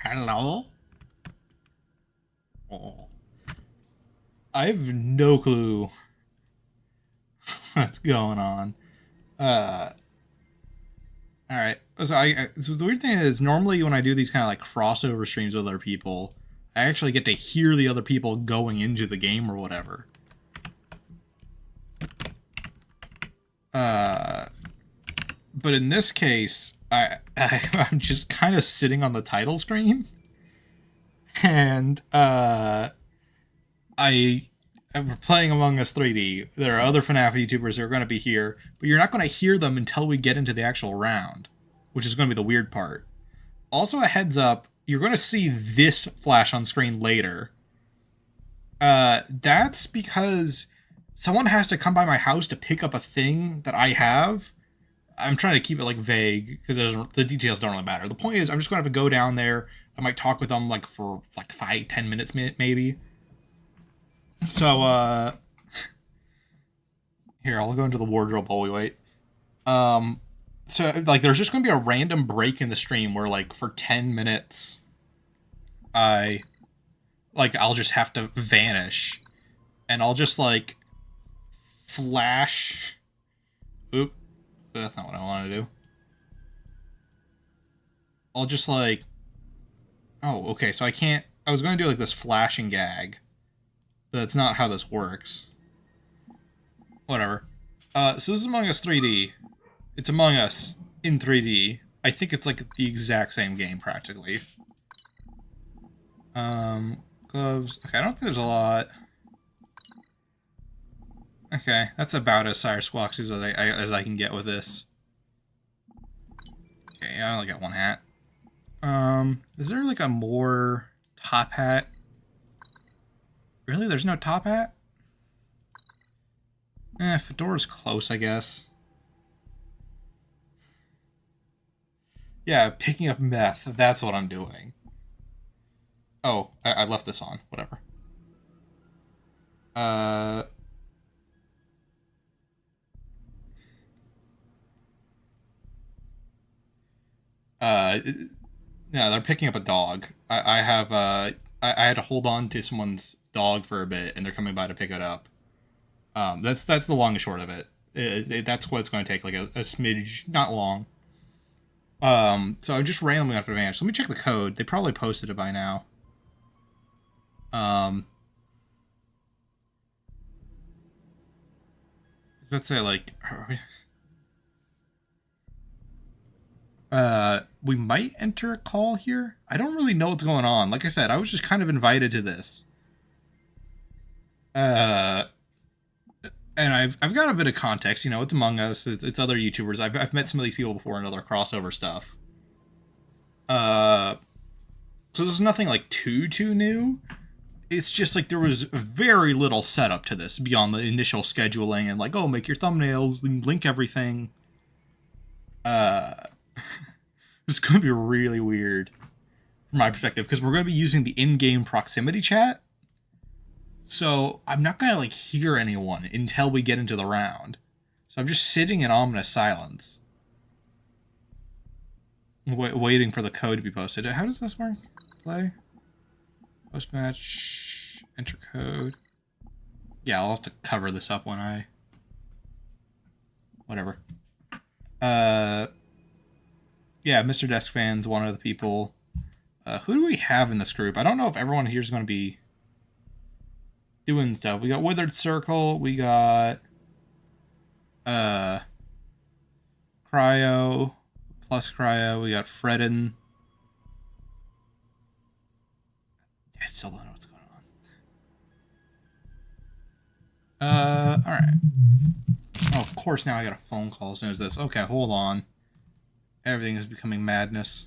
Hello? Oh. I have no clue what's going on. Uh, all right. So the weird thing is, normally when I do these kind of like crossover streams with other people, I actually get to hear the other people going into the game or whatever. Uh, but in this case, I'm just kind of sitting on the title screen, and I we're playing Among Us 3D. There are other FNaF YouTubers who are going to be here, but you're not going to hear them until we get into the actual round, which is going to be the weird part. Also, a heads up, you're going to see this flash on screen later. That's because someone has to come by my house to pick up a thing that I have. I'm trying to keep it like vague because the details don't really matter. The point is, I'm just going to have to go down there. I might talk with them like for like 5-10 minutes maybe. So here, I'll go into the wardrobe while we wait. Um, so like, there's just gonna be a random break in the stream where like for 10 minutes, I'll just have to vanish, and I'll just like flash. Oop, that's not what I want to do. I'll just like, oh, okay, so I can't. I was going to do like this flashing gag, but that's not how this works. Whatever. So this is Among Us 3D. It's Among Us in 3D. I think it's like the exact same game practically. Gloves. Okay, I don't think there's a lot. Okay, that's about as Sire Squawks as I can get with this. Okay, I only got one hat. Is there like a more top hat? Really? There's no top hat? Fedora's close, I guess. Yeah, picking up meth. That's what I'm doing. Oh, I left this on. Whatever. Uh... Uh... Yeah, they're picking up a dog. I have, I had to hold on to someone's dog for a bit, and they're coming by to pick it up. That's the long and short of it. That's what it's going to take, like a smidge, not long. So I'm just randomly off advantage. Let me check the code. They probably posted it by now. Let's say like, we might enter a call here. I don't really know what's going on. Like I said, I was just kind of invited to this. Uh, and I've got a bit of context. You know, it's Among Us. It's other YouTubers. I've met some of these people before in other crossover stuff. Uh, so this is nothing like too new. It's just like there was very little setup to this beyond the initial scheduling and like, oh, make your thumbnails, link everything. Uh, it's going to be really weird from my perspective because we're going to be using the in-game proximity chat. So I'm not going to like hear anyone until we get into the round. So I'm just sitting in ominous silence, waiting for the code to be posted. How does this work? Play? Post match. Enter code. Yeah, I'll have to cover this up when I... Whatever. Yeah, Mr. Desk Fan's one of the people. Who do we have in this group? I don't know if everyone here is going to be doing stuff. We got Withered Circle. We got Cryo, plus Cryo. We got Fredden. I still don't know what's going on. All right. Oh, of course now I got a phone call as soon as this. Okay, hold on. Everything is becoming madness.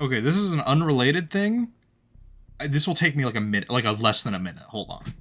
Okay, this is an unrelated thing. This will take me like a minute, like a less than a minute. Hold on.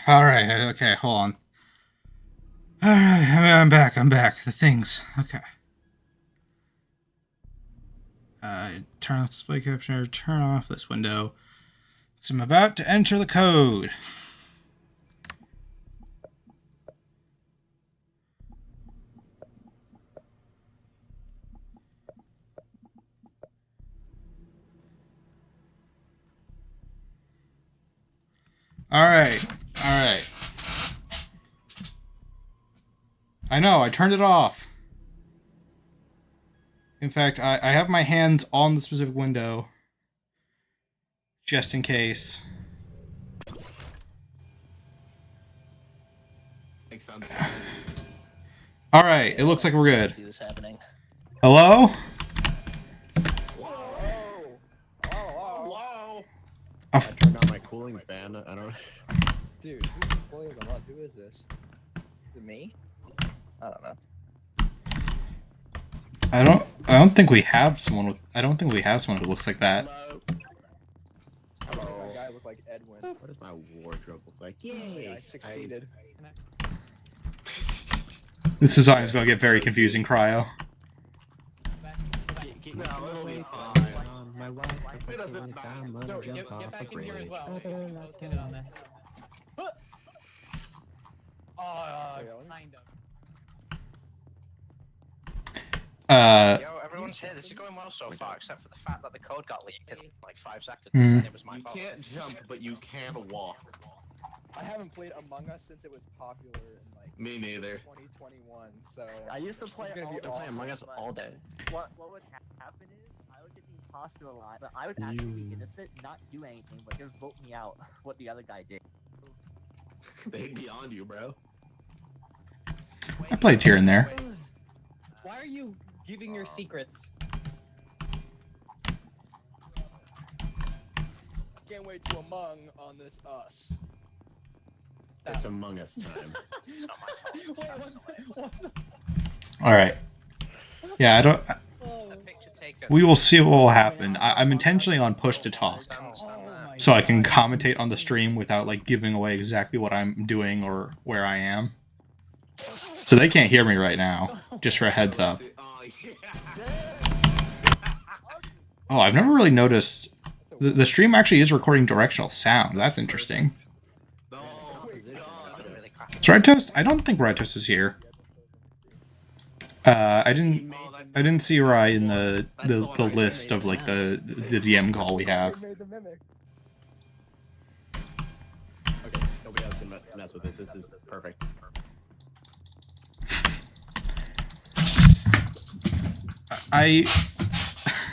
All right. Okay. Hold on. All right. I'm back. I'm back. The things. Okay. Turn off display capture. Turn off this window. So I'm about to enter the code. All right. All right. I know. I turned it off. In fact, I have my hands on the specific window. Just in case. Makes sense. All right. It looks like we're good. See this happening. Hello? Wow. I turned on my cooling fan. I don't. Dude, who's employee of the month? Who is this? Is it me? I don't know. I don't think we have someone with. I don't think we have someone who looks like that. Hello. My guy looked like Edwin. What does my wardrobe look like? Yay! I succeeded. This design is going to get very confusing, Cryo. Get No, it'll be on fine. my wife. It doesn't matter. No, get back in here as well. Let's get it on this. Kind of. Yo, everyone's here. This is going well so far, except for the fact that the code got leaked in like 5 seconds, Mhm. and it was my You fault. can't jump, but you can walk. I haven't played Among Us since it was popular in like Me neither. 2021, so I used to play It's gonna all be the awesome, time. Among Us all day. What would happen is I would get the imposter alive, but I would actually be innocent, not do anything, but just vote me out. What the other guy did. They'd be on you, bro. I played here and there. Why are you giving your secrets? can't wait to Among on this us. It's Among Us time. It's not my fault. All right. Yeah, I don't. The picture taken. We will see what will happen. I'm intentionally on push to talk, Stand there. so I can commentate on the stream without like giving away exactly what I'm doing or where I am. So they can't hear me right now. Just for a heads up. Oh, yeah. Oh, I've never really noticed. The stream actually is recording directional sound. That's interesting. Oh, God. Really cracking. Is Red Toast? I don't think Red Toast is here. I didn't see Rai in the list of like the DM call we have. Made the mimic. Okay, nobody else can mess with this. This is perfect.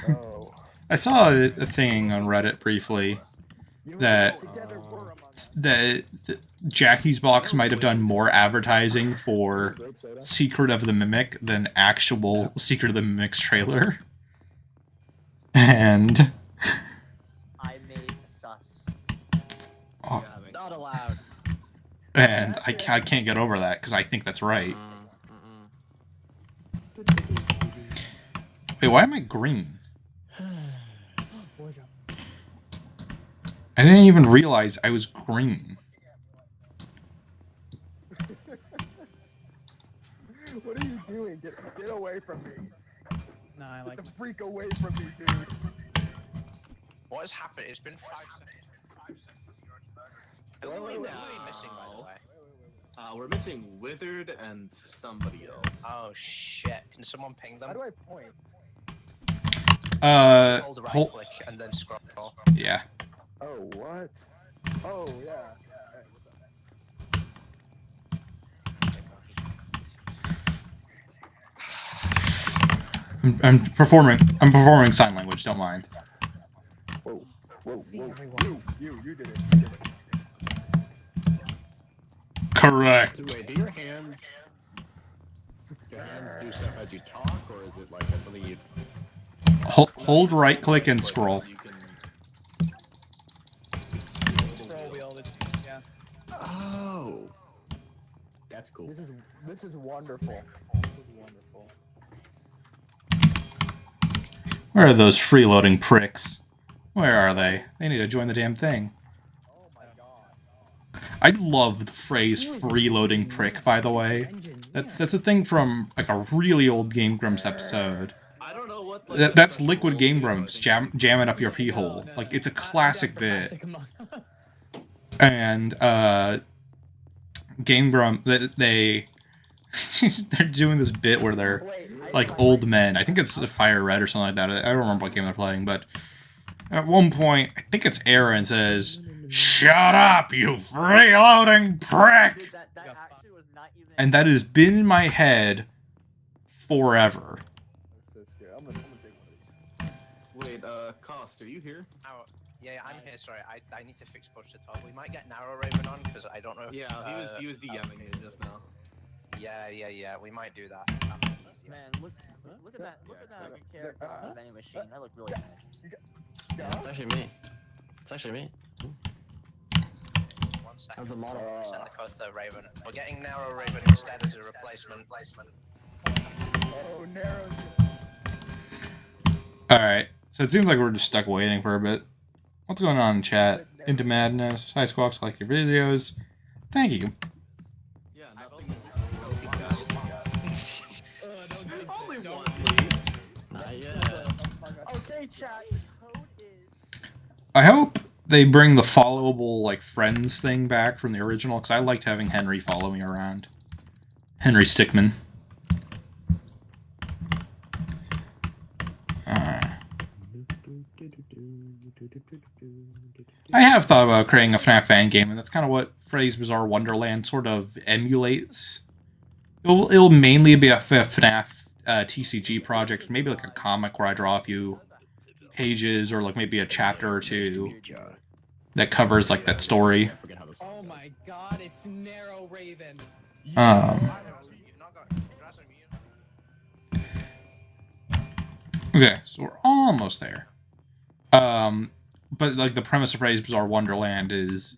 Oh. I saw a thing on Reddit briefly that Together we're Among Us. that Jackie's Box might have done more advertising for Secret of the Mimic than actual Secret of the Mimic's trailer. And I made sus. oh, Not allowed. And I can't get over that because I think that's right. Wait, why am I green? I didn't even realize I was green. What are you doing? Get away from me. No, I like Get the freak away from me, dude. What has happened? It's been 5 seconds. Who are we missing, by the way? We're missing Withered and somebody else. Oh shit! Can someone ping them? How do I point? Hold right Hold. click and then scroll. Yeah. Oh, what? Oh, yeah. I'm performing sign language. Don't mind. Whoa, whoa. You did it. Correct. Wait, do your hands do stuff as you talk, or is it like that's something you? Hold right click and scroll. You can... scroll wheel. Yeah. Oh, that's cool. This is wonderful. Where are those freeloading pricks? Where are they? They need to join the damn thing. Oh my god. I love the phrase freeloading prick, by the way. That's a thing from like a really old Game Grumps episode. I don't know what... Like, That's Liquid Game Grumps jamming up your pee hole. Like, it's a classic bit. And Game Grump, they're doing this bit where they're like old men. I think it's Fire Red or something like that. I don't remember what game they're playing, but at one point, I think it's Aaron says, "Shut up, you freeloading prick!" Dude, that actually was not even. And that has been in my head forever. That's so scary. I'm gonna take one of these. Wait, Cost, are you here? Oh, yeah, I'm here. Sorry, I need to fix push to talk. We might get Narrow Raven on because I don't know. If, Yeah, he was DMing you just now. Yeah. We might do that. Man, look at that. Look at that character on the vending machine. That looked really nice. Yeah. It's actually me. It's actually me. 1 second. How's the model? Send the code to Raven. We're getting Narrow Raven instead as a replacement. Oh, narrow. Alright, so it seems like we're just stuck waiting for a bit. What's going on in chat? Into Madness. Hi, Squawks, like your videos. Thank you. Yeah, nothing is... Only one, please. Not yet. Okay, chat. Code is. I hope they bring the followable, like, friends thing back from the original, because I liked having Henry follow me around. Henry Stickmin. I have thought about creating a FNaF fan game, and that's kind of what Freddy's Bizarre Wonderland sort of emulates. It'll mainly be a FNaF TCG project, maybe like a comic where I draw a few pages, or like maybe a chapter or two that covers like that story. Oh my god, it's Narrow Raven. Okay, so we're almost there. But like the premise of Freddy's Bizarre Wonderland is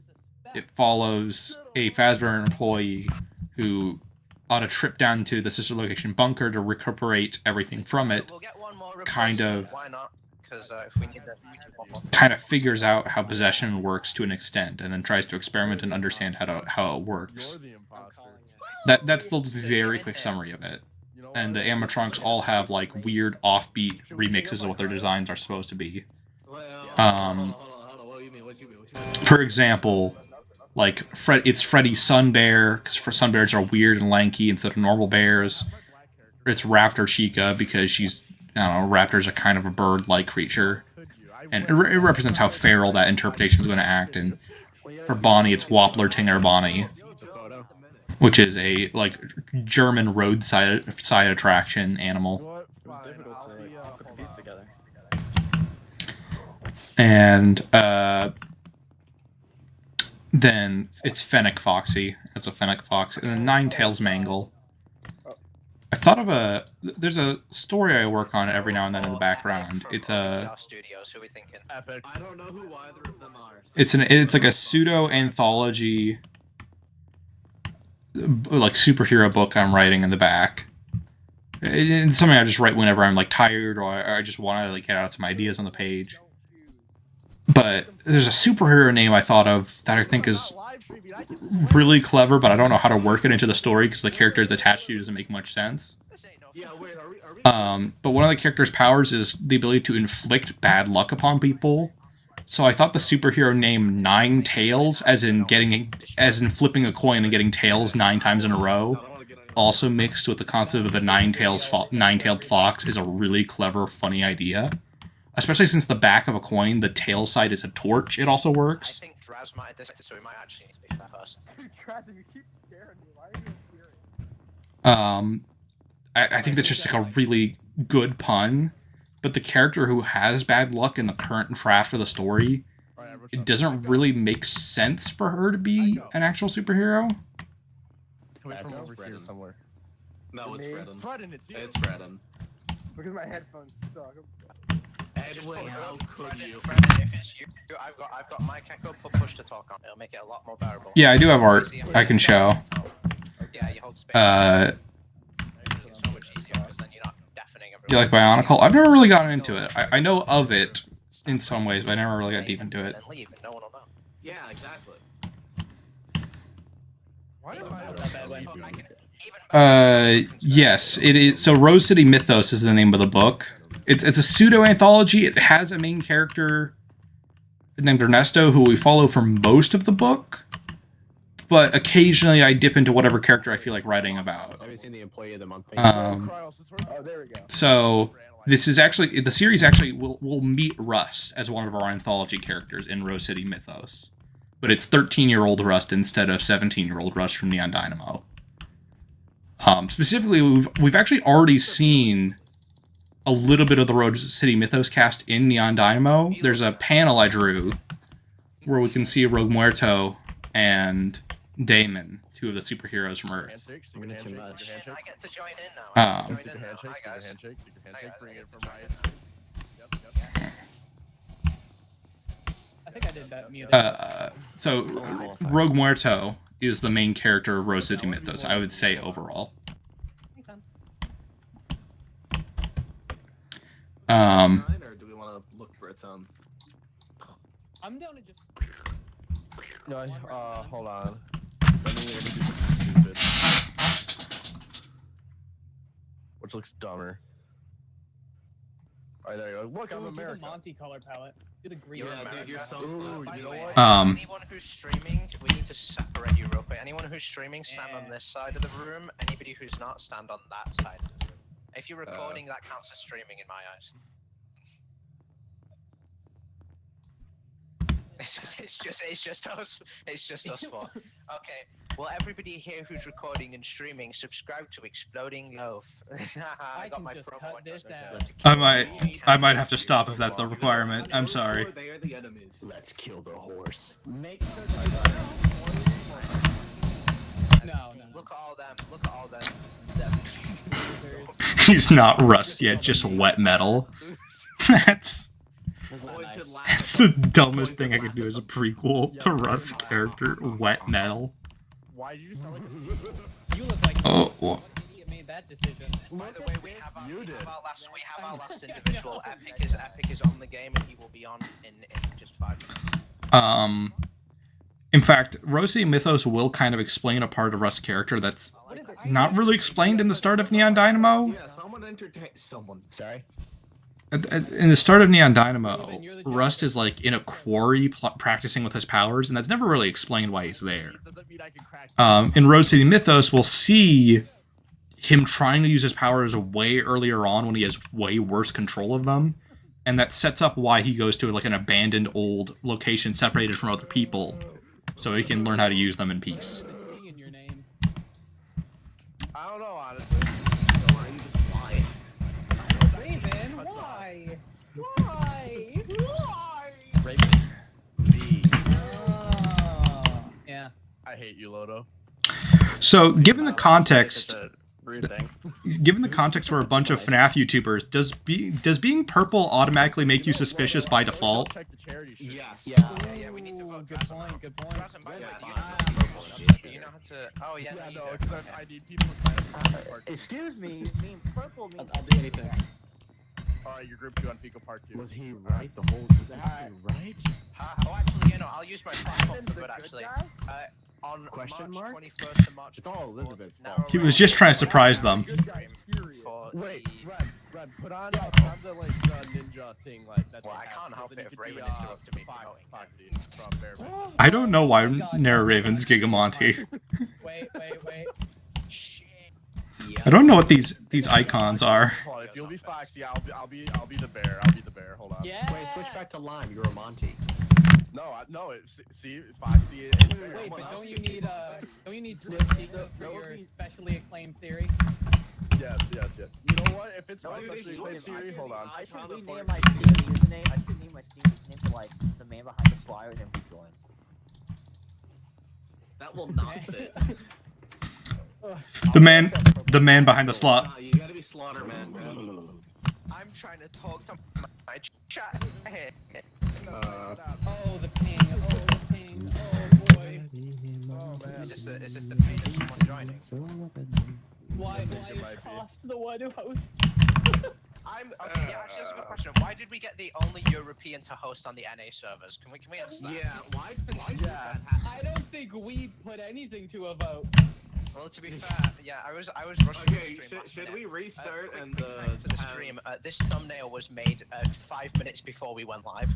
it follows a Fazbear employee who, on a trip down to the sister location bunker to recuperate everything from it, We'll get one more kind of- Why not? Because if we need that, we can one more. kind of figures out how possession works to an extent, and then tries to experiment and understand how it works. That's the very quick summary of it. And the animatronics all have like weird offbeat remixes of what their designs are supposed to be. Hold Um, on. What do you mean? What do you mean? For example, like it's Freddy's Sun Bear, because Sun Bears are weird and lanky instead of normal bears. It's Raptor Chica because she's, I don't know, raptors are kind of a bird-like creature, and it represents how feral that interpretation is going to act. And for Bonnie, it's Woppler Tinger Bonnie, which is a like German roadside attraction animal. It was difficult to like, put the pieces together. And then it's Fennec Foxy. It's a Fennec Fox. And then Nine Tails Mangle. I thought of there's a story I work on every now and then in the background. It's Studios. Who are we thinking? Epic. I don't know who either of them are. it's like a pseudo anthology like superhero book I'm writing in the back. It's something I just write whenever I'm like tired or I just want to like get out some ideas on the page. But there's a superhero name I thought of that I think is really clever, but I don't know how to work it into the story because the character is attached to doesn't make much sense. Yeah, wait, are we But one of the character's powers is the ability to inflict bad luck upon people. So I thought the superhero name Nine Tails, as in flipping a coin and getting tails 9 times in a row, also mixed with the concept of the nine-tailed fox, is a really clever, funny idea. Especially since the back of a coin, the tail side is a torch. It also works. I think Draz might have this, so we might actually need to be that person. Draz, you keep scaring me. Why are you scaring? I think that's just like a really good pun. But the character who has bad luck in the current draft of the story, it doesn't really make sense for her to be an actual superhero. Coming from over here somewhere. No, it's Fredden. Fredden, it's you. It's Fredden. Because my headphones suck. Edwin, how could you? Fredden, if it's you, I've got Mike Echo put push to talk on. It'll make it a lot more bearable. Yeah, I do have art I can show. Yeah, you hold space. It's so much easier because then you're not deafening everyone. Do you like Bionicle? I've never really gotten into it. I know of it in some ways, but I never really got deep into it. Then leave and no one will know. Yeah, exactly. Why Not that bad, Wayne. Yes, it is. So Rose City Mythos is the name of the book. It's a pseudo anthology. It has a main character named Ernesto who we follow for most of the book, but occasionally I dip into whatever character I feel like writing about. Have you seen the Employee of the Month thing? Oh, there we go. So this is actually the series. Actually, will meet Rust as one of our anthology characters in Rose City Mythos, but it's 13-year-old Rust instead of 17-year-old Rust from Neon Dynamo. Specifically, we've actually already seen a little bit of the Rose City Mythos cast in Neon Dynamo. There's a panel I drew where we can see Rogue Muerto and Damon, 2 of the superheroes from Earth. Handshake, secret handshake, I secret handshake. get to join in now. Um, Secret handshake, Hi, secret guys. handshake, secret Hi, handshake. guys. Bring I it get from to Ryan. join Yep, yep. I think I did that muted. So Rogue Muerto is the main character of Rose City Mythos, I would say, overall. Or do we want to look for its own? I'm down to just. No, hold on. Let me introduce something stupid. Which looks dumber. Alright, there you go. Look, I'm Do the American. Monty color palette. Do the green. Yeah, dude, you're so Ooh, close. By you the know way, what? anyone who's streaming, we need to separate you real quick. Anyone who's streaming, stand on this side of the room. Anybody who's not, stand on that side of the room. If you're recording, that counts as streaming in my eyes. It's just us. It's just us four. Okay. Well, everybody here who's recording and streaming, subscribe to Exploding Loaf. I got can my just promo. cut this out. Let's I might have to stop if that's the requirement. I'm sorry. They are the enemies. Let's kill the horse. Make sure No. Look at all them. Look at all them. He's not Rust yet, just wet metal. That's Pointed laugh. that's the dumbest thing I could do as a prequel to Rust's character, wet metal. Why did you sound like a You look like Oh, what idiot made that decision. By the way, we have our, You we did. have our last individual. Epic is on the game, and he will be on in just 5 minutes. In fact, Rose City Mythos will kind of explain a part of Rust's character that's not really explained in the start of Neon Dynamo. Yeah, someone entertain. Someone. Sorry? In the start of Neon Dynamo, Rust is like in a quarry practicing with his powers, and that's never really explained why he's there. Doesn't mean I can crack. In Rose City Mythos, we'll see him trying to use his powers way earlier on when he has way worse control of them, and that sets up why he goes to like an abandoned old location separated from other people, so he can learn how to use them in peace. P in your name. I don't know, honestly. Raven, why? Why? Why? Raven. Z. Yeah. I hate you, Lodo. So, given the context It's a rude thing. given the context we're a bunch of FNaF YouTubers, does being purple automatically make you suspicious by default? Check the charity shirt. Yes. Yeah, we need to vote. Good point. Good point. Drazzen, by the way, you know how to. Oh yeah, Yeah, you no, do. because I need people to sign up for part two. Excuse me, being purple means I'll do anything. Alright, you're group 2 on Pico Part 2. Was he right the whole? Was that happening right? Oh, actually, you know, I'll use my platform the for it. good Actually, guy? on Question March mark? 21st and March It's all 24th, Elizabeth's now fault. He was just trying to surprise them. Good guy, period. For Wait, the- Red, put on the ninja thing like that. Well, they I have, can't help then it you if could Raven be, interrupted me Fox, promoting Foxy from Bear Bear. I don't know why Nara Raven's Gigamonty. Wait. Shit. I don't know what these icons are. Hold on, if you'll be Foxy, I'll be the bear. I'll be the bear. Hold on. Yeah. Wait, switch back to lime. You're a Monty. No, see, Foxy. Wait, but don't you need this for your specially acclaimed theory? Yes. You know what? If it's No, my dude, specially dude, claimed theory, hold on. I should rename my Steam username. I should name my Steam username to like the man behind the slide and then rejoin. That will not fit. The man behind the slot. Nah, you gotta be Slaughter, man. I'm trying to talk to my chat here. Oh, the ping. Oh, boy. Oh man. Is this the page of someone joining? Why it might is be. Cost the one who hosts? Okay, yeah, actually, that's a good question. Why did we get the only European to host on the NA servers? Can we ask that? Yeah, why did that happen? I don't think we put anything to a vote. Well, to be fair, yeah, I was rushing Okay, the stream last should minute. we restart Quick and thanks for the have- stream. This thumbnail was made 5 minutes before we went live,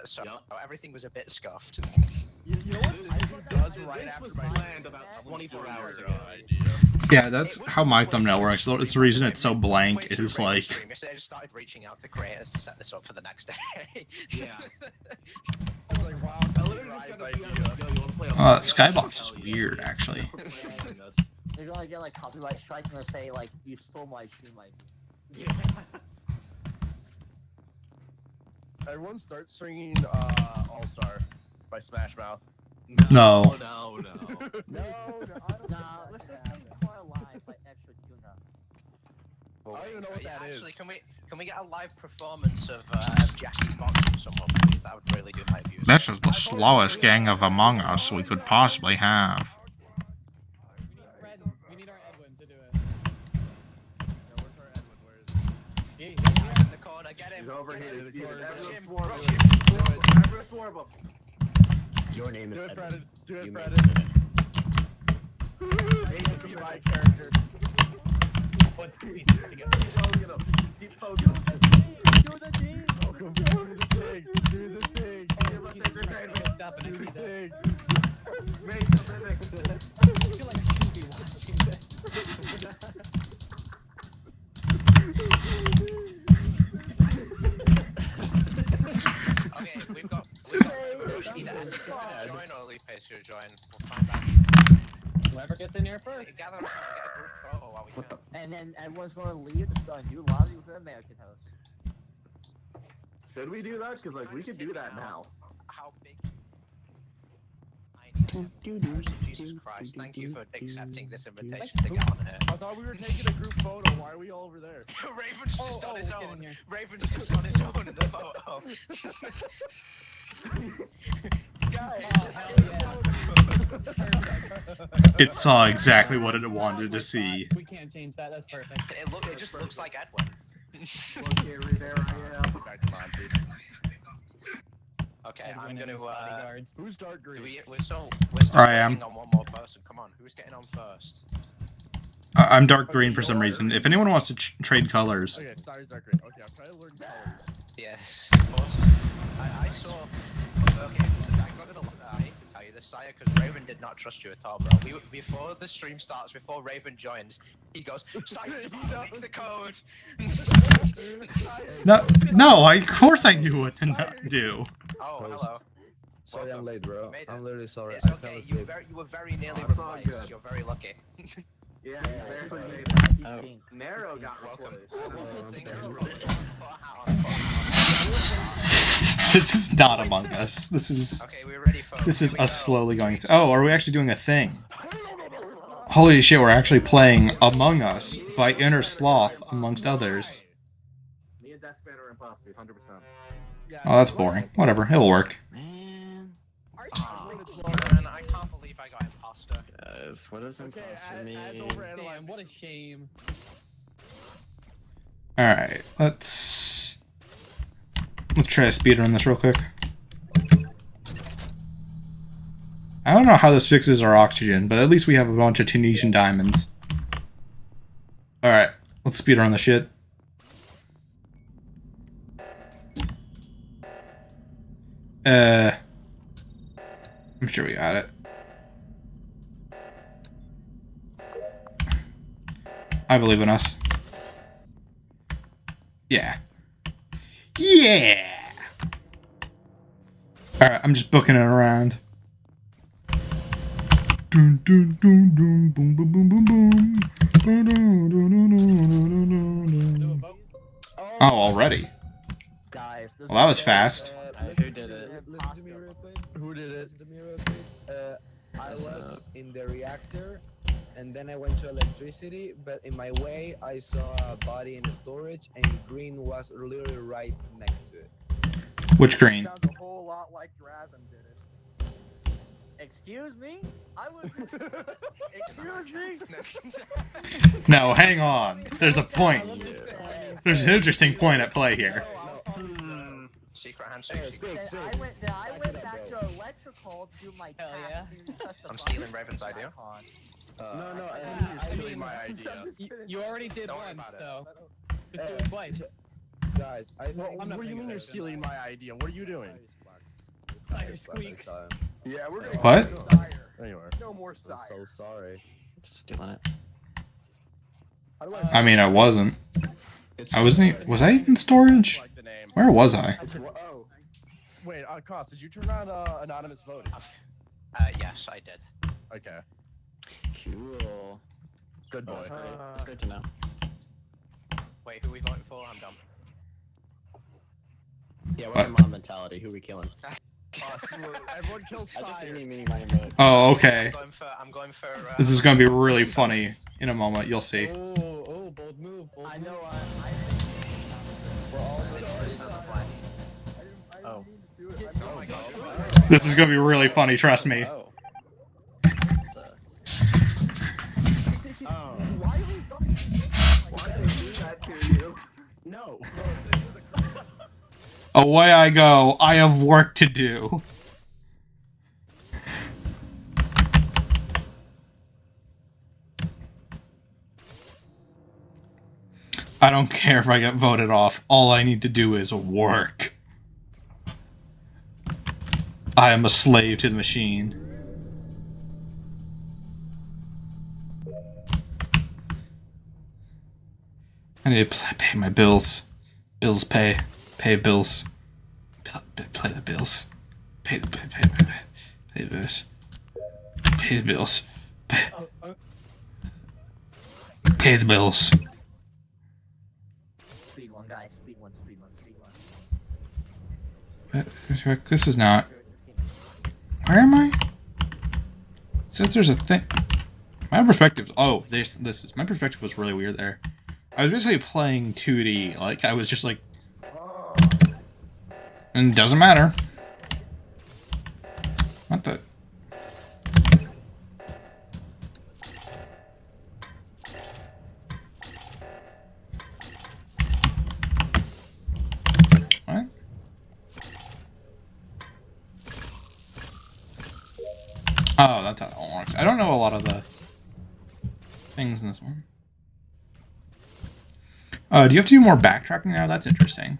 so Yup. everything was a bit scuffed. You know what? Ivan does right This after was my planned about 24 hours ago. idea. Yeah, that's how my thumbnail works. It's the reason it's so blank. It is like, I just started reaching out to creators to set this up for the next day. Yeah. I was like, wow, I literally just surprise gotta be idea. yo, you wanna play a Skybox is weird, actually. They're gonna get like copyright strike and they'll say like you stole my stream ID. Everyone start singing All Star by Smash Mouth. No. No. No, I don't. Nah, let's just sing Car Live by Extra Tuna. Well, I don't even know what yeah, that is. actually, can we get a live performance of Jackie's box from someone, please? That would really do my views. This is the slowest gang of Among Us we could possibly have. We need our Edwin to do it. Yeah, where's our Edwin? Where is he? He's in the corner. Get him. He's over get here. him. He's over Rush here. him. Swarm Rush him. him. Everyone swarm him. Your name is Do it, Edwin. Fred. Do You it, made Fred. it in it. Be my character. Put the pieces together. Keep poking him. Keep poking him. Do the thing! Welcome. Do the thing. Do the thing. Stop and I Do see the that. thing. Make the mimic. I feel like I should be watching this. Okay, we've got either Andy to join or Lee Pace to join. We'll find out. Whoever gets in here first. Gather around and get a group photo while we can. And then everyone's gonna leave to start a new lobby with an American host. Should we do that? Because like we could do that now. How big? Jesus Christ! Thank you for accepting this invitation to get on here. I thought we were taking a group photo. Why are we all over there? Raven's just on his get in own. here. Raven's just on his own in the photo. Oh, hell yeah. Perfect. It saw exactly what it wanted to see. We can't change that. That's perfect. It just looks like Edwin. Okay, there I am. Back to Monty. Okay, I'm Edwin and gonna. his bodyguards. Who's dark green? We're still I am. waiting on one more person. Come on, who's getting on first? I'm dark green for some reason. If anyone wants to trade colors, Okay, sorry, dark green. Okay, I'm trying to learn colors. Yes, of course. I saw. Okay, so I hate to tell you this, Sire, because Raven did not trust you at all, bro. Before the stream starts, before Raven joins, he goes, Sire, make the code. no, of course I knew what to not do. Oh, hello. Sorry I'm late, bro. Made it. I'm literally sorry. It's I fell okay. asleep. You were very nearly That's all replaced. good. You're very lucky. Yeah, Yeah, very yeah. good. Oh. Narrow got Welcome. replaced. Thing damn. is really- put a hat on, put a hat on. This is not Among Us. This is Okay, we're ready, folks. this is Here we us go. slowly going. Oh, are we actually doing a thing? Holy shit, we're actually playing Among Us by Inner Sloth, amongst others. Me and Despair are imposters, 100%. Oh, that's boring. Whatever, it'll work. Man. Man, I can't believe I got imposter. Guys, what is Okay, imposter mean? Damn, what a shame. Alright, let's try to speedrun this real quick. I don't know how this fixes our oxygen, but at least we have a bunch of Tunisian diamonds. Alright, let's speedrun the shit. I'm sure we got it. I believe in us. Yeah. Yeah! Alright, I'm just booking it around. Dun, dun, dun, dun, boom, boom, boom, boom, boom. Dun, dun, dun, dun, dun, dun, dun, dun. Oh, already? Guys, Well, that was fast. Who did it? Listen to me real quick. Who did it? Listen to me real quick. I was in the reactor, and then I went to electricity, but in my way, I saw a body in the storage, and green was literally right next to it. Which green? Sounds a whole lot like Drazem did it. excuse me? I was. Excuse me? No, hang on. There's a point. There's an interesting point at play here. Secret handshake. Squeak, I went back to electrical to do my Hell task yeah. to touch the I'm stealing button. Raven's idea. No, I you're stealing mean- my idea. You already did Don't worry one, about it. so just do it twice. Guys, I think. I'm not What do you paying mean you're attention. stealing my idea? What are you doing? Tire squeaks. Yeah, we're gonna. What? Anyway. No more I'm sire. so sorry. Stealing it. How do I mean, I wasn't. I wasn't. Was I in storage? Like the name. Where was I? Oh. Wait, Cost, did you turn on anonymous voting? Yes, I did. Okay. Cool. Good boy. That's great. That's great to know. Wait, who are we voting for? I'm dumb. Yeah, what's your mom mentality? Who we killing? Everyone kills I just see fire. me meaning my vote. Oh, okay. I'm going for. This is gonna be really funny in a moment. You'll see. Oh, bold move. Bold I move. know. We're all Oh. Oh my god. This is gonna be really funny. Trust me. Oh. Oh. Why are we going? Why did they do that to you? No. Away I go. I have work to do. I don't care if I get voted off. All I need to do is work. I am a slave to the machine. I need to pay my bills. Bills pay. Pay bills. Play the bills. Pay the bills. Pay the bills. Pay the bills. Speed one, guys. Speed one. Speed one. Speed one. This is not. Where am I? It says there's a thing. My perspective. Oh, this is. My perspective was really weird there. I was basically playing 2D. Like, I was just like. And it doesn't matter. What the? What? Oh, that's how that one works. I don't know a lot of the things in this one. Do you have to do more backtracking now? That's interesting.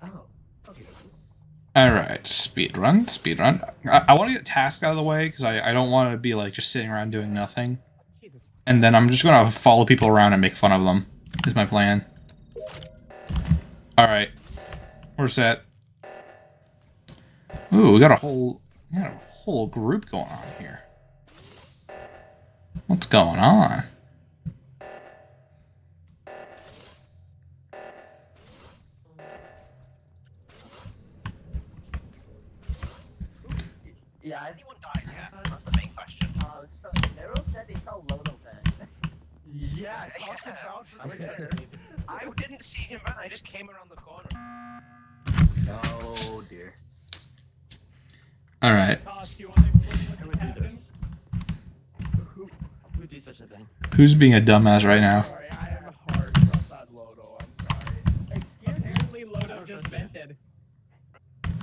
Oh. Okay. Alright, speedrun. I want to get tasks out of the way, because I don't want to be, like, just sitting around doing nothing. And then I'm just going to follow people around and make fun of them, is my plan. Alright. We're set. Ooh, we got a whole group going on here. What's going on? Yeah, Anyone died yet? That's the main question. so Nero said they saw Lodo then. Yeah, I didn't see him run, I just came around the corner. Oh dear. All right. Toss, do you want to explain Who what would just do this? happened? Who would do such a thing? Who's being a dumbass right now? Sorry, I am hard trust on Lodo. I'm sorry. Apparently, Lodo just vented.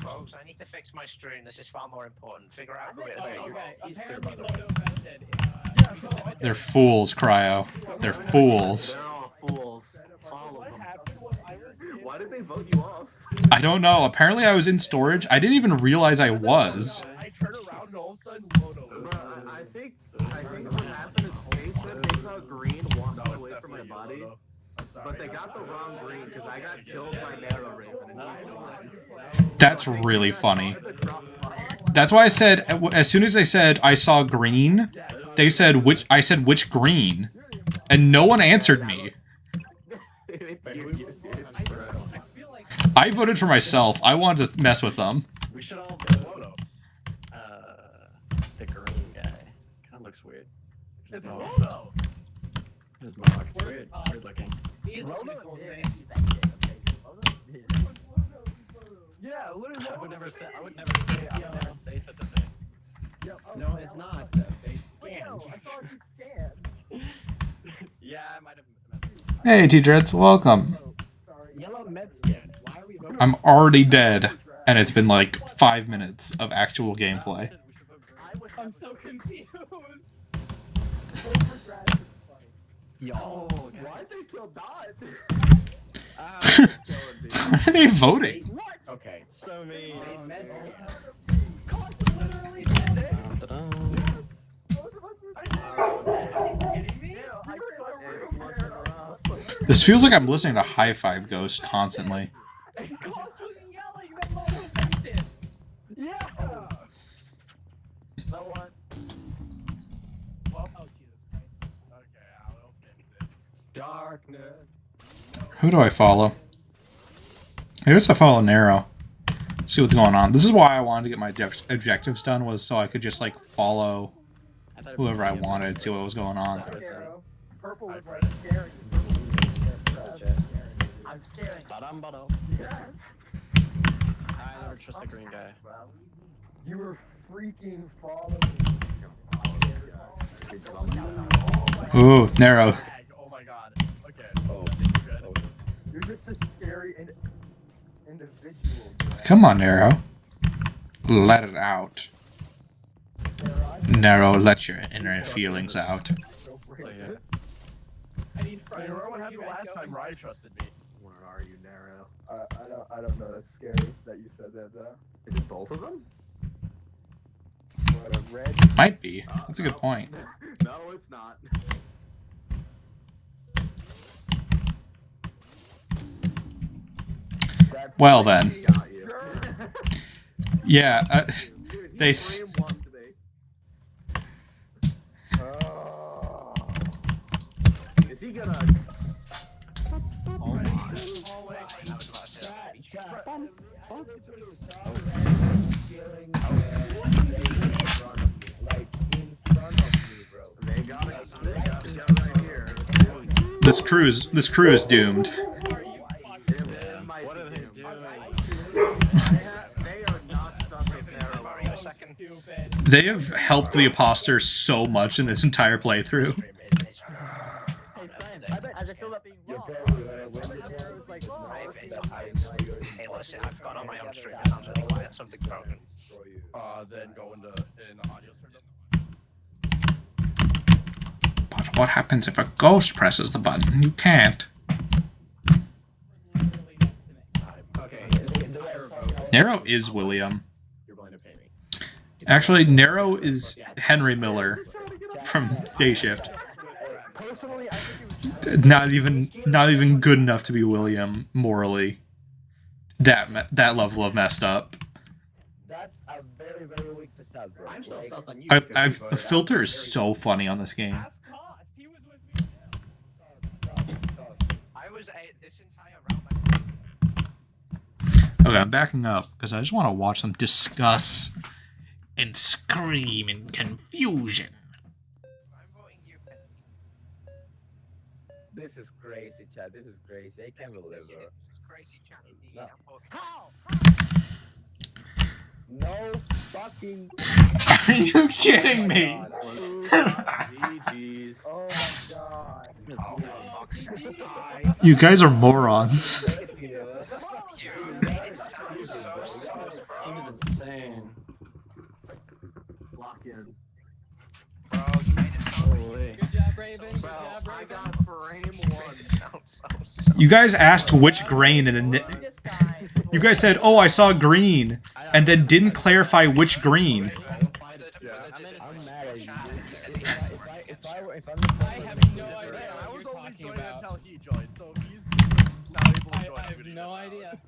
Folks, I need to fix my stream, this is far more important. Figure out who it is. Oh, okay. he's clear, Apparently, by the way. Lodo vented. They're fools, Cryo. They're fools. They're all fools. All What of them. happened was I was in- Why did they vote you off? I don't know. Apparently, I was in storage. I didn't even realize I was. I turn around and all of a sudden Lodo was But I think what happened is they said they saw green walking away from my body, but they got the wrong green because I got killed by Narrow Raven and he's still alive. That's really funny. That's why I said, as soon as they said I saw green, they said which. I said which green, and no one answered me. I feel like I voted for myself. I wanted to mess with them. We should all vote Lodo. The green guy. Kind of looks weird. It's Lodo. His mohawk. Weird. Weird looking. Lodo did vented. Okay, Lodo did. Yeah, literally. I would never say. I would never say such a thing. No, it's not. They No, I thought you scanned. Yeah, I might have. Hey, T-Dreads, welcome. Yellow med scan. Why are we voting? I'm already dead, and it's been like 5 minutes of actual gameplay. I'm so confused. Yo, Why'd they kill Dot? Why are they voting? Okay. So me. This feels like I'm listening to High Five Ghost constantly. Cost was yelling that Lodo vented. Yeah. No one. Well, oh, Jesus Christ. Okay, I'll fix it. Darkness. Who do I follow? I guess I follow Narrow. See what's going on. This is why I wanted to get my objectives done, was so I could just like follow whoever I wanted, see what was going on. Purple was right scary. I'm staring. Ba-dum-ba-dum. I never trust the green guy. You were freaking following me. Ooh, Narrow. Oh my god. Okay. Oh, good. You're just a scary individual. Come on, Narrow. Let it out. Narrow, let your inner feelings out. Go for So, it. yeah. I need I friends. remember what happened You guys last go. time Ryan trusted me. Where are you, Narrow? I don't know. That's scary that you said that. Is it both of them? What a red. Might be. That's a good point. No, it's not. Well then. He got you. Yeah, Dude, They he s- brainwashed me. Oh. Is he gonna? Oh my. I was about to say, Like in front of me, bro. They got it. They got it right here. this crew is doomed. It might What be are they him. doing? They are not stuck in there. Mario, a second. Stupid. They have helped the imposter so much in this entire playthrough. Hey, Simon, I just feel that being wrong. Hey, listen, I've gone on my own stream and I'm really quiet, something's broken. Then go into audio turn But what happens if a ghost presses the button? You can't. Okay. Narrow is William. You're going to pay me. Actually, Narrow is Henry Miller from Day Shift. Personally, I think it was Not even good enough to be William morally. That level of messed up. That's a very, very weak facade, bro. I'm so sus on you. The filter is so funny on this game. Ask Cost. He was with me. I was this entire round. Okay, I'm backing up because I just want to watch them discuss and scream in confusion. This is crazy, chat. This is crazy. I can't believe it. Crazy chat indeed. No. How? No fucking. Are you kidding me? GG's. Oh my god. You guys are morons. Insane. Lock in. Bro, you made it sound Holy. Good job, Raven. Good Bro, job, I Raven. got frame you one. made it sound so You guys asked which grain, and then This guy. you guys said, "Oh, I saw green," and then didn't clarify which green. I'm mad at you. If I'm I have no idea Man, I what was you're only talking joining about. until he joined, so if he's not able to join, I have no idea.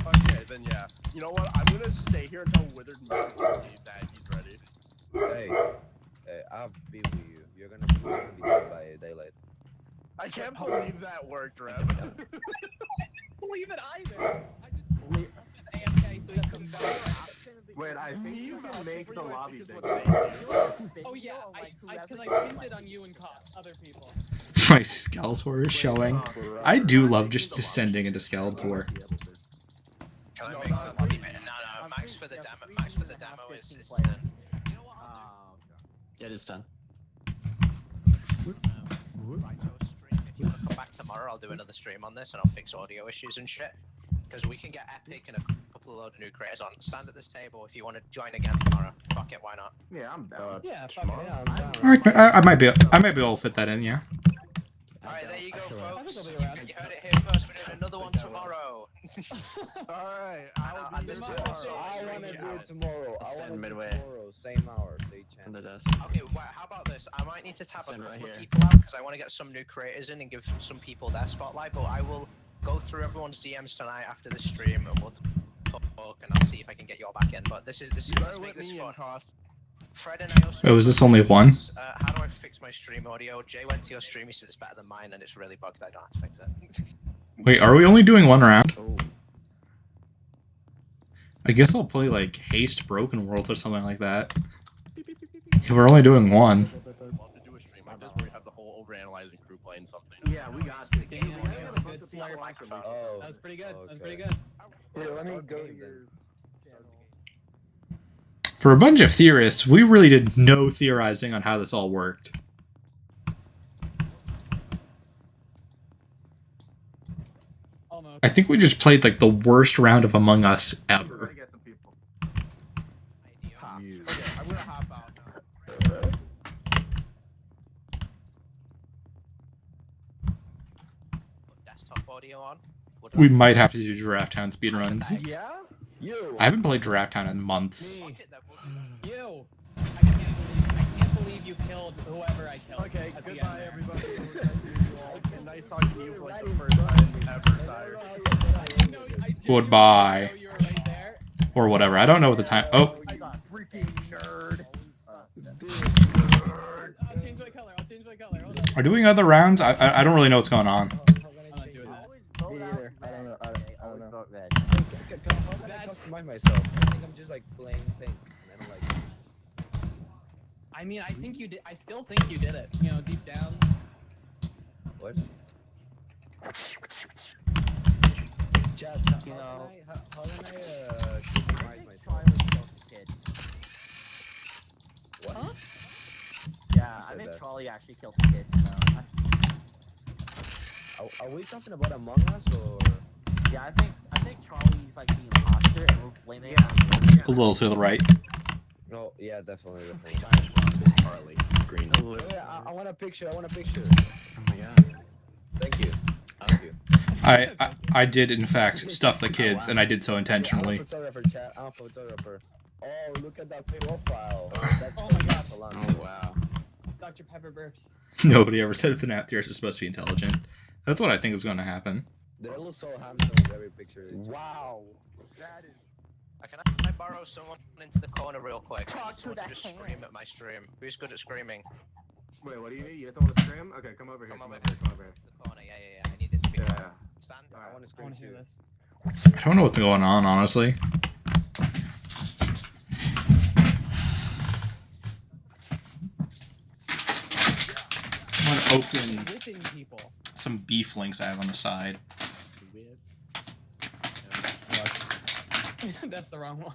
Okay, then yeah. You know what? I'm gonna stay here until Withered messages me that he's ready. Hey, I'll be with you. You're gonna be done by daylight. I can't believe that worked, Rev. Believe it either. I just AFK so he comes back. Wait, I think you can make the lobby bigger. Oh yeah, because I pinned it on you and other people. My Skeletor is showing. I do love just descending into Skeletor. Can I make the lobby better? No, max for the demo. Max for the demo is 10. You know what? Yeah, it is 10. Right, so stream. If you want to come back tomorrow, I'll do another stream on this and I'll fix audio issues and shit. Because we can get epic and a couple of load of new creators on. Stand at this table if you want to join again tomorrow. Fuck it, why not? Yeah, I'm down. Yeah, fuck it. Yeah, I'm down. I might be able to fit that in. Yeah. Alright, there you go, folks. I'll be You around. heard it here first. We're doing another one tomorrow. Alright, I'll I'll be be there there tomorrow. tomorrow. I wanna do it tomorrow. I Stand wanna do it midway. tomorrow. Same hour. Same On channel. the desk. Okay, well, how about this? I might need to tap a Stand couple right of here. people out because I want to get some new creators in and give some people their spotlight. But I will go through everyone's DMs tonight after the stream and we'll talk and I'll see if I can get you all back in. But let's make this fun. Fred and I also. Oh, is this only one? How do I fix my stream audio? Jay went to your stream. He said it's better than mine and it's really bugged. I don't have to fix it. Wait, are we only doing one round? Oh. I guess I'll play like Haste Broken World or something like that. If we're only doing one. Love to do a stream like this where we have the whole overanalyzing crew playing something. Yeah, we got to. Damn, we have a good smart microphone. Oh, That was pretty good. That was pretty okay. good. Here, let me go to your channel. For a bunch of theorists, we really did no theorizing on how this all worked. Almost. I think we just played like the worst round of Among Us ever. Get some people. You. Okay, I'm gonna hop out now. Put desktop audio on. We might have to do Giraffe Town speedruns. Yeah? You. I haven't played Giraffe Town in months. Fuck it, that would- You. I can't believe you killed whoever I killed. Okay, at the end goodbye there. everybody. Nice talking to you for like the first time ever, sire. I know- I genuinely Goodbye. know you were right there. Or whatever. I don't know what the time. Oh, Freaking nerd. I'll change my color. I'll change my color. Hold on. are doing other rounds? I don't really know what's going on. I'm not doing that. Me neither. I don't know. I don't know. How can I customize myself? I think I'm just like plain pink. And I don't like it. I mean, I think you did. I still think you did it. You know, deep down. What? Chat, You know, how can I customize myself? Charlie killed the kids. What? Huh? Yeah, Who I said think that? Charlie actually killed the kids. Are we talking about Among Us or? Yeah, I think Charlie's like the imposter, and we're blaming it on you. A little to the right. No, yeah, definitely. Charlie. Green. Oh, yeah, I want a picture. I want a picture. Oh my god. Thank you. Thank you. I did in fact stuff the kids, and I did so intentionally. I'm a photographer, chat. I'm a photographer. Oh, look at that profile. That's Oh my god. Oh wow. Dr. Pepper burps. Nobody ever said FNaF Tubers is supposed to be intelligent. That's what I think is going to happen. They look so handsome in every picture. Wow. That is. Can I borrow someone into the corner real quick? I need to someone to that just hand. scream at my stream. Who's good at screaming? Wait, what do you need? You just want to stream? Okay, come over here. Come Come over over here. Come over here. The corner, yeah. I need it to be Yeah. Stand. I want to I scream want to hear too. this. I don't know what's going on, honestly. I'm gonna open Whipping people. some beef links I have on the side. That's the wrong one.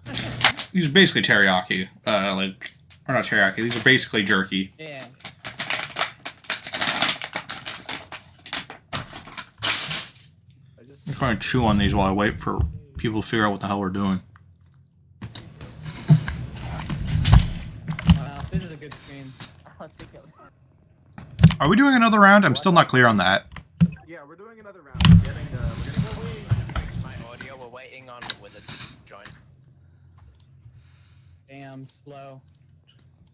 These are basically teriyaki. Or not teriyaki. These are basically jerky. Yeah. I'm trying to chew on these while I wait for people to figure out what the hell we're doing. Wow, this is a good screen. Are we doing another round? I'm still not clear on that. Yeah, we're doing another round. We're getting Fix my audio. We're waiting on Willard to join. Damn, slow.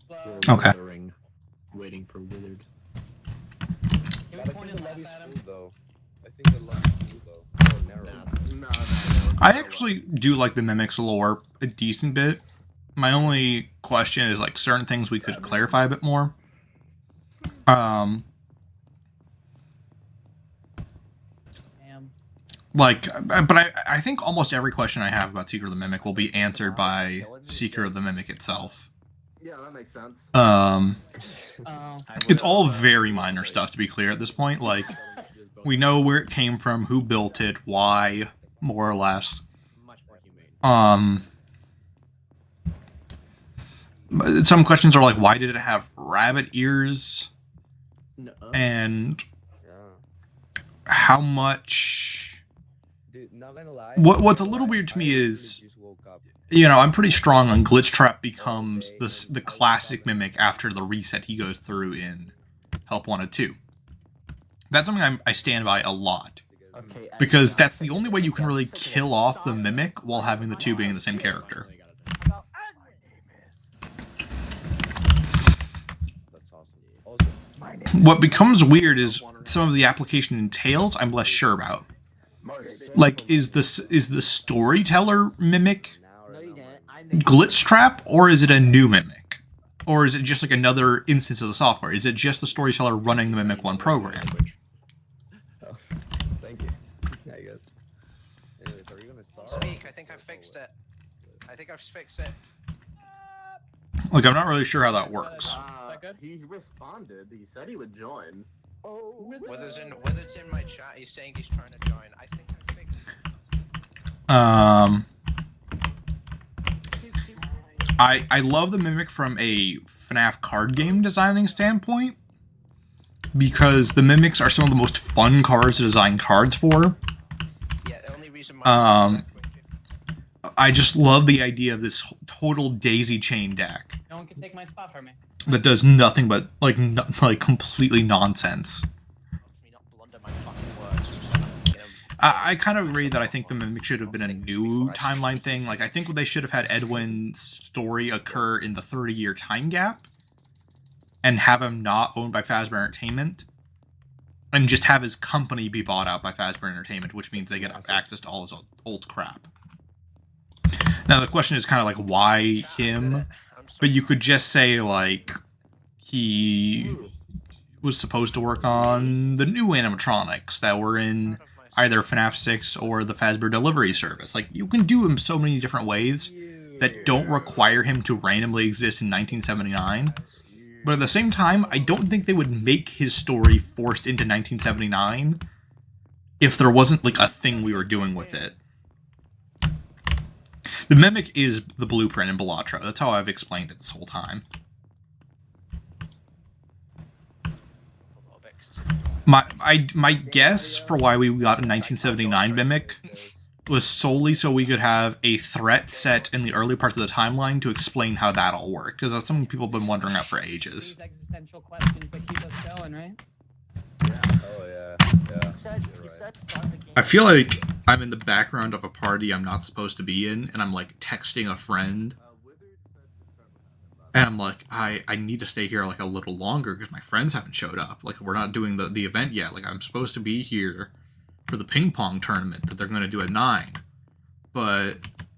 Slow. Okay. Waiting for Willard. Can But we I point think it the left lobby's at him? full though. I think the lobby's full though. Oh, narrow. no. I actually do like the Mimic's lore a decent bit. My only question is like certain things we could clarify a bit more. Damn. But I think almost every question I have about Secret of the Mimic will be answered by Secret of the Mimic itself. Yeah, that makes sense. Oh. It's all very minor stuff, to be clear at this point. Like, we know where it came from, who built it, why, more or less. Some questions are like, why did it have rabbit ears? And Yeah. how much... Dude, not gonna lie. What's a little weird to me is, Just woke up. you know, I'm pretty strong on Glitch Trap becomes the classic Mimic after the reset he goes through in Help Wanted 2. That's something I stand by a lot. Okay, Because that's the only way you can really kill off the Mimic while having the two being the same character. That's awesome. Also, What becomes weird is some of the application entails I'm less sure about. Like, is the storyteller Mimic No, you didn't. I made Glitch Trap, or is it a new Mimic? Or is it just like another instance of the software? Is it just the storyteller running the Mimic 1 program? oh, thank you. I guess. Anyways, are you gonna start? Speak. I think I fixed it. I think I've fixed it. Like, I'm not really sure how that works. that good? He responded. He said he would join. Wither's in my chat. He's saying he's trying to join. I think I fixed it. I love the Mimic from a FNaF card game designing standpoint, because the Mimics are some of the most fun cards to design cards for. Yeah, the only reason my I just love the idea of this total daisy chain deck No one can take my spot from me. that does nothing but like completely nonsense. me not blunder my fucking words. You know, I kind of agree that I think the Mimic should have been a new timeline thing. Like, I think they should have had Edwin's story occur in the 30-year time gap and have him not owned by Fazbear Entertainment and just have his company be bought out by Fazbear Entertainment, which means they get access to all his old crap. Now, the question is kind of like, why him? I'm But you could just say, like, he was supposed to work on the new animatronics that were in either FNaF 6 or the Fazbear Delivery Service. Like, you can do him so many different ways that don't require him to randomly exist in 1979. But at the same time, I don't think they would make his story forced into 1979 if there wasn't, like, a thing we were doing with it. The Mimic is the blueprint in Balatro. That's how I've explained it this whole time. My guess for why we got a 1979 Mimic was solely so we could have a threat set in the early parts of the timeline to explain how that all worked, because that's something people have been wondering about for ages. These existential questions that keep us going, right? Oh yeah. Yeah. You said start the game. I feel like I'm in the background of a party I'm not supposed to be in, and I'm like texting a friend, and I'm like, I need to stay here like a little longer because my friends haven't showed up. Like, we're not doing the event yet. Like, I'm supposed to be here for the ping pong tournament that they're going to do at 9. But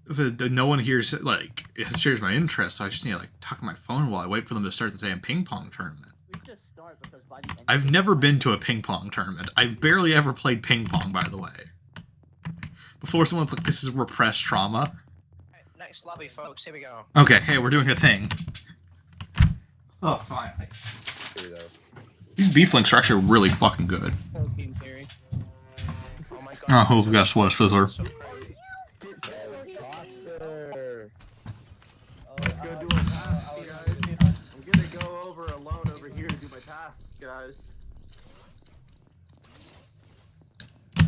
no one here like it shares my interest, so I just need to like talk on my phone while I wait for them to start the damn ping pong tournament. We should just start because by the end. I've never been to a ping pong tournament. I've barely ever played ping pong, by the way. Before someone's like, this is repressed trauma. Right, next lobby, folks. Here we go. Okay, hey, we're doing a thing. Oh, fine. These beef links are actually really fucking good. Protein theory. Oh my god. Oh, guess what, Scissor? So crazy. Imposter. Let's go do a task, guys. I'm gonna go over alone over here to do my tasks, guys.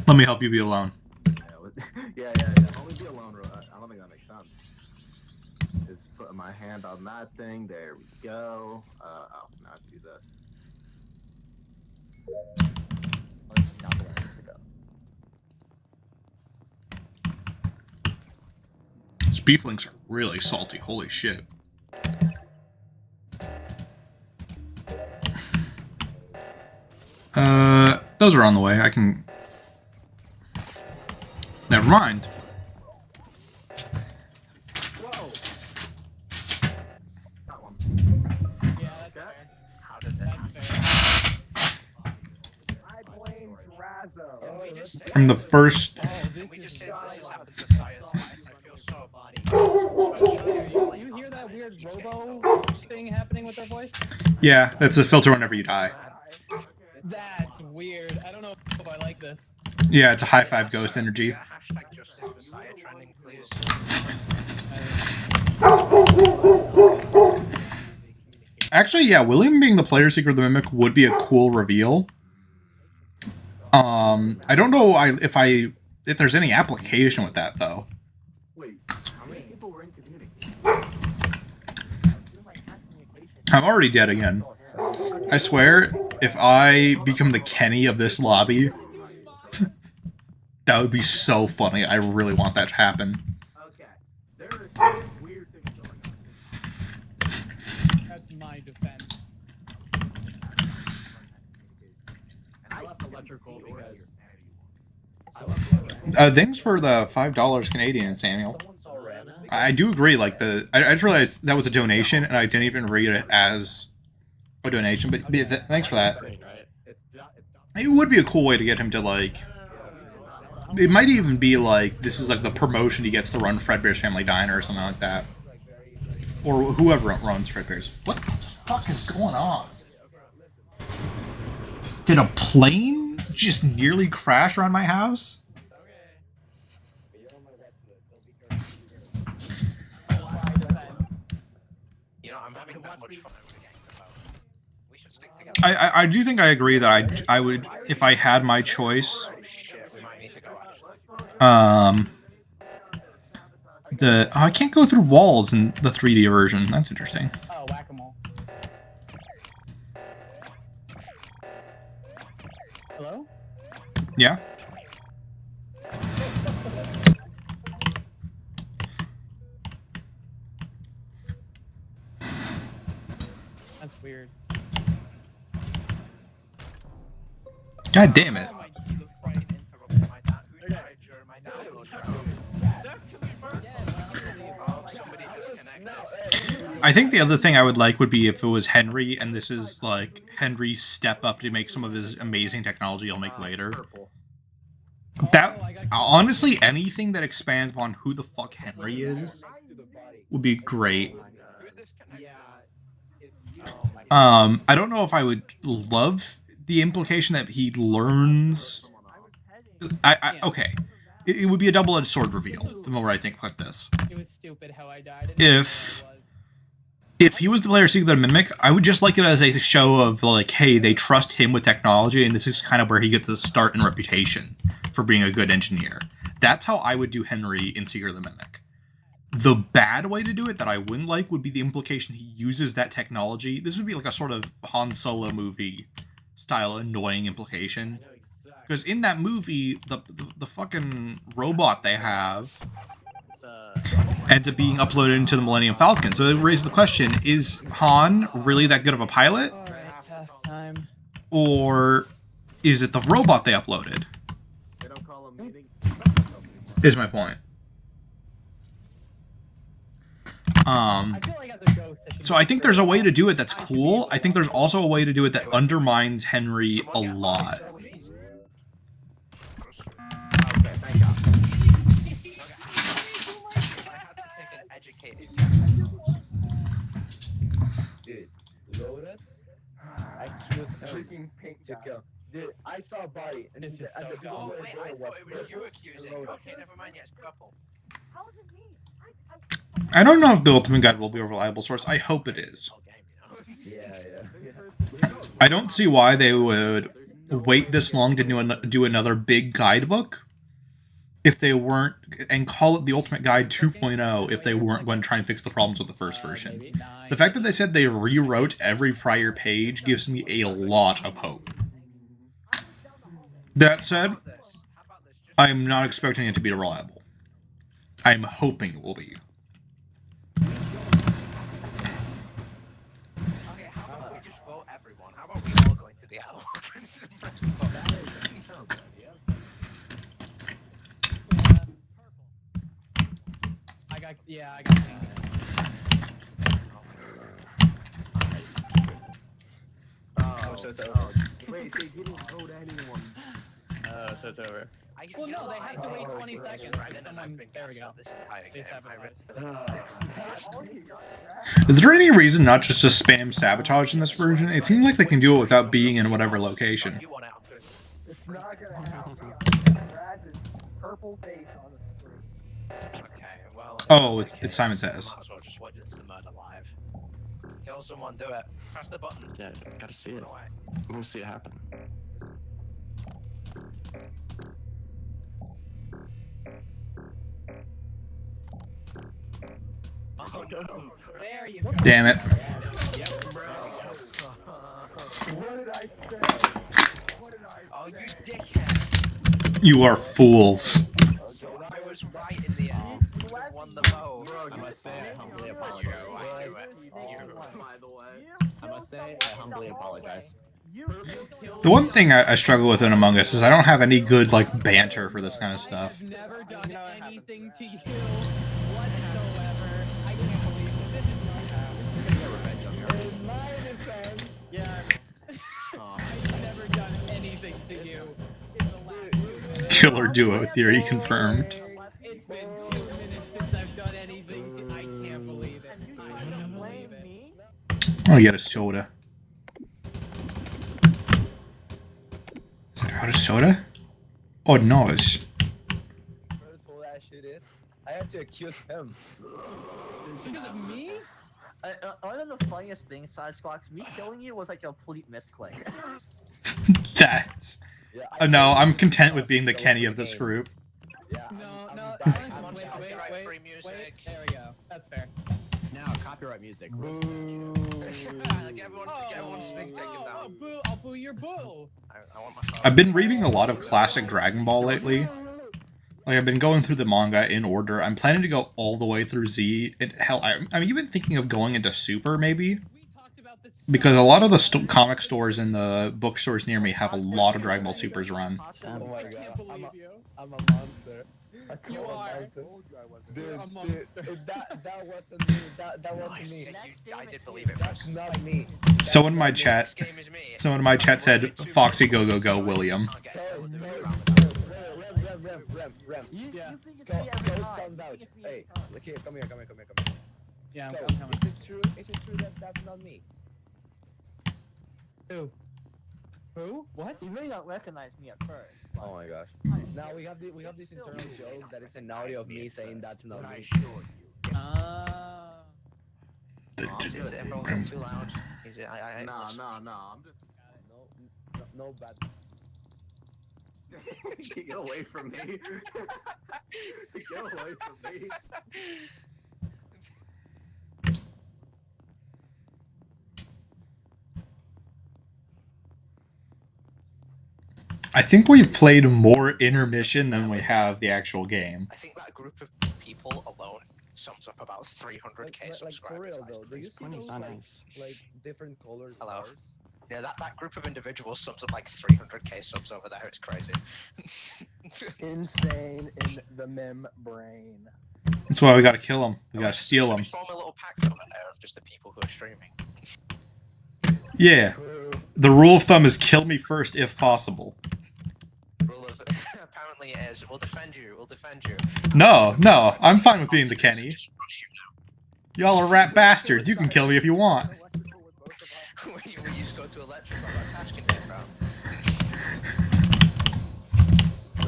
Let me help you be alone. Yeah. Only be alone. I don't think that makes sense. Just put my hand on that thing. There we go. I'll not do this. Let's not where I need to go. These beef links are really salty. Holy shit. Those are on the way. I can... Never mind. Whoa! Got one. Yeah, that's fair. How did that happen? That's fair. I blame Razzo. Can we just say I'm the first... Oh, this Can we just is say God. this has happened to Science? I feel so body. You hear that weird robo thing happening with their voice? Yeah, that's a filter whenever you die. That's weird. I don't know if I like this. Yeah, it's a high five ghost energy. Hashtag justice for Science trending, please. Actually, yeah, William being the player secret of the Mimic would be a cool reveal. I don't know if there's any application with that though. Wait, how many people were in community? I'm already dead again. I swear, if I become the Kenny of this lobby, that would be so funny. I really want that to happen. Okay, there are six weird things going on. That's my defense. I left electrical because Thanks for the $5 Canadian, Samuel. someone saw Rana. I do agree. Like I just realized that was a donation, and I didn't even read it as a donation. But thanks for that. Right? It's not. It would be a cool way to get him to like. It might even be like this is like the promotion he gets to run Fredbear's Family Diner or something like that, or whoever runs Fredbear's. What the fuck is going on? Did a plane just nearly crash around my house? You know, I'm having that much fun over the game. We should stick together. I do think I agree that I would if I had my choice. Oh shit, we might need to go actually. I can't go through walls in the 3D version. That's interesting. Oh, whack-a-mole. Hello? Yeah. That's weird. God damn it. Oh my Jesus Christ. My dad, who died during my download somebody disconnected. I think the other thing I would like would be if it was Henry, and this is like Henry's step up to make some of his amazing technology he'll make later. Purple. That honestly, anything that expands upon who the fuck Henry is would be great. Who disconnected? I don't know if I would love the implication that he learns. Okay. It would be a double-edged sword reveal, the more I think about this. It was stupid how I died. If he was the player seeking the Mimic, I would just like it as a show of, like, hey, they trust him with technology, and this is kind of where he gets his start and reputation for being a good engineer. That's how I would do Henry in Seeker of the Mimic. The bad way to do it that I wouldn't like would be the implication he uses that technology. This would be like a sort of Han Solo movie style annoying implication. Because in that movie, the fucking robot they have ends up being uploaded into the Millennium Falcon. So it raises the question, is Han really that good of a pilot? Alright, task time. Or is it the robot they uploaded? They don't call him meeting. Is my point. I feel like as a ghost, I should So I think there's a way to do it that's cool. I think there's also a way to do it that undermines Henry a lot. Okay, thank God. Dude, Lotus. I killed freaking pink to kill. Dude, I saw a body. And This is and so the dumb. Oh door wait, I was thought it was you purple accusing. and Lotus. Okay, never mind. Yes, purple. How is it me? I don't know if the Ultimate Guide will be a reliable source. I hope it is. Yeah. I don't see why they would wait this long to do another big guidebook if they weren't, and call it the Ultimate Guide 2.0 if they weren't going to try and fix the problems with the first version. The fact that they said they rewrote every prior page gives me a lot of hope. That said, I'm not expecting it to be reliable. I'm hoping it will be. Okay, how about we just vote everyone? How about we all go into the owl? I got pink. Oh, so it's over. Wait, they didn't vote anyone. So it's over. Well, no, they have to wait 20 seconds. Someone, there we go. They sabotaged. Is there any reason not just to spam sabotage in this version? It seems like they can do it without being in whatever location. You want out? It's not gonna happen. Brad's purple face on the screen. Okay, well. Oh, it's Simon Says. Might as well just watch this murder live. Kill someone, do it. Press the button. Yeah, gotta see it. Run away. I want to see it happen. Oh no. There you go. Damn it. What did I say? What did I Oh, you say? dickhead. You are fools. I was right in the end. You won the vote. I must say, I humbly You, apologize. I knew it. By the way. I must say, I humbly apologize. The one thing I struggle with in Among Us is I don't have any good, like, banter for this kind of stuff. I've never done anything to you whatsoever. I can't believe this. In my defense, Yeah. Aw. I've never done anything to you in the last 2 minutes. Killer duo theory confirmed. It's been 2 minutes since I've done anything to I can't believe it. I can't believe it. I'll get a soda. Is that out of soda? Oh, no. It's... hurtful that shit is, I had to accuse him. Because of me? One of the funniest things, Side Squawks, me killing you was like a complete misclick. That's... Yeah, no, I'm content with being the Kenny of this group. Yeah, No, I'm wait, Copyright-free music. wait, there we go. That's fair. Now, copyright music. Like everyone's thing taken Oh, down. boo! I'll boo your boo. I want my phone. I've been reading a lot of classic Dragon Ball lately. Like, I've been going through the manga in order. I'm planning to go all the way through Z. And hell, I'm even thinking of going into Super, maybe? We talked about this. Because a lot of the comic stores and the bookstores near me have a lot of Dragon Ball Supers run. Oh my I god, can't believe you. I'm a monster. You I'm a are. monster. Dude, You're a monster. that wasn't me. That wasn't me. I did believe it That's first. not me. Someone in my This chat, game is me. someone in my chat said, "Foxy, go go go, William." Can't get Tell us, killed no, doing it. Rem. Yeah. You think it's Go, me every go time. stand You out. think it's me Hey, every time. look here, come here. Yeah, Go. I'm coming. Is it true that that's not me? Who? Who? What? You may not recognize me at first. but Oh my gosh. Now we have this internal joke that is an audio of me saying that's not me. Is it everyone getting too loud? Is it, Nah, I'm just. No bad. Get away from me. Get away from me. I think we've played more Intermission than we have the actual game. I think that group of people alone sums up about 300k Like subscribers. for real though, do you see Funny, those so like, nice. like different colors? Hello. stars? Yeah, that group of individuals sums up like 300k subs over there. It's crazy. Insane in the mem brain. That's why we gotta kill them. We gotta steal Should them. we form a little pact over there of just the people who are streaming. Yeah. The rule of thumb is kill me first if possible. Rule of apparently is we'll defend you. No, I'm fine with being the Kenny. Just rush you now. Y'all are rat bastards. You can kill me if you want. we just go to electrical. That's asking it, bro.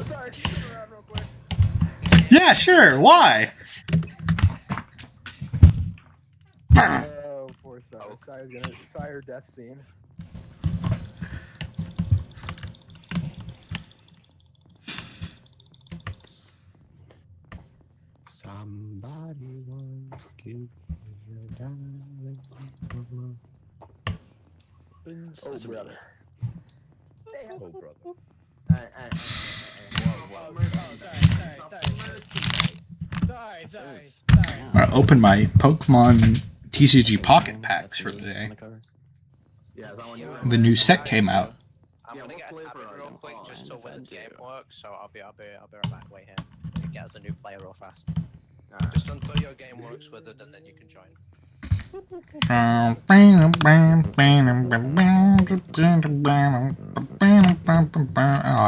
Sorry, can you turn around real quick? Yeah, sure. Why? Oh, poor Sire. Sire's gonna Sire death scene. Somebody once killed your darling mama. Oh brother. Oh brother. Sorry. I'm gonna open my Pokemon TCG Pocket packs for today. Yeah, is that one you The new set came out. I'm Yeah, gonna what get a flavor tablet are real you quick on? just so when the game works. So I'll be right back. Wait here. Get us a new player real fast. Just until your game works with it, and then you can join. Oh, I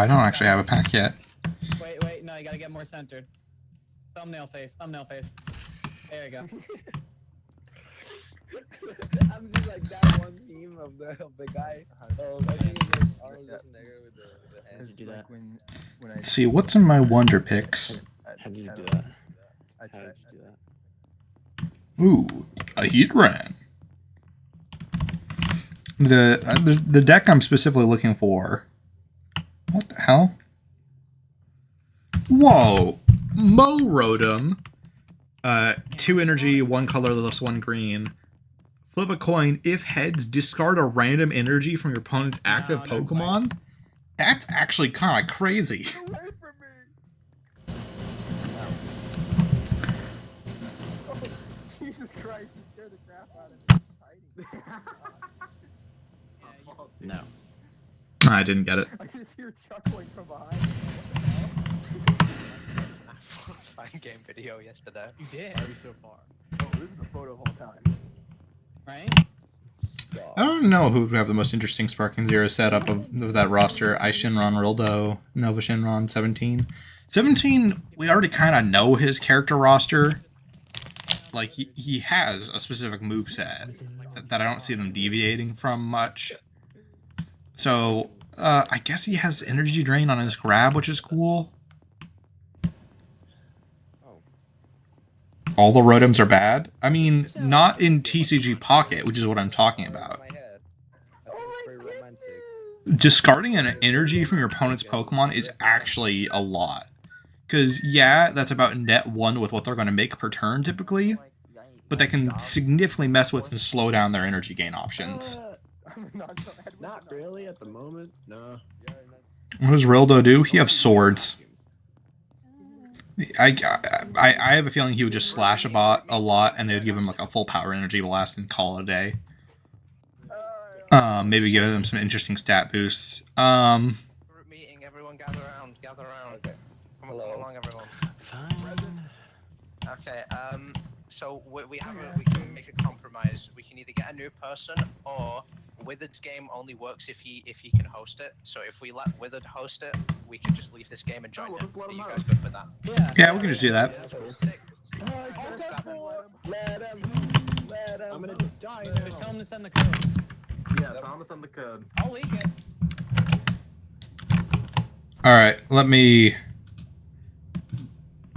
don't actually have a pack yet. Wait, no, you gotta get more centered. Thumbnail face. There you go. I'm just like that one meme of the guy. Oh, I think it was Arnold Schwarzenegger with the hands. How'd you do that? When I Let's see, what's in my Wonder Picks? How did you do that? I How tried. did you do that? Ooh, a Heatran. The deck I'm specifically looking for. What the hell? Whoa! Mo Rotom. 2 energy, 1 colorless, 1 green. Flip a coin. If heads, discard a random energy from your opponent's active No, not Pokemon. That's actually kind of crazy. Away from me! Oh, Jesus Christ, you scared the crap out of me. No. I didn't get it. I just hear chuckling from behind. Fine game video yesterday. You did. So far. Oh, this is the photo of all time. Right? I don't know who would have the most interesting Sparking Zero setup of that roster. Shinron, Rildo, Nova Shinron, 17. 17, we already kind of know his character roster. Like, he has a specific moveset that I don't see them deviating from much. So, I guess he has Energy Drain on his grab, which is cool. All the Rotoms are bad? I mean, not in TCG Pocket, which is what I'm talking about. Discarding an energy from your opponent's Pokemon is actually a lot. Because, yeah, that's about net 1 with what they're going to make per turn, typically. But that can significantly mess with and slow down their energy gain options. Not really at the moment. No. What does Rildo do? He has swords. I have a feeling he would just slash a bot a lot, and they would give him like a full power energy blast and call it a day. Maybe give him some interesting stat boosts. Group meeting, everyone gather around. Okay. Come along, everyone. Fine. Okay, so we can make a compromise. We can either get a new person, or Withered's game only works if he can host it. So if we let Withered host it, we can just leave this game and join we'll him. just let Are him you out. guys good with that? Yeah, we can just do that. Sick. Let him. I'm gonna die Just tell him to send the code. Yeah, tell us on the code. I'll leak it. Alright, let me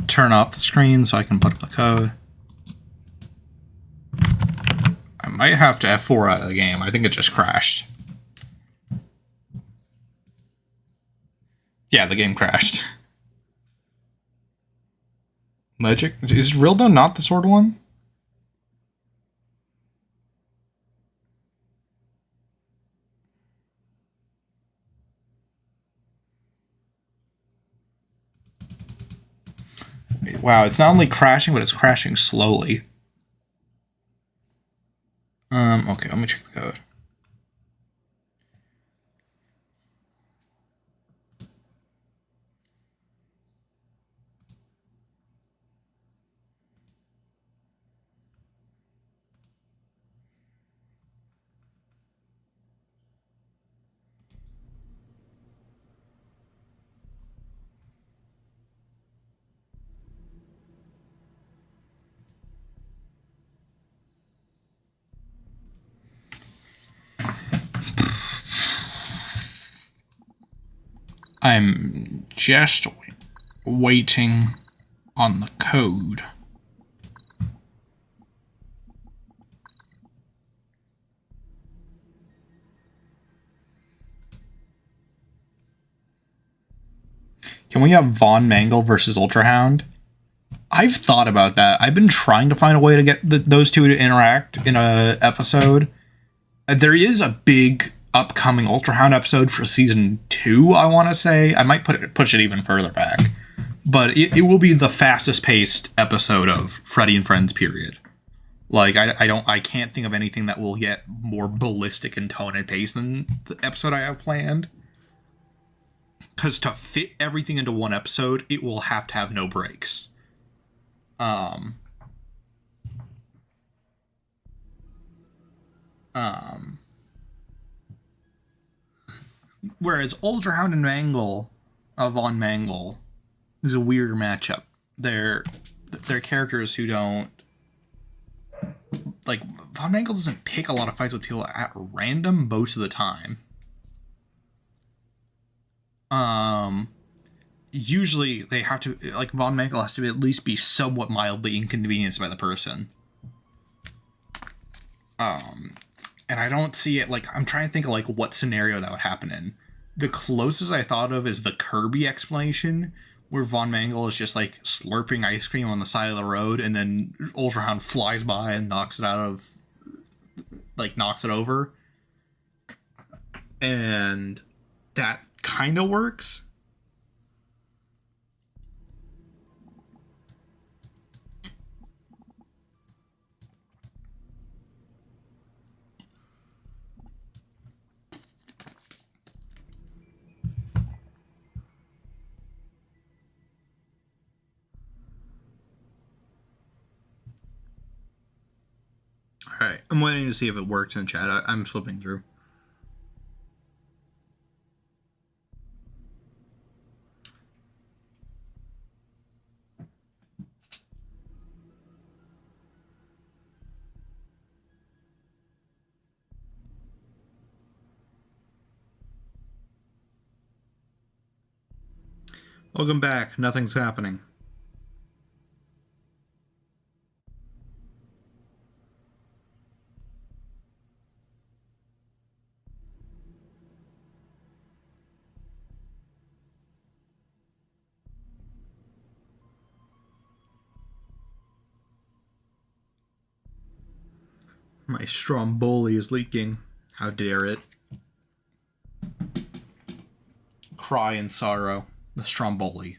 turn off the screen so I can put up the code. I might have to F4 out of the game. I think it just crashed. Yeah, the game crashed. Magic? Is Rildo not the sword one? Wow, it's not only crashing, but it's crashing slowly. Okay, let me check the code. I'm just waiting on the code. Can we have Von Mangle versus Ultrahound? I've thought about that. I've been trying to find a way to get those two to interact in a episode. There is a big upcoming Ultrahound episode for season 2, I want to say. I might push it even further back. But it will be the fastest paced episode of Freddy and Friends, period. Like, I can't think of anything that will get more ballistic in tone and pace than the episode I have planned. Because to fit everything into one episode, it will have to have no breaks. Whereas Ultrahound and Mangle, Von Mangle, is a weird matchup. They're characters who don't... Like, Von Mangle doesn't pick a lot of fights with people at random most of the time. Usually they have to, like, Von Mangle has to at least be somewhat mildly inconvenienced by the person. And I don't see it, like, I'm trying to think of, like, what scenario that would happen in. The closest I thought of is the Kirby explanation, where Von Mangle is just, like, slurping ice cream on the side of the road, and then Ultrahound flies by and knocks it over. And that kind of works. Alright, I'm waiting to see if it works in chat. I'm flipping through. Welcome back. Nothing's happening. My Stromboli is leaking. How dare it? Cry in sorrow. The Stromboli.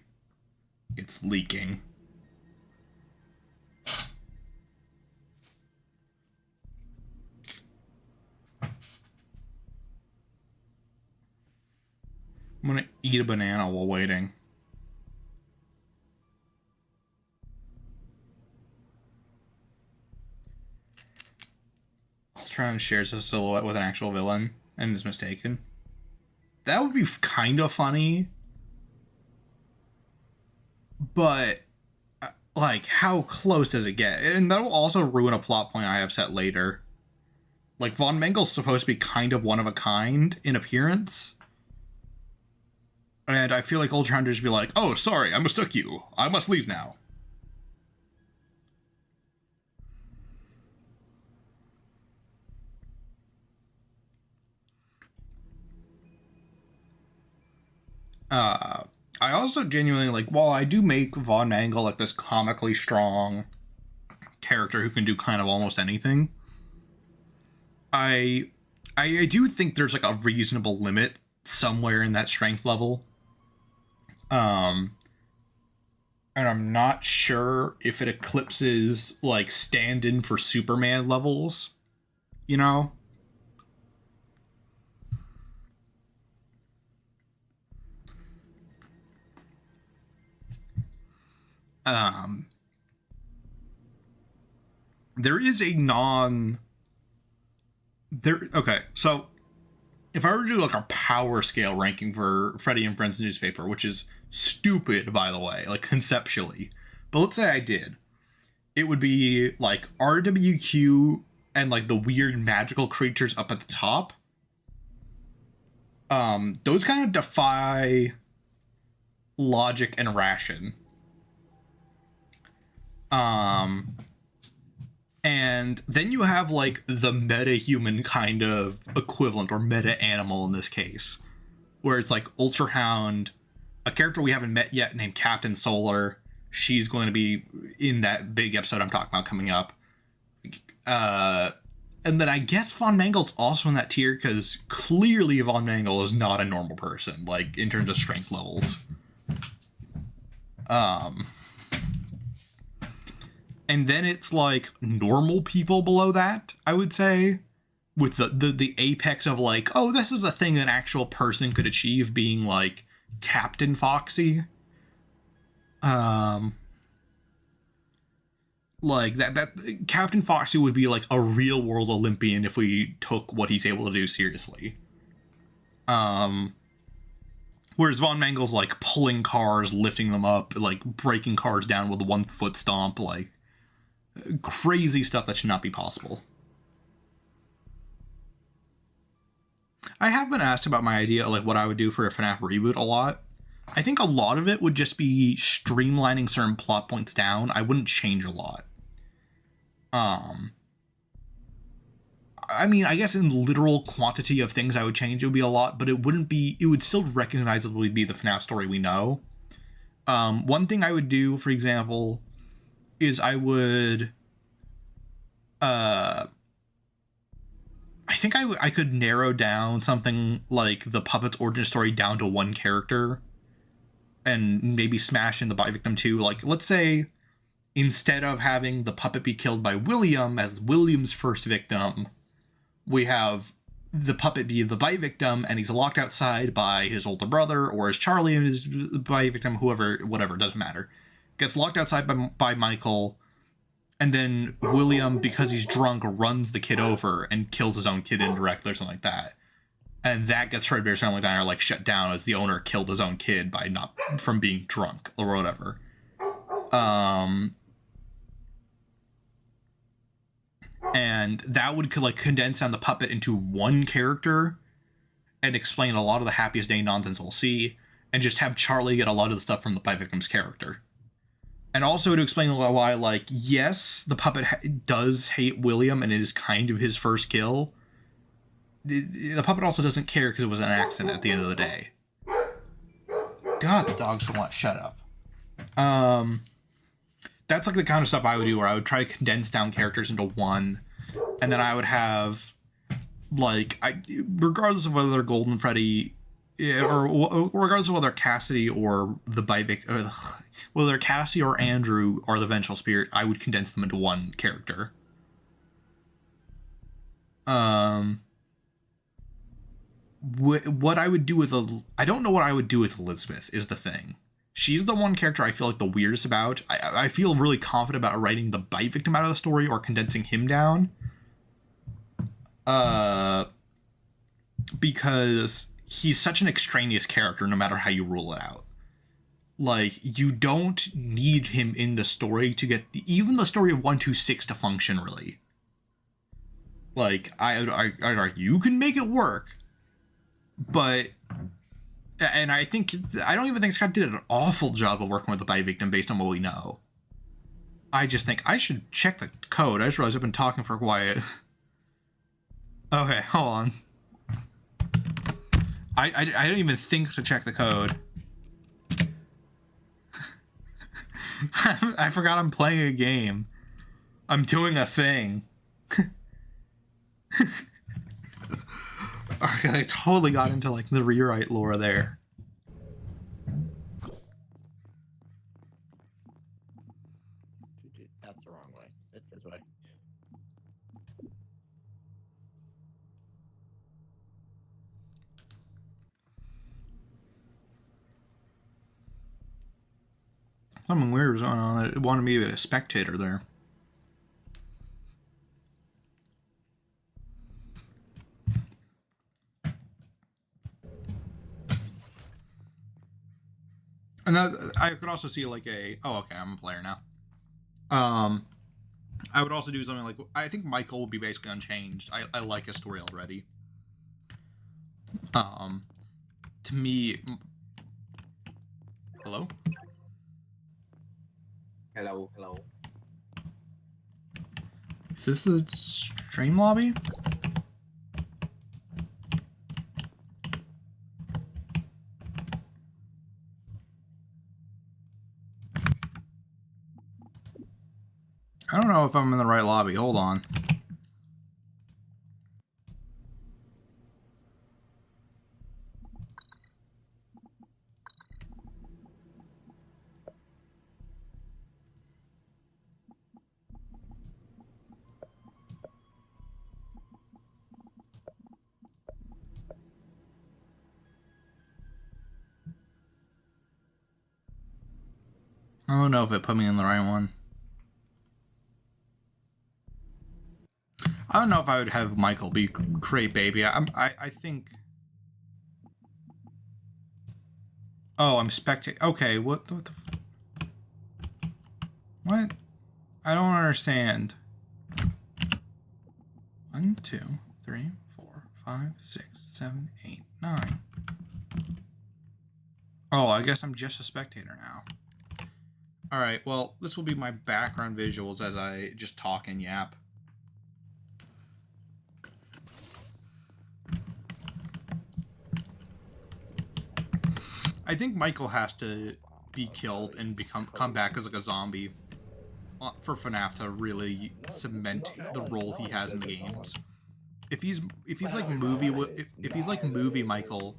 It's leaking. I'm gonna eat a banana while waiting. Ultron shares a silhouette with an actual villain and is mistaken. That would be kind of funny. But, like, how close does it get? And that'll also ruin a plot point I have set later. Like, Von Mangle's supposed to be kind of one of a kind in appearance. And I feel like Ultron just be like, oh, sorry, I mistook you. I must leave now. I also genuinely, like, while I do make Von Mangle, like, this comically strong character who can do kind of almost anything, I do think there's, like, a reasonable limit somewhere in that strength level. And I'm not sure if it eclipses, like, stand-in for Superman levels, you know? There is a okay, so if I were to do like a power scale ranking for Freddy and Friends newspaper, which is stupid, by the way, like conceptually, but let's say I did, it would be like RWQ and like the weird magical creatures up at the top. Those kind of defy logic and ration. And then you have like the meta-human kind of equivalent, or meta-animal in this case, where it's like Ultra Hound, a character we haven't met yet named Captain Solar. She's going to be in that big episode I'm talking about coming up. And then I guess Von Mangle's also in that tier, because clearly Von Mangle is not a normal person, like, in terms of strength levels. And then it's, like, normal people below that, I would say. With the apex of, like, oh, this is a thing an actual person could achieve, being, like, Captain Foxy. Like, that Captain Foxy would be, like, a real-world Olympian if we took what he's able to do seriously. Whereas Von Mangle's, like, pulling cars, lifting them up, like, breaking cars down with a one-foot stomp, like, crazy stuff that should not be possible. I have been asked about my idea of, like, what I would do for a FNaF reboot a lot. I think a lot of it would just be streamlining certain plot points down. I wouldn't change a lot. I mean, I guess in literal quantity of things I would change, it would be a lot, but it would still recognizably be the FNaF story we know. One thing I would do, for example, is I would, I think I could narrow down something like the puppet's origin story down to one character, and maybe smash in the bite victim too. Like, let's say, instead of having the puppet be killed by William as William's first victim, we have the puppet be the bite victim, and he's locked outside by his older brother, or as Charlie and his bite victim, whoever, whatever, doesn't matter. Gets locked outside by Michael, and then William, because he's drunk, runs the kid over and kills his own kid indirectly or something like that. And that gets Fredbear's Family Diner, like, shut down as the owner killed his own kid from being drunk or whatever. And that would, like, condense down the puppet into one character and explain a lot of the Happiest Day nonsense we'll see, and just have Charlie get a lot of the stuff from the bite victim's character. And also to explain why, like, yes, the puppet does hate William and it is kind of his first kill. The puppet also doesn't care because it was an accident at the end of the day. God, the dogs don't want to shut up. That's like the kind of stuff I would do, where I would try to condense down characters into one, and then I would have, like, regardless of whether they're Golden Freddy, or regardless of whether Cassidy or the bite victim, whether Cassidy or Andrew are the vengeful spirit, I would condense them into one character. What I would do with I don't know what I would do with Elizabeth is the thing. She's the one character I feel like the weirdest about. I feel really confident about writing the bite victim out of the story or condensing him down. Because he's such an extraneous character no matter how you rule it out. Like, you don't need him in the story to get even the story of 126 to function, really. Like, I'd argue you can make it work, but... And I don't even think Scott did an awful job of working with the bite victim based on what we know. I just think I should check the code. I just realized I've been talking for quiet. Okay, hold on. I don't even think to check the code. I forgot I'm playing a game. I'm doing a thing. Okay, I totally got into, like, the rewrite lore there. That's the wrong way. It's this way. Something weird was going on. It wanted me to be a spectator there. And that, I could also see, like, oh, okay, I'm a player now. I would also do something like, I think Michael will be basically unchanged. I like his story already. To me, Hello? Hello. Is this the stream lobby? I don't know if I'm in the right lobby. Hold on. I don't know if it put me in the right one. I don't know if I would have Michael be Crate Baby. I think. Oh, I'm spectating. Okay, what the what? I don't understand. 1, 2, 3, 4, 5, 6, 7, 8, 9. Oh, I guess I'm just a spectator now. Alright, well, this will be my background visuals as I just talk and yap. I think Michael has to be killed and come back as like a zombie for FNaF to really cement the role he has in the games. If he's like movie Michael,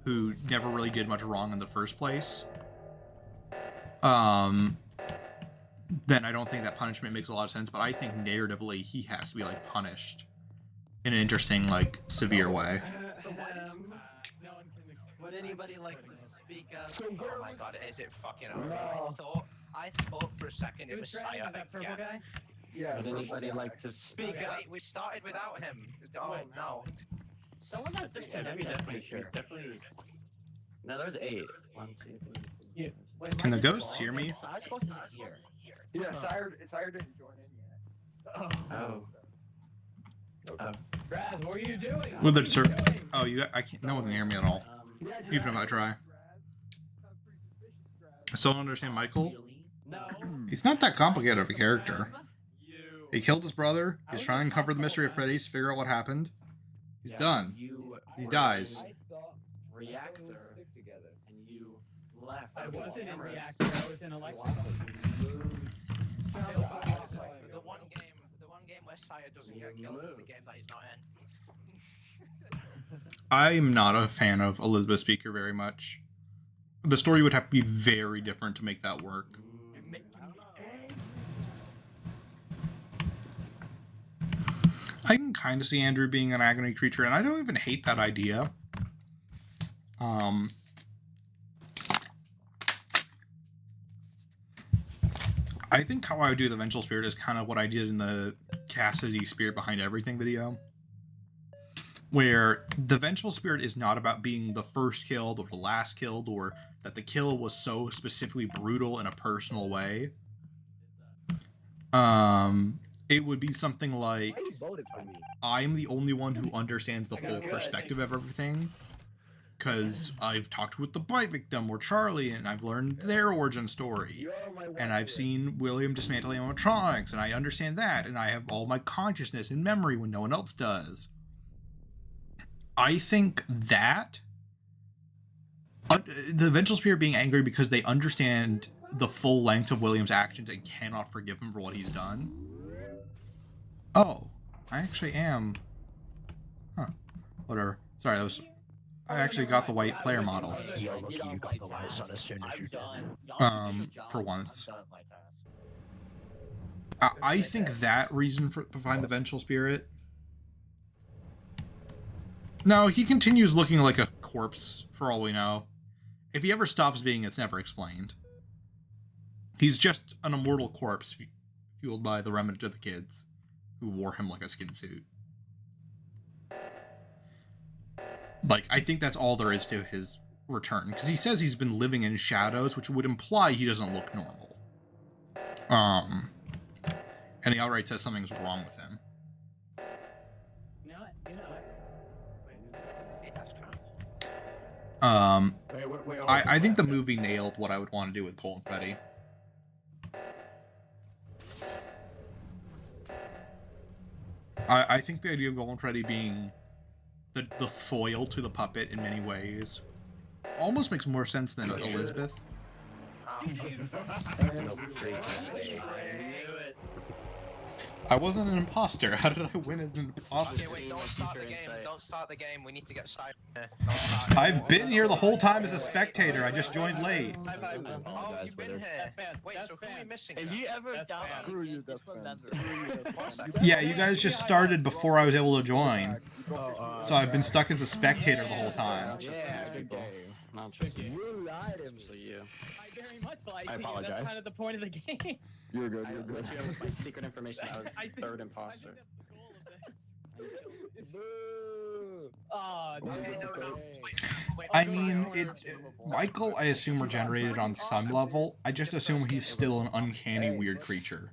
who never really did much wrong in the first place, then I don't think that punishment makes a lot of sense. But I think narratively he has to be like punished in an interesting, like, severe way. Would anybody like to speak up? Oh my god, is it fucking over? I thought for a second it was Saya. That purple guy? Yeah. Would anybody like to speak up? Wait, we started without him. Oh no. Someone at this point, definitely sure. Definitely. No, there's 8. 1, 2, 3. Wait, Can the ghosts hear me? I was supposed to hear. Yeah, Sire didn't join in yet. Oh. Brad, what are you doing? With the oh, I can't. No one can hear me at all, even if I try. I still don't understand Michael. No. He's not that complicated of a character. He killed his brother. He's trying to uncover the mystery of Freddy's, figure out what happened. He's done. He dies. Reactor. And you left. I wasn't in reactor. I was in electrical. The one game where Saya doesn't get killed is the game that he's not in. I'm not a fan of Elizabeth Speaker very much. The story would have to be very different to make that work. I can kind of see Andrew being an agony creature, and I don't even hate that idea. I think how I would do the Vengeful Spirit is kind of what I did in the Cassidy Spirit Behind Everything video, where the Vengeful Spirit is not about being the first killed or the last killed, or that the kill was so specifically brutal in a personal way. It would be something like, I'm the only one who understands the full perspective of everything, because I've talked with the bite victim or Charlie, and I've learned their origin story, and I've seen William dismantling animatronics, and I understand that, and I have all my consciousness and memory when no one else does. I think that the Vengeful Spirit being angry because they understand the full length of William's actions and cannot forgive him for what he's done. Oh, I actually am. Huh. Whatever. Sorry, that was. I actually got the white player model. You're lucky you got the lights on as soon as you did. For once. I think that reason behind the Vengeful Spirit. No, he continues looking like a corpse, for all we know. If he ever stops being, it's never explained. He's just an immortal corpse, fueled by the remnant of the kids, who wore him like a skin suit. Like, I think that's all there is to his return, because he says he's been living in shadows, which would imply he doesn't look normal. And he outright says something's wrong with him. I think the movie nailed what I would want to do with Cole and Freddy. I think the idea of Cole and Freddy being the foil to the puppet in many ways almost makes more sense than Elizabeth. I wasn't an imposter. How did I win as an imposter? Okay, wait, don't start the game. Don't start the game. We need to get started. I've been here the whole time as a spectator. I just joined late. Oh, you've been here. Wait, so who are we missing? If you ever doubt Screw you, that's fine. Yeah, you guys just started before I was able to join. So I've been stuck as a spectator the whole time. Yeah, good game. Not just you. You lied him. So you. I very much like I you. apologize. That's kind of the point of the game. You're good, I you're good. let you have my secret information. I was I think- third I imposter. think that's the goal of this. Boo. Oh, no. I mean, Michael, I assume, regenerated on some level. I just assume he's still an uncanny, weird creature.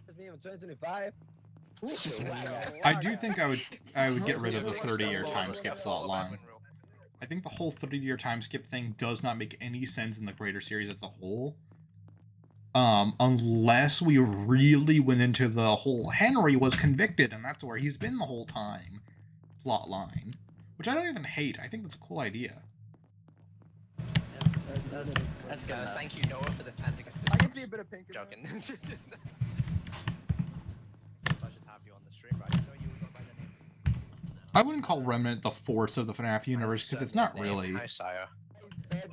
It's me on 2025. I do think I would get rid of the 30-year time skip plot line. I think the whole 30-year time skip thing does not make any sense in the greater series as a whole. Unless we really went into the whole Henry was convicted and that's where he's been the whole time plot line. Which I don't even hate. I think that's a cool idea. That's good. enough. Thank you, Noah, for the 10 to get I can see a bit of pink. joking. I should have you on the stream, but I didn't know you would go by the name. I wouldn't call Remnant the force of the FNaF universe because it's not really. Hi, Sire.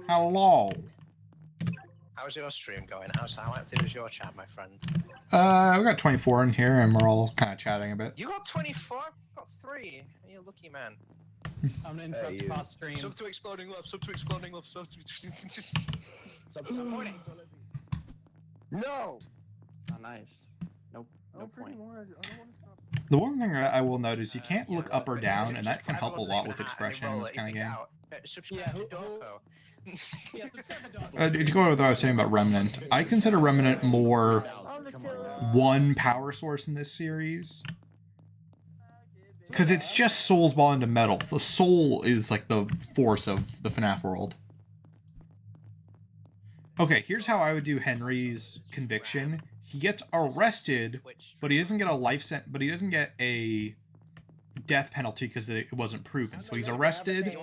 Hello. How's your stream going? How active is your chat, my friend? We got 24 in here and we're all kind of chatting a bit. You got 24? I've got 3. You're a lucky man. I'm gonna interrupt you. cross stream. Sub to exploding love, sub to exploding love, sub to... Supporting. No! Oh, nice. Nope. No point. I don't want to stop. The one thing I will note is you can't look up or down, and that can help a lot with expression in this kind of game. Subscribe to Doko. Yeah, subscribe to To go with what I was saying about Remnant, I consider Remnant more one power source in this series. Because it's just souls ball into metal. The soul is like the force of the FNaF world. Okay, here's how I would do Henry's conviction. He gets arrested, but he doesn't get a life sentence. But he doesn't get a death penalty because it wasn't proven. So he's arrested,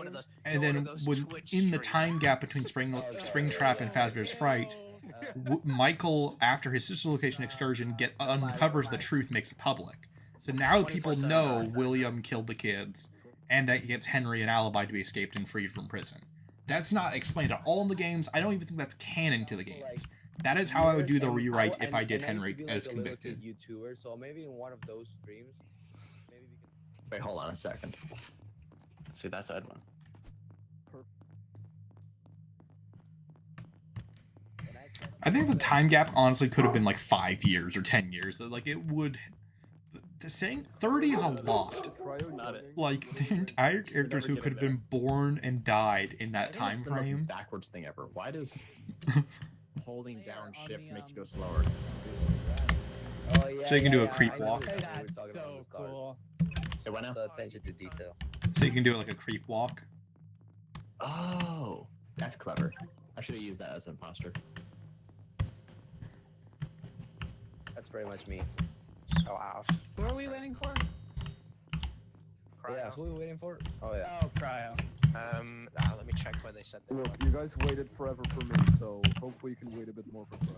and then when in the time gap between Springtrap and Fazbear's Fright, Michael, after his sister location excursion, uncovers the truth, makes it public. So now people know William killed the kids, and that gets Henry an alibi to be escaped and freed from prison. That's not explained at all in the games. I don't even think that's canon to the games. That is how I would do the rewrite if I did Henry as convicted. YouTuber, so maybe in one of those streams, maybe we can. Wait, hold on a second. See, that's Edwin. I think the time gap honestly could have been like 5 years or 10 years. Like it would. Saying 30 is a lot. Like the entire characters who could have been born and died in that time The most frame. backwards thing ever. Why does holding down shift make you go slower? Oh, yeah, So you can do a yeah, creep I know walk. what That's we're talking about so this card. cool. So what now? So attention to detail. So you can do like a creep walk. Oh, that's clever. I should have used that as an imposter. That's pretty much me. So out Who are we waiting for? Yeah, who are we waiting for? Oh yeah. Oh, Cryo. Let me check where they said they were. Look, you guys waited forever for me, so hopefully you can wait a bit more for Cryo.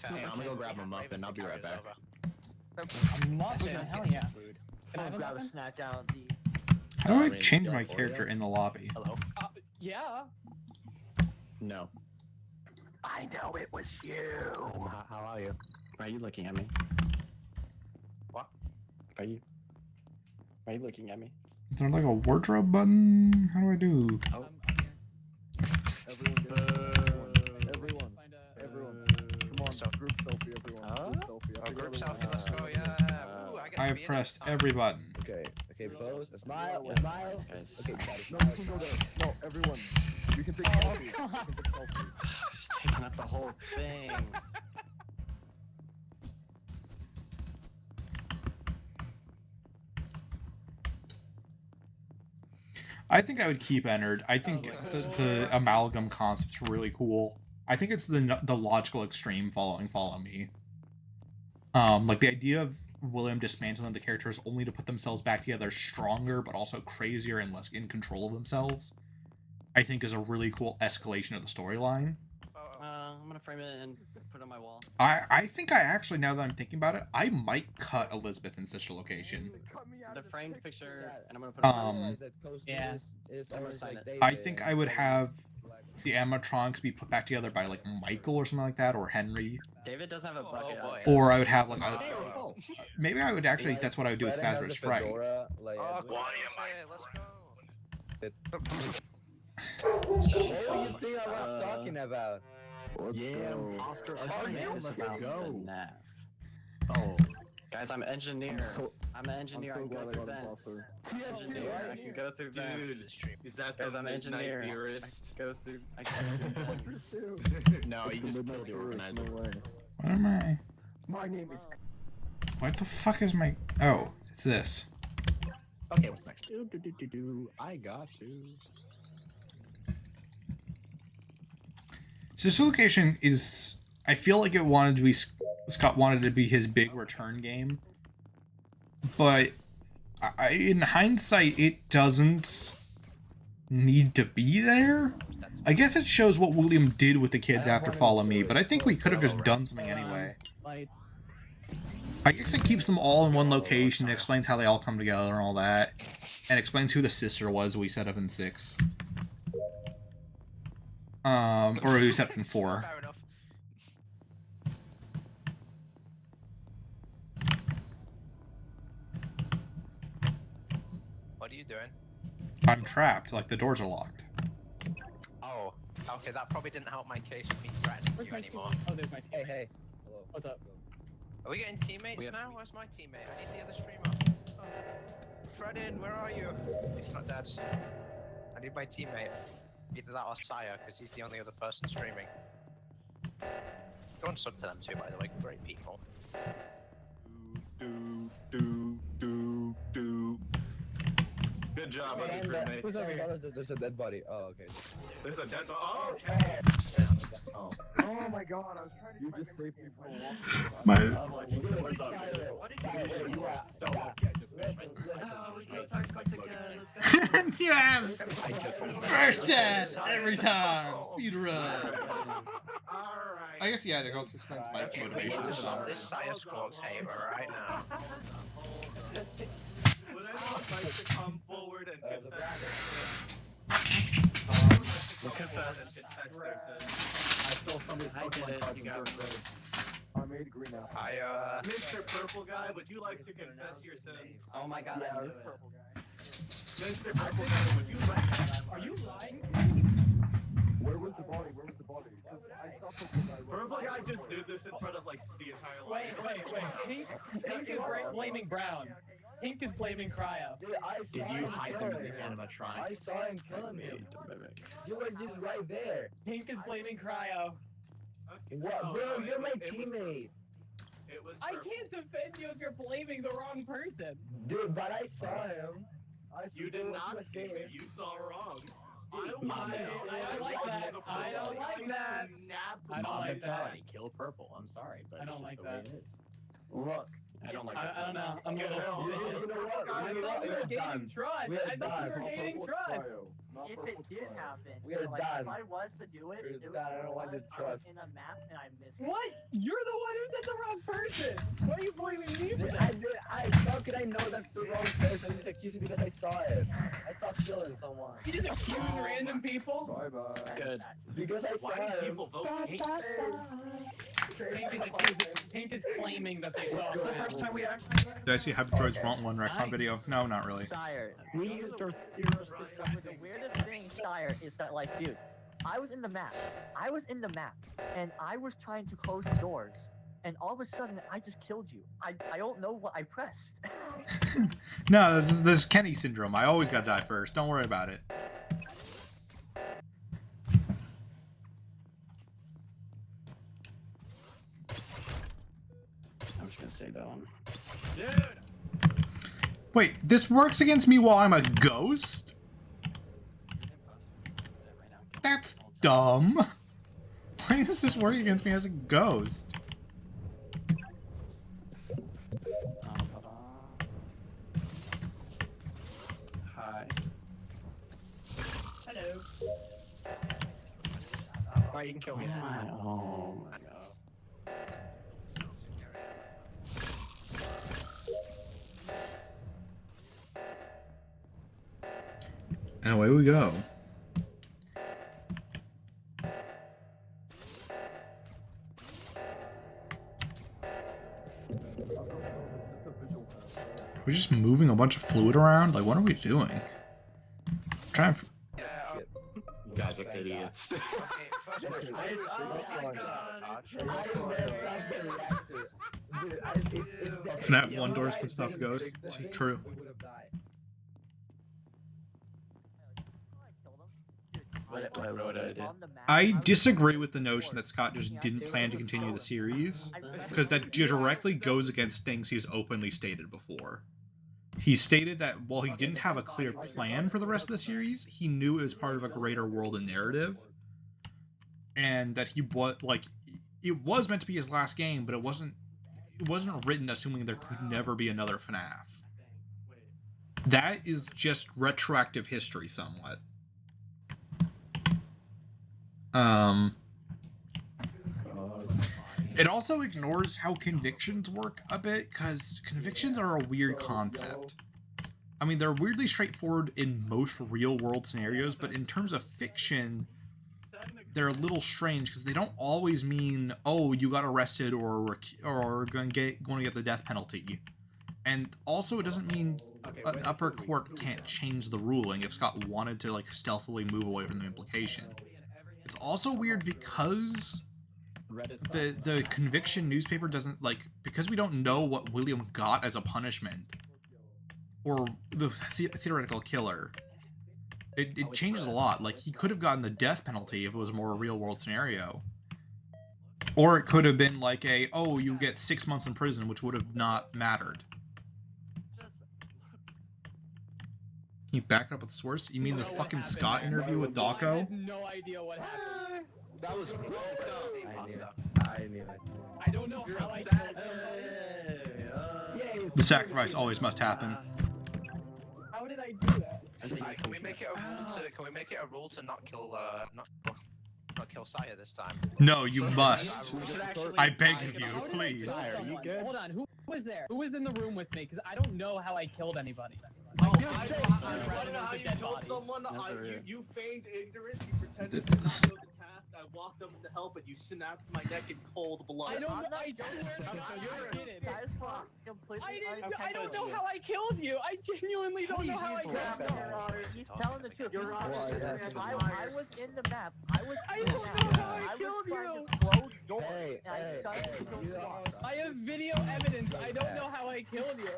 Hey, I'm gonna go grab a muffin. I'll be right back. A muffin? Hell yeah. Can I have a Grab a muffin? snack out the. How do I Randy, change you my like Oreo? character in the lobby? Hello? Yeah. No. I know it was you. How are you? Why are you looking at me? What? Are you looking at me? Is there like a wardrobe button? How do I do? Oh. Everyone get Everyone. Find a- Everyone. Come on, So- group selfie, everyone. Group selfie. Oh, group Everyone. selfie, let's go, yeah. Ooh, I get I to have be in pressed this time. every button. Okay, pose, smile, Yeah. smile. Guys. Okay, got it. No, you can go there. No, everyone. You can take selfies. You God. can take selfies. He's taking up the whole thing. I think I would keep Ennard. I think the amalgam concept's really cool. I think it's the logical extreme following Follow Me. Like the idea of William dismantling the characters only to put themselves back together stronger, but also crazier and less in control of themselves, I think is a really cool escalation of the storyline. I'm gonna frame it and put it on my wall. I think I actually, now that I'm thinking about it, I might cut Elizabeth and Sister Location. The framed picture, and I'm gonna put it on my wall. Yeah. Is I'm gonna always sign like it. I David think and I would David have is like- the animatronics be put back together by like Michael or something like that, or Henry. David does have a bucket. boy. outside. Or I would have like a, Oh. maybe I would actually, like, that's what I would do with Fred has Fazbear's the Fright. fedora, like, Oh, Edwin. let's go. What do you think I was talking about? Oscar, let's go. FNaF. Oh, guys, I'm an engineer. I'm an engineer. I can go through vents. Engineer. I can go through vents. Is that Guys, the I'm an midnight engineer. theorist? I go through. I can go through vents. No, you just killed the organizer. What am I? My name is. What the fuck is my? Oh, it's this. Okay, what's next? I got you. Sister Location is. I feel like it wanted to be. Scott wanted to be his big return game, but in hindsight, it doesn't need to be there. I guess it shows what William did with the kids after Follow Me, but I think we could have just done something anyway. Lights. I guess it keeps them all in one location, it explains how they all come together and all that, and explains who the sister was we set up in 6. Or who set up in 4. Fair enough. What are you doing? I'm trapped, like the doors are locked. Oh, okay, that probably didn't help my case of me threatening Where's you my anymore. teammate? Oh, there's my Hey, teammate. hey. Hello. What's up? Are we getting teammates now? Where's my teammate? I need the other streamer. Fredin, where are you? He's not dead. I need my teammate. Either that or Sire, because he's the only other person streaming. Go and sub to them too, by the way. Great people. Good job, And, other crewmates. who's over here? There's a dead body. Oh, okay. There's a dead. Oh, okay. Oh my god, I was trying to. You just saved me from a walk. My- I'm like, what's up? What did you do? You are so lucky. Yes! First death every time! Speedrun! Alright. I guess, yeah, it also explains Mike's motivation. This Sire squawks hater right now. Would anyone like to come forward and confess? I stole somebody's I did it, Pokemon you got card. I made green apple. Mr. Purple Guy, would you like to confess your sins? Oh my god, I knew it. Purple guy. Mr. Purple Guy, would you like to... Are you lying? Where was the body? Where was the body? 'Cause I saw Purple guy. Purple Guy just did this in front of, like, the entire line. Wait. Pink is blaming Brown. Pink is blaming Cryo. Dude, I saw him kill him. animatronic? I saw him killing him. You were just right there. Pink is blaming Cryo. What, bro? You're my teammate. It was I Purple. can't defend you if you're blaming the wrong person. Dude, but I saw him. You did not see me. You saw wrong. I don't like that. I don't like that. I don't like that. Kill purple. I'm sorry, but I don't like that. Look. I don't like I don't know. I'm You gonna. know what? I thought we were gaining trust. We are I thought we were done. gaining trust. If it did happen, We are like, done. if I was to do it, We are it was done. I don't want because to I was trust. in a map and I missed it. What? You're the one who said the wrong person. Why are you blaming me for Dude, that? how could I know that's the wrong person? Just accuse me because I saw it. I saw killing someone. You just accuse random people. Bye bye. Good. Because I Why saw do him. people vote hate? Pink is claiming that they saw him. Did I see Hyperdroid's want one retcon video? No, not really. Sire, We used our the weirdest thing, Sire, is that, like, dude, I was in the map, and I was trying to close the doors, and all of a sudden, I just killed you. I don't know what I pressed. No, this is Kenny syndrome. I always gotta die first. Don't worry about it. doing? Wait, this works against me while I'm a ghost? That's dumb. Why does this work against me as a ghost? Hi. Hello. Alright, you can kill me. Oh my god. And away we go. We're just moving a bunch of fluid around? Like, what are we doing? Trying to... You guys are idiots. FNaF 1 doors can stop ghosts. True. I disagree with the notion that Scott just didn't plan to continue the series, because that directly goes against things he's openly stated before. He stated that while he didn't have a clear plan for the rest of the series, he knew it was part of a greater world and narrative, and that he was like, it was meant to be his last game, but it wasn't written assuming there could never be another FNaF. That is just retroactive history somewhat. It also ignores how convictions work a bit, because convictions are a weird concept. I mean, they're weirdly straightforward in most real-world scenarios, but in terms of fiction, they're a little strange, because they don't always mean, oh, you got arrested or going to get the death penalty. And also, it doesn't mean an upper court can't change the ruling if Scott wanted to, like, stealthily move away from the implication. It's also weird because the conviction newspaper doesn't, like, because we don't know what William got as a punishment, or the theoretical killer, it changes a lot. Like, he could have gotten the death penalty if it was a more real-world scenario. Or it could have been like a, oh, you get 6 months in prison, which would have not mattered. Can you back up with the source? You mean the fucking Scott interview with Dawko? I have no idea what happened. That was fucked up. I knew it. I don't know how I killed him. The sacrifice always must happen. How did I do that? Can we make it a rule to not kill not kill Saya this time? No, you must. I beg of you, please. Hold on, who was there? Who was in the room with me? Because I don't know how I killed anybody. I don't know how you killed someone. You feigned ignorance. You pretended to not know the task. I walked up to help, and you snapped my neck in cold blood. I don't know. I swear to God, I did it. I don't know how I killed you. I genuinely don't know how I killed you. He's telling the truth. Your Honor, I was in the map. I don't know how I killed you. Close doors. And I shut the door. I have video evidence. I don't know how I killed you.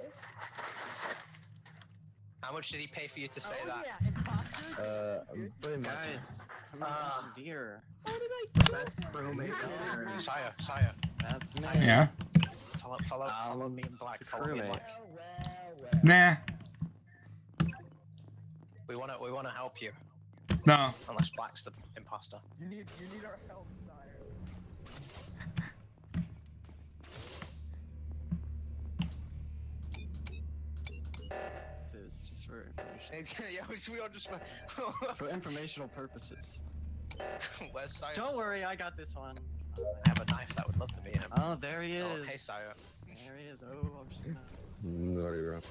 How much did he pay for you to say that? Yeah, imposters. Pretty much. Guys, come on, dear. How did I kill crewmate. Saya. That's me. Yeah? Follow me in black. Follow me in crewmate. black. Nah. We wanna help you. No. Unless Black's the imposter. You need our help, sire. This is just for information. Yeah, we all just. For informational purposes. Where's Saya? Don't worry, I got this one. I have a knife that would love to meet him. Oh, there he is. Oh, hey, Saya. There he is. Oh, I'm just gonna. No, you're up.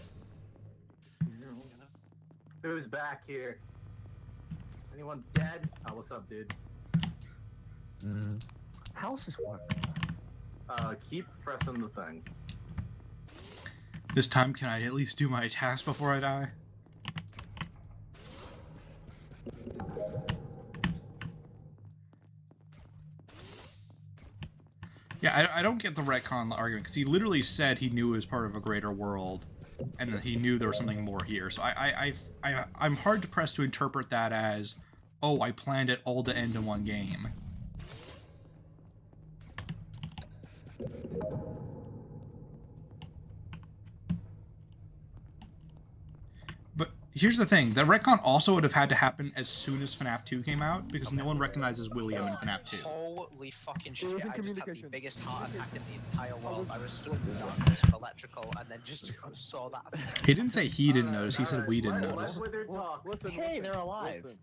Who's back here? Anyone dead? Oh, what's up, dude? How's this work? Keep pressing the thing. This time, can I at least do my task before I die? Yeah, I don't get the retcon argument, because he literally said he knew it was part of a greater world, and that he knew there was something more here. So I'm hard to press to interpret that as, oh, I planned it all to end in one game. Here's the thing. The retcon also would have had to happen as soon as FNaF 2 came out, because no one recognizes William in FNaF 2. Holy fucking shit, was in I just had the communication. biggest heart attack in the entire world. I was stood in the darkness of electrical and then just saw that. He didn't say he didn't notice, he said we didn't Let notice. Wither talk. Listen, Hey, they're alive. listen.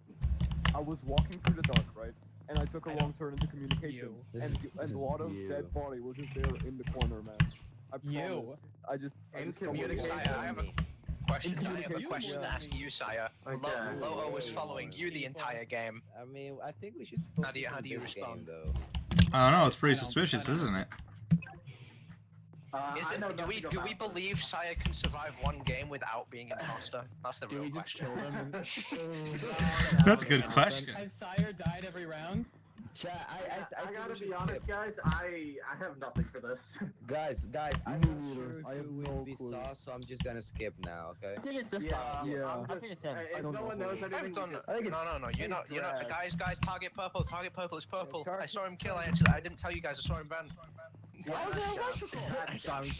I was walking through the dark, right? And I took a wrong turn into communication. And a lot of dead body was just there in the corner, man. I promise. I just In stumbled communication. upon Sire, I have a question. I have a communication, question to yeah. ask you, Sire. Okay. Loho was following you the entire game. I mean, I think we should. How do you- focus how on do you this respond? game, though. I don't know, it's pretty suspicious, isn't it? Is I it, know do we nothing do we about believe Sire can survive one game without being imposter? That's the real question. That's a good question. Has Sire died every round? Chat, I think gotta we should be honest, skip. guys. I have nothing for this. Guys, I'm Me not neither. sure I have who no we clue. saw, so I'm just gonna skip now. Okay. I think it's just Yeah, I I'm think it's him. If don't no know. one knows I haven't anything, done just- no, you're not, Drag. guys, target purple, it's purple. Target- I saw him kill, I didn't tell you guys, I saw him ban. I saw him.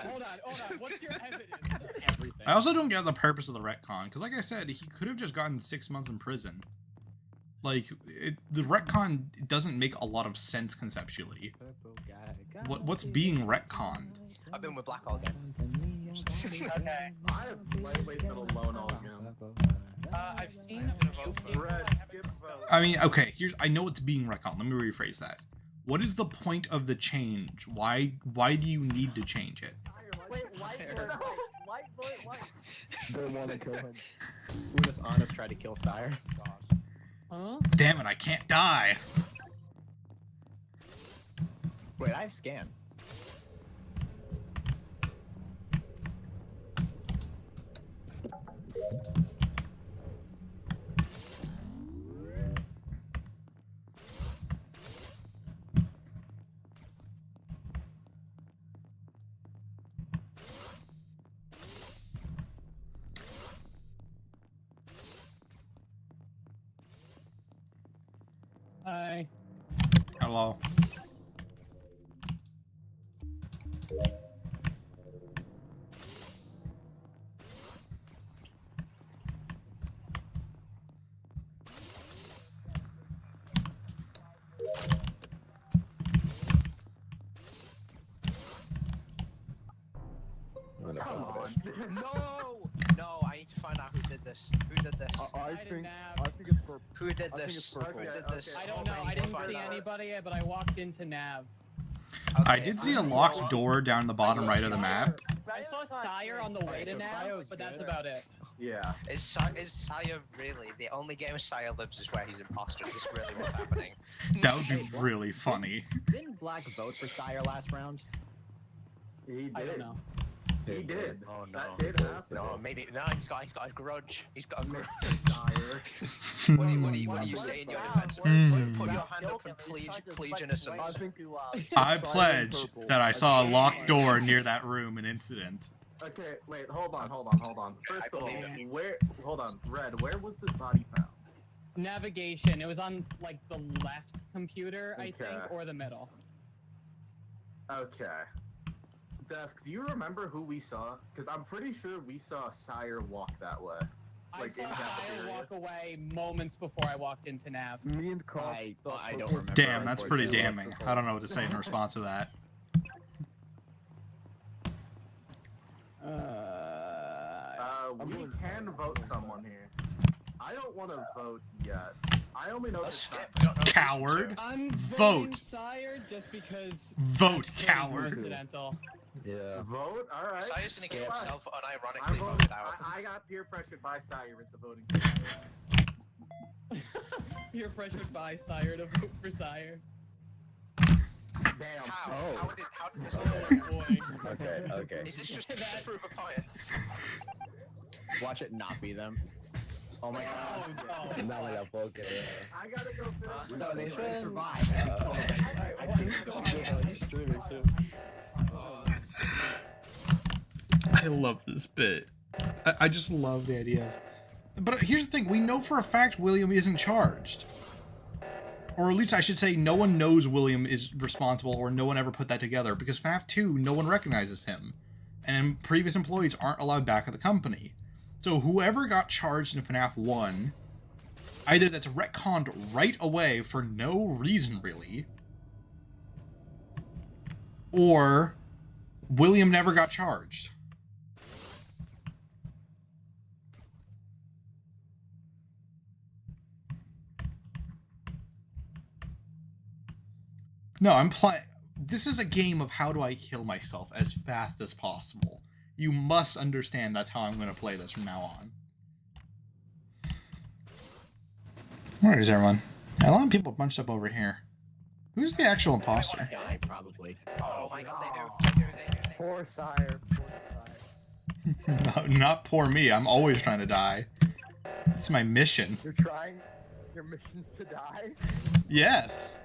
Hold on. What's your evidence? Everything. I also don't get the purpose of the retcon, because like I said, he could have just gotten 6 months in prison. Like, the retcon doesn't make a lot of sense conceptually. What's being retconned? I've been with Black all game. Okay. I have lightweight been alone all game. I've seen a few Red, people skip vote. I mean, okay, I know it's being retconned. Let me rephrase that. What is the point of the change? Why do you need to change it? Wait, white boy. They want to kill him. Who does Honest try to kill Sire? Huh? Damn it, I can't die. Wait, I have scan. Hi. Hello. Come on. No, I need to find out who did this. Who did this? I didn't think have- I think it's purple. Who did I think this? it's purple. Who did Okay, this? okay. I don't know. I need to didn't find see out. anybody yet, but I walked into Nav. I Okay, did see a locked door down the bottom right of the map. I saw Sire on the way to Nav, but that's about it. Yeah. Is Sire really the only game Sire lives is where he's imposter? Is this really what's happening? That would be really funny. Didn't Black vote for Sire last round? He did. I don't know. He did. Oh no. That did happen. No, maybe no. He's got a grudge. He's got a grudge. Sire. What do you say in your defense? Mm. Put your hand up and plead innocence. I think I pledge that I saw a locked door near that room in incident. Okay, wait, hold on. First of all, hold on, Red, where was this body found? Navigation. It was on like the left computer, I think, Okay. or the middle. Okay. Desk, do you remember who we saw? Because I'm pretty sure we saw Sire walk that way. I Like, saw in Sire cafeteria? walk away moments before I walked into Nav. me and Carl. I don't purple. remember. Damn, that's pretty damning. I don't know what to say in response to that. We can vote someone here. I don't want to vote yet. I only know Let's this. skip. We don't know who's Coward. I'm Vote. voting Sire just because Vote, it's coward. coincidental. Yeah. Vote? Alright. Sire's gonna get Fine. himself I'm unironically voting. voted out. I got peer pressured by Sire into voting. You're pressured by Sire to vote for Sire. Damn. How did this Oh happen? boy. Okay. Is this just to prove a point? Watch it not be them. Oh my god. Oh, Now I got focus. I gotta go finish. No, they said survived. I think so. He's streaming too. I love this bit. I just love the idea. But here's the thing. We know for a fact William isn't charged. Or at least I should say no one knows William is responsible or no one ever put that together. Because FNaF 2, no one recognizes him. And previous employees aren't allowed back at the company. So whoever got charged in FNaF 1, either that's retconned right away for no reason really, or William never got charged. No, I'm playing. This is a game of how do I kill myself as fast as possible. You must understand that's how I'm going to play this from now on. Where is everyone? A lot of people bunched up over here. Who's the actual imposter? Die, probably. Oh my god, they do. Poor sire. Poor sire. No, not poor me. I'm always trying to die. It's my mission. You're trying your missions to die? Yes.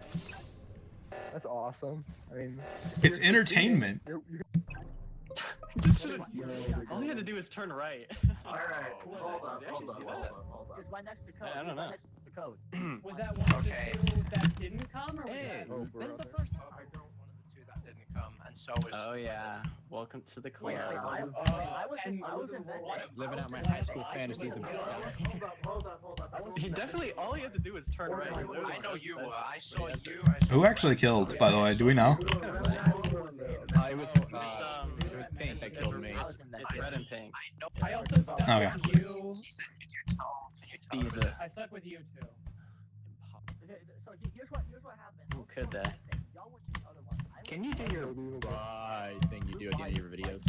That's awesome. I mean, It's you're entertainment. All he had to do was turn right. Alright, hold on. It's right next to code. I don't know. Right next to code. Was that one of the Okay. two that didn't come, or was Hey, that? Oh, this is the brother. first. One of the two that didn't come, and so was. Oh yeah, welcome to the club. Wait, I was in that day. Living out my high school fantasies of Hold on. He definitely, all he had to do was turn right. He literally I know just you said- were. I saw you. Who actually killed, by the way? Do we know? It was Pink that killed me. I was in that It's day. red and pink. I know. I also stuck Okay. with you. She said, "Can you tell?" These I stuck with you too. Okay, so here's what happened. Who could that? Y'all went to the other one. I Can you do your right thing you do at the end of your videos?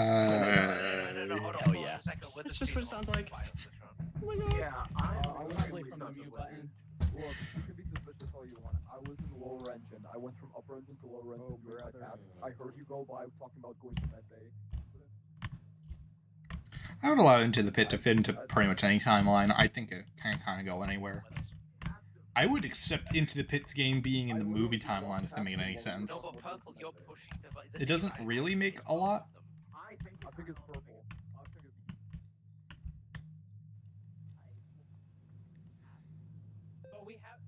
No, hold on, Hell hold on yeah. a second. With That's the just what it speed sounds bump, like. fire this one. Yeah, I'm Probably from the mute button. Look, you can be suspicious all you want. I was in lower engine. I went from upper engine to lower engine. You were in my path. I heard you go by talking about going to that bay. I would allow Into the Pit to fit into pretty much any timeline. I think it can kind of go anywhere. I would accept Into the Pit's game being in the movie timeline if that made any sense. No, but purple, you're pushing the. It doesn't really make a lot. I think it's purple. I think it's... But we have.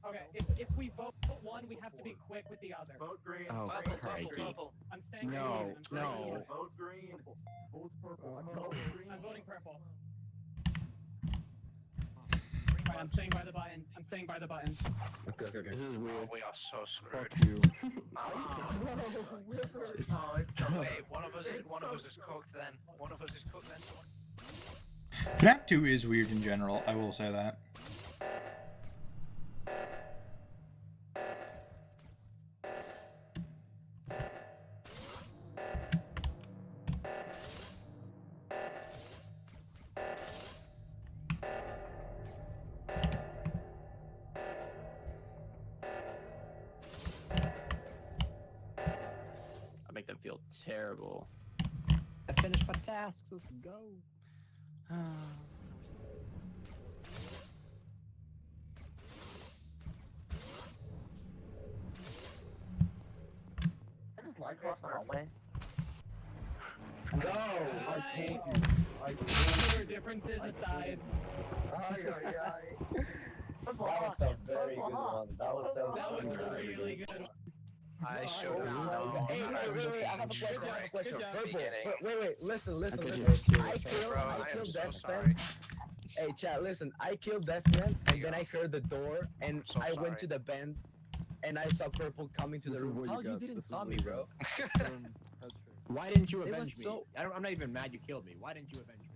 Okay, if we vote one, we have to be quick with the other. vote green. Oh, Purple, crikey. purple. I'm staying No, green. no. Vote green. Vote purple. I'm voting purple. Right, I'm staying by the button. I'm staying by the button. This is Oh, weird. we are so screwed. you. Wait, one of us is cooked then. One of us is cooked then. Someone. FNaF 2 is weird in general, I will say that. I make them feel terrible. I finished my tasks. Let's go. I just line across the hallway. No, I told you. I told Whatever differences aside, That was a very good one. that was a really good one. I should have known. Hey, wait, I have a question. I have a question. Good job. Purple. Wait, listen. Okay, listen. you're serious, I Bro, I am killed so that sorry. man. Hey, chat, listen. I killed that man, and then I heard the door, and so I sorry. went to the bend, and I saw Purple coming to the This is room. what How you you got. didn't This is saw what me, you bro? That's true. Why didn't you It was avenge me? so- I'm not even mad you killed me. Why didn't you avenge me?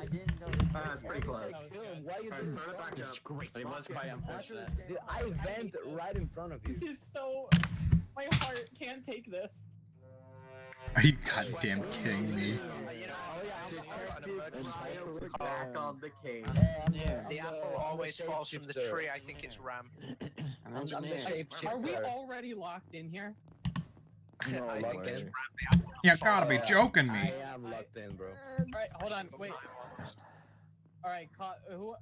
I didn't know. It's pretty close. Why you Alright, didn't turn it saw back me? up. Disgraceful. It was quite unfortunate. Dude, I vent right in front of you. This is so. My heart can't take this. Are you goddamn kidding me? You know, I've got an emergency. Back on the cave. The apple always falls from the tree. I think it's Ram. I'm the Are we shapeshifter. already locked in here? No, I think locked it's in. Ram. You gotta be joking me. I am locked in, bro. Alright, hold on, wait. Alright, who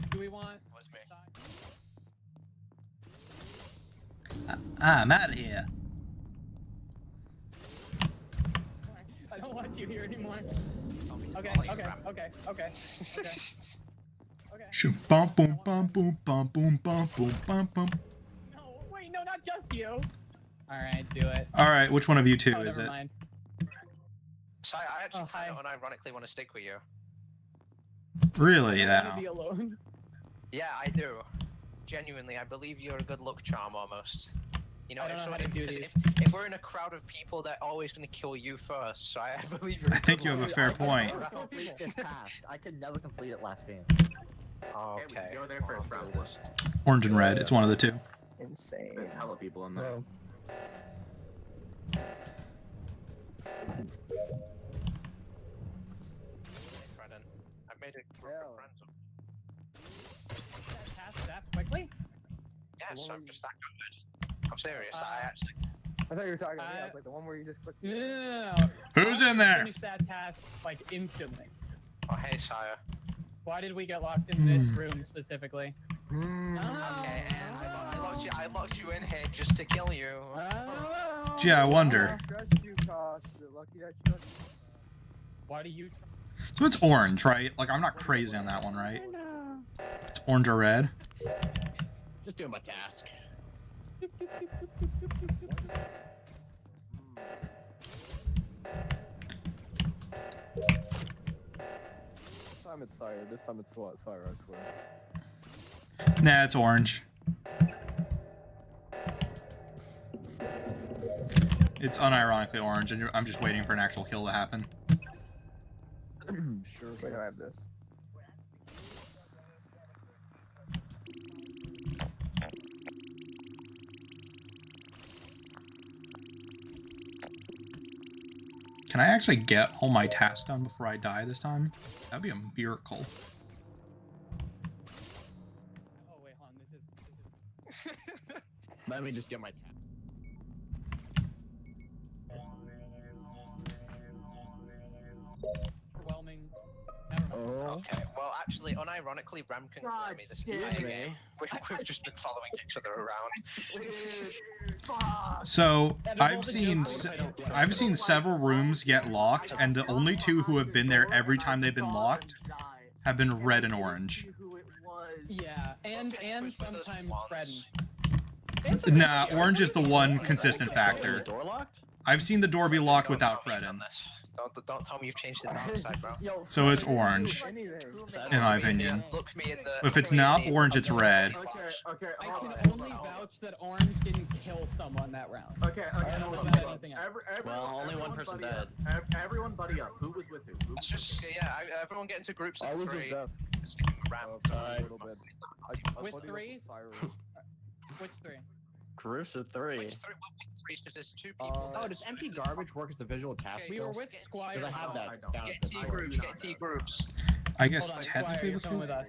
do we want? Was me. I'm out of here. I don't want you here anymore. Okay, Call you okay, Ram. okay, okay. Okay. Shoot, bum, boom, bum, boom, bum, boom, bum, boom, bum, bum. No, wait, no, not just you. Alright, do it. Alright, which one of you two Oh, is never it? mind. Sai, I actually Oh, hi. kind of unironically want to stick with you. Really, I now? want to be alone. Yeah, I do. Genuinely, I believe you're a good luck charm almost. You know, I don't know how someone- to do because these. if we're in a crowd of people, they're always going to kill you first. So I believe you're. I think you have a Dude, fair I can point. never complete this task. I could never complete it last game. Okay. we can go there first, round one. Orange and red, it's one of the two. Insane. There's hella people in there. Bro. Brennan, I made a group Yeah. of friends. That task that quickly? Yes, I'm just that good. I'm serious. I actually. I thought you were talking about me. I was like the one where you just clicked. No. Who's in there? Finish that task like instantly. Oh, hey, Sire. Why did we get locked in this room specifically? Okay, and I locked you in here just to kill you. Gee, I wonder. Trust you, Kosh. You're lucky I trust you. Why do you? So it's orange, right? Like, I'm not crazy on that one, right? It's orange or red? Just doing my task. This time it's Sire. This time it's what? Sire, I swear. Nah, it's orange. It's unironically orange, and I'm just waiting for an actual kill to happen. Sure. Wait, I have this. Can I actually get all my tasks done before I die this time? That'd be a miracle. Oh wait, hold on. This is. Let me just get my task. Overwhelming. Never mind. Okay, well, actually, unironically, Ram can God, me this. excuse me. We've just been following each other around. So I've seen several rooms get locked, and the only two who have been there every time they've been locked have been red and orange. Yeah, and which one of those sometimes ones? Fredden. Nah, orange is the one consistent factor. Door locked? I've seen the door be locked Don't without tell me you've done Fredden. this. Don't tell me you've changed the dark side, bro. Yo, So it's orange, Anything. in my opinion. Look me in the. If it's not orange, it's red. Okay, I hold can on, only hold on. vouch that Orange didn't kill someone that round. Okay, I don't know hold about on. anything else. Well, only one everyone person buddy dead. up. Everyone buddy up. Who was with who? Who Let's was just everyone get into groups I of was with three. Death. Sticking around. A little bit. I With buddied up threes? Sire. Which three? Groups of three. Which threes? Because there's two people. Oh, does empty garbage work as the visual task? We were with Squire. Because I have No, I that don't. down Get at the T top. groups. Get T groups. I guess Hold on, technically Squire, this you're coming was... with us.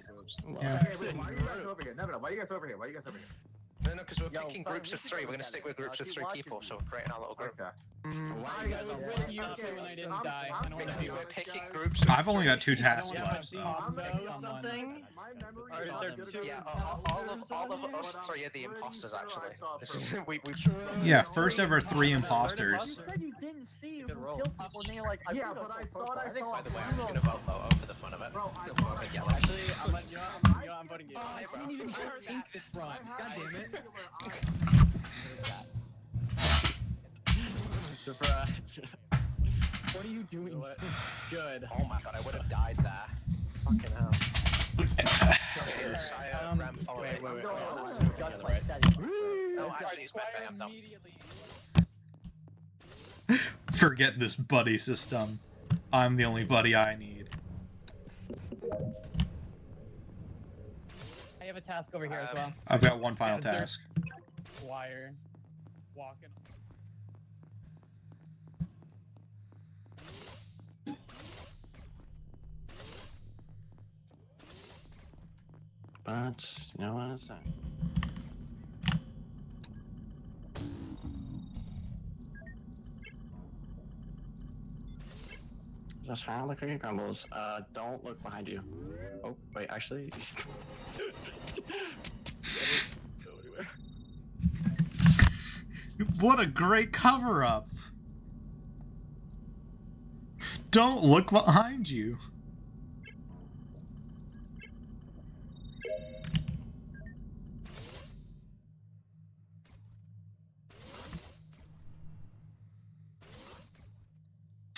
Yeah. Okay, wait, why are you guys over here? No, why are you guys over here? Why are you guys over here? No, because we're Yo, picking fine, groups we of should three. go We're gonna together. stick with groups of Keep three watching people, me. so we're creating our little group. Okay. Why I was with you two and I didn't die. I don't want to be Because we're with picking groups. Of I've only got three. two tasks I don't left, wanna so... be with someone. something? My memory Are is there not good two- enough. Yeah, all of us three are the imposters. Actually, this is we've. Yeah, first ever 3 you imposters. said you didn't see who good roll. killed people, and then you're like, I Yeah, think but I was thought I supposed to. saw By the way, I'm just gonna vote Loto for the fun of it. Bro, I Still thought vote I yellow. saw- Actually, I'm voting you. Hey, bro. I didn't even think this run. God damn it. Surprise. What are you doing? Good. Oh my god, I would have died there. Fucking hell. Ram follow wait, me. wait, wait. I'm just by setting. No, actually, it's Squire bad. I'm done. immediately. Forget this buddy system. I'm the only buddy I need. I have a task over here as well. I've got one final Yeah, there's- task. Squire. Walking. But, you know what I'm saying? Just how the cookie crumbles. Don't look behind you. Oh, wait, actually. What a great cover-up! Don't look behind you.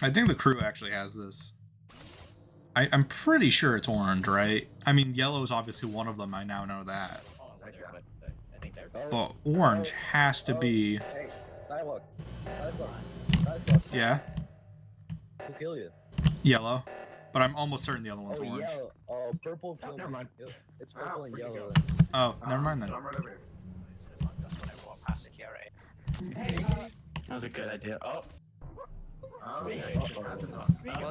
I think the crew actually has this. I'm pretty sure it's orange, right? I mean, yellow is obviously one of them. I now know that. I think they're. But orange has to be. Hey, sidewalk. Sidewalk. Yeah, Who killed you? yellow. But I'm almost certain the other one's Oh, orange. yellow. Oh, purple killed never mind. It's purple and yellow. Oh, never mind then. I'm right over here. Walk past security. That was a good idea. Oh. Well,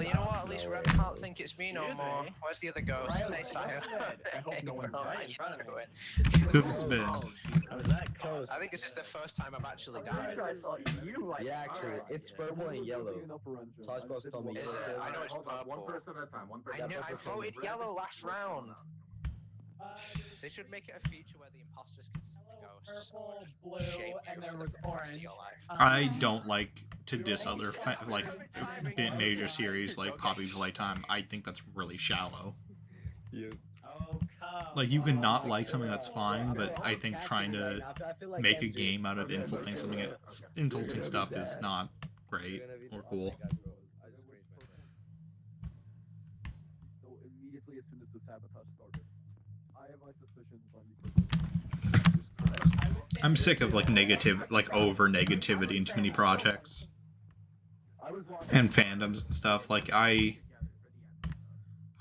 you know what? At least Rev can't think it's me no more. Where's the other ghost? Say Sire. I hope no one's Well, right I in front of do me. it. This has been. How was that close? I think this is the first time I've actually died. I saw you like. Yeah, actually, it's purple and yellow. Sauce told me Is yellow. it? I know it's Hold on, one purple. person at a time. One person. I knew I voted Red. yellow last round. They should make it a feature where the imposters can see the ghosts. Purple, or blue, just shame you and there for was the rest of orange. your life. I don't like to diss other like major series like Poppy Playtime. I think that's really shallow. Oh, come Like you can not like something that's fine, but I think trying to make a game out of insulting stuff is not great or cool. So immediately as soon as the sabotage started, I have my suspicions on you. I'm sick of like over negativity in too many projects and fandoms and stuff. Like I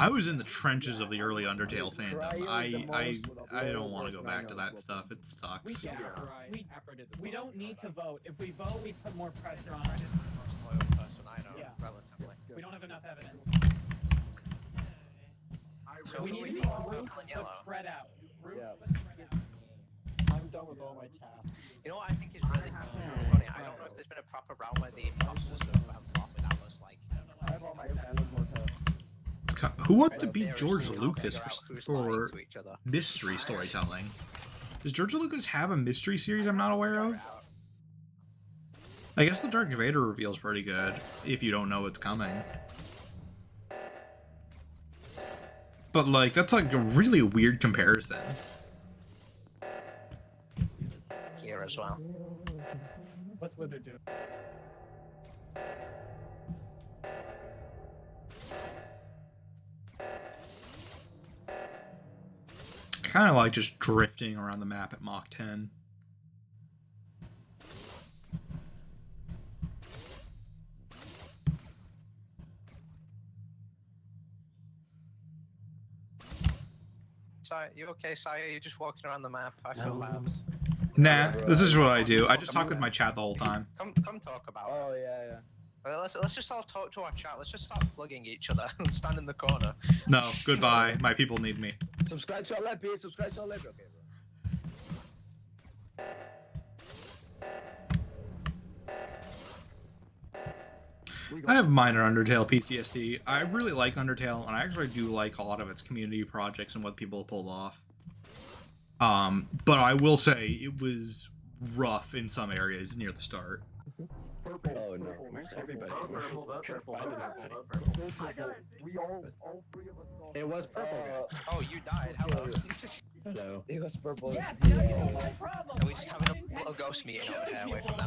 was in the trenches of the early Undertale fandom. I don't want to go back to that stuff. It sucks. We don't need to vote. If we vote, we put more pressure on it. Most loyal person I know, Yeah. relatively. We don't have enough evidence. So We who need we to be vote, group purple and but yellow? spread out. Group Yeah. but spread out. I'm done with all my tasks. You know what I think is really funny? I don't know if there's been a proper round where the imposters have fought without us, like... I have all my more tasks. Who wants to beat theorists George who can't Lucas figure out who's for lying to each other. mystery storytelling? Does George Lucas have a mystery series I'm not aware of? I guess the Dark Vader reveal is pretty good if you don't know what's coming. But like that's like a really weird comparison. Here as well. What's Wither do? Kind of like just drifting around the map at Mach 10. Sire, you okay, Sire? You're just walking around the map. I feel bad. Nah, this is what I do. I just talk with my chat the whole time. Come talk about it. Oh yeah. Well, let's just all talk to our chat. Let's just start plugging each other and stand in the corner. No, goodbye. My people need me. Subscribe to our live page. Subscribe to our live. Okay, bro. I have minor Undertale PTSD. I really like Undertale, and I actually do like a lot of its community projects and what people pulled off. But I will say it was rough in some areas near the start. Oh no. Where's everybody? We all three of us saw. It was purple. Oh, you died. Hello. No. It was purple. Yeah, no, no problem. Are we just having a little ghost meeting over here away from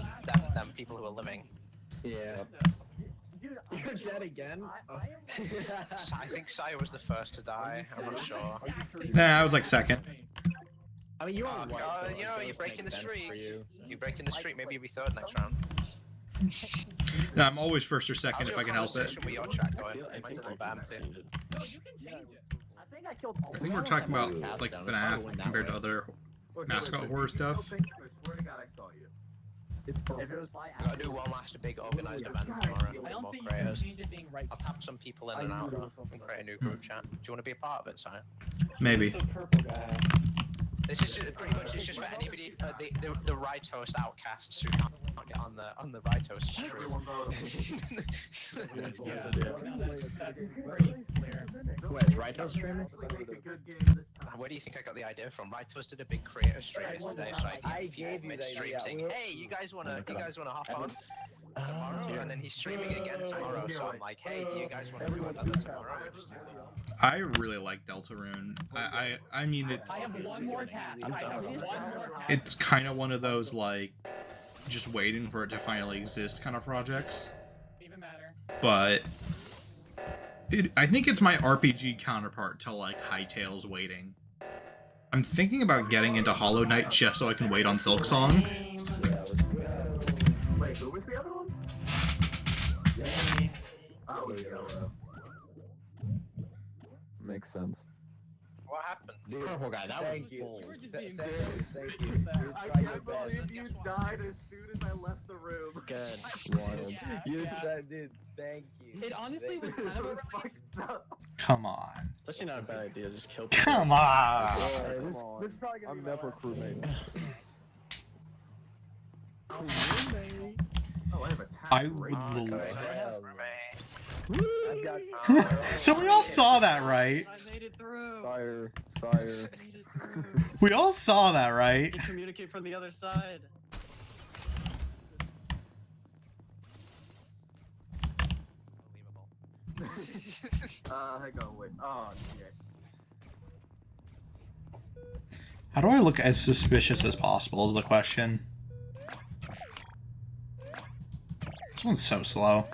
them people who are living? Yeah. Dude, You're dead again? I think Sire was the first to die. I'm not sure. Nah, I was like second. I mean, you are white, so you know, it you're does breaking make the sense streak. for you. You breaking the streak, maybe you'll be third next round. Nah, I'm always first or second How's if your I can help it. conversation with your chat going? I Mine's a think little bad too. No, you can change it. I think I killed all I think we're talking about like FNaF compared to other mascot horror stuff. I swear to God, I saw you. It's If it purple. was by We've got to do one last big organised event tomorrow. I don't More think you can creators. change it being right. I'll tap some people in and out and create a new group chat. Do you want to be a part of it, Sire? Maybe. The purple guy. This is just, pretty much it's just for anybody, the right host outcasts who can't get on the right host stream. Everyone vote. Yeah, no, that's pretty clear. Where's Rito streaming? Make a good game this time. Where do you think I got the idea from? Ritos did a big creator stream yesterday, so I people gave you the mid-stream idea. saying, "Hey, you guys wanna hop on tomorrow?" And then he's streaming again tomorrow, so I'm like, "Hey, do you guys wanna do another tomorrow?" Or just do it? I really like Deltarune. I mean I it's have one more task. I have one more task. it's kind of one of those like just waiting for it to finally exist kind of projects. Even matter. but I think it's my RPG counterpart to like Hightail's waiting. I'm thinking about getting into Hollow Knight just so I can wait on Silksong. Wait, who was the other one? Oh, it was Yellow. Makes sense. What happened? Purple guy, that Thank was you. bold. You were just Th- being thank very you, thank you. You I tried your can't best. believe you died as soon as I left the room. Good. Wild. Yeah, You yeah. tried, dude. Thank you. It honestly Thank was you. kind of a It was fucked up. Come on. It's actually not a bad idea, just kill people. Come on. Yeah, This this is probably probably gonna I'm be my never last crewmate. Oh, I have a I would love. I've got. So we all saw that, right? I made it through. Sire. I made it through. We all saw that, right? Can communicate from the other side. hang on, wait. Oh, shit. How do I look as suspicious as possible is the question. This one's so slow.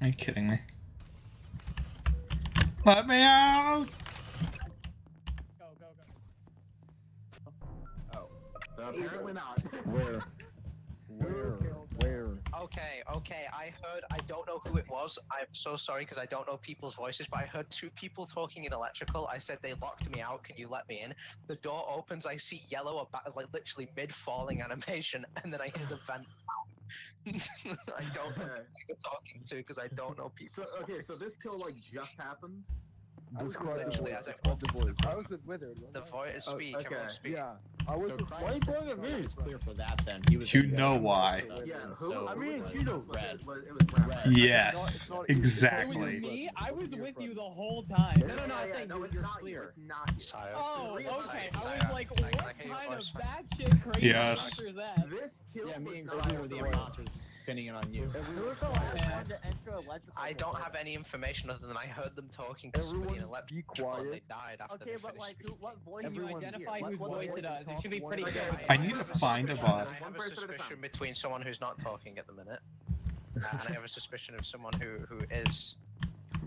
Are you kidding me? Let me out! Go, go, go. Oh. Apparently not. Where? Where? Okay, I don't know who it was. I'm so sorry because I don't know people's voices, but I heard two people talking in electrical. I said they locked me out, can you let me in? The door opens, I see yellow about like literally mid-falling animation, and then I hear the vent sound. I don't know who you're talking to because I don't know people. So, okay, so this kill, like, just happened? Describe the Literally, voice. as I Describe the voice. I was with Withered. The voice Oh, speak, okay. everyone speak. Yeah. I was with Why are you pointing at me? It's clear for that then. He was You know why. Yeah, who? So, I mean, was you know, red. red. It was red. Yes, It's not- It exactly. was me. I was with you the whole time. No, no, I'm saying no, you're it's not clear. You. It's not you. Sire. Oh, Three okay. of us- I was Sire, like, Sire, what can I hear your kind of voice? batshit crazy Yes. monster is that? This kill Yeah, me was and not Gregory were the three. imposters, depending on you. Who was the last one to enter electrical? I don't have any information other than I heard them talking to somebody in Everyone be electrical and they quiet. died after Okay, they but finished like, speaking. what voice? Can you Everyone identify here. whose What voice voice it is? It should be pretty Okay, good. I need to find a bot. I have One a person at a suspicion time. between someone who's not talking at the minute, and I have a suspicion of someone who is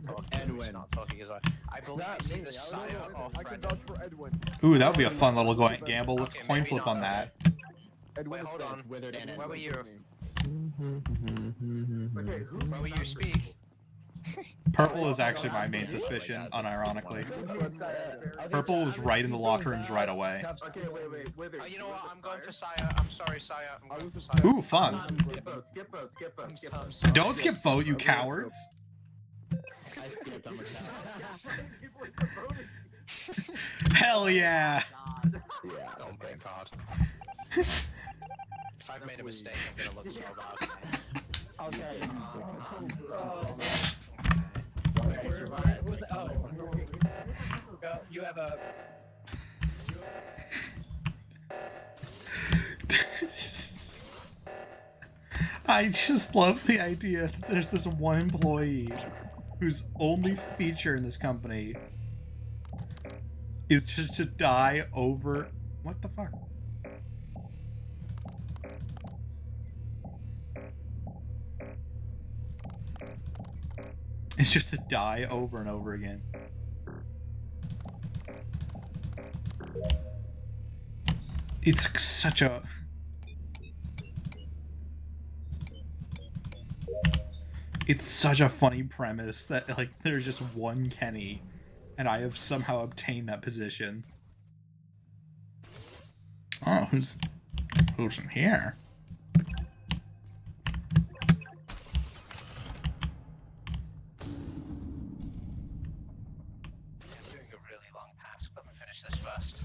talking, who's Edwin. not talking as well. I believe Not it's me. either Sire or I can Fred. vouch for Edwin. Ooh, that would be a fun little gamble. Let's Okay, coin maybe flip not. on that. Edwin Wait, is hold safe. on. Withered and Where were you? Okay, who? Where will you speak? Purple is actually my main suspicion, unironically. Purple was right in the locker rooms right away. Okay, wait. Wither. You know what? I'm going for Sire. I'm sorry, Sire. I'm I going was for just- Sire. Ooh, fun. Skip vote. I'm so- I'm vote. sorry. Don't skip vote, you cowards. I skipped, I'm a coward. People are voting. Hell yeah. God. Don't break hard. If I've made a mistake, I'm gonna look so bad. Okay. You have a. I just love the idea that there's this one employee whose only feature in this company is just to die over. What the fuck? It's just to die over and over again. It's such a. It's such a funny premise that like there's just one Kenny, and I have somehow obtained that position. Oh, who's in here? I'm doing a really long task. Let me finish this first.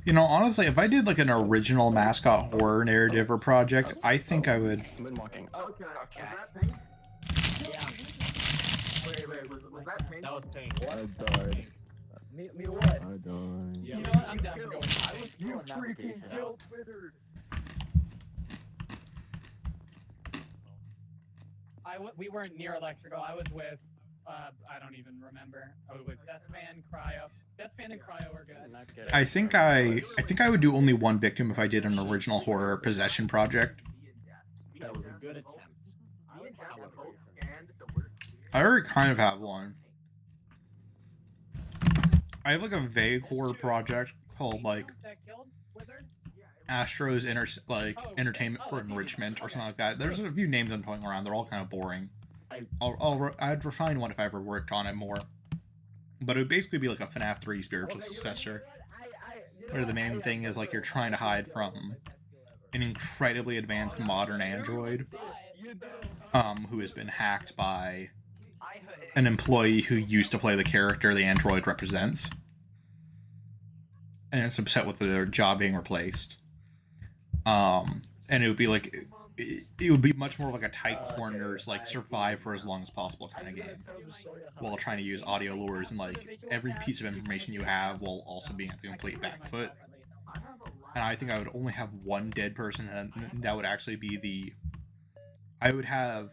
You know, honestly, if I did like an original mascot horror narrative or project, I think I would. Moonwalking. Okay. Okay. Was that pink? Yeah, Wait, was that pink? that was pink. I died. Me what? I died. You know what? I'm down to go. You freaking killed Twitter. We weren't near electrical. I was with, I don't even remember. I was with Deathman, Cryo. Deathman and Cryo were good. I think I would do only one victim if I did an original horror possession project. That was a good attempt. I already kind of have one. I have like a vague horror project called like Astro's Entertainment for Enrichment or something like that. There's a few names I'm throwing around. They're all kind of boring. I'd refine one if I ever worked on it more. But it would basically be like a FNaF 3 spiritual successor. Where the main thing is like you're trying to hide from an incredibly advanced modern android who has been hacked by an employee who used to play the character the android represents. And it's upset with their job being replaced. And it would be like it would be much more like a tight corners, like survive for as long as possible kind of game, while trying to use audio lures and like every piece of information you have while also being at the complete back foot. And I think I would only have one dead person, and that would actually be I would have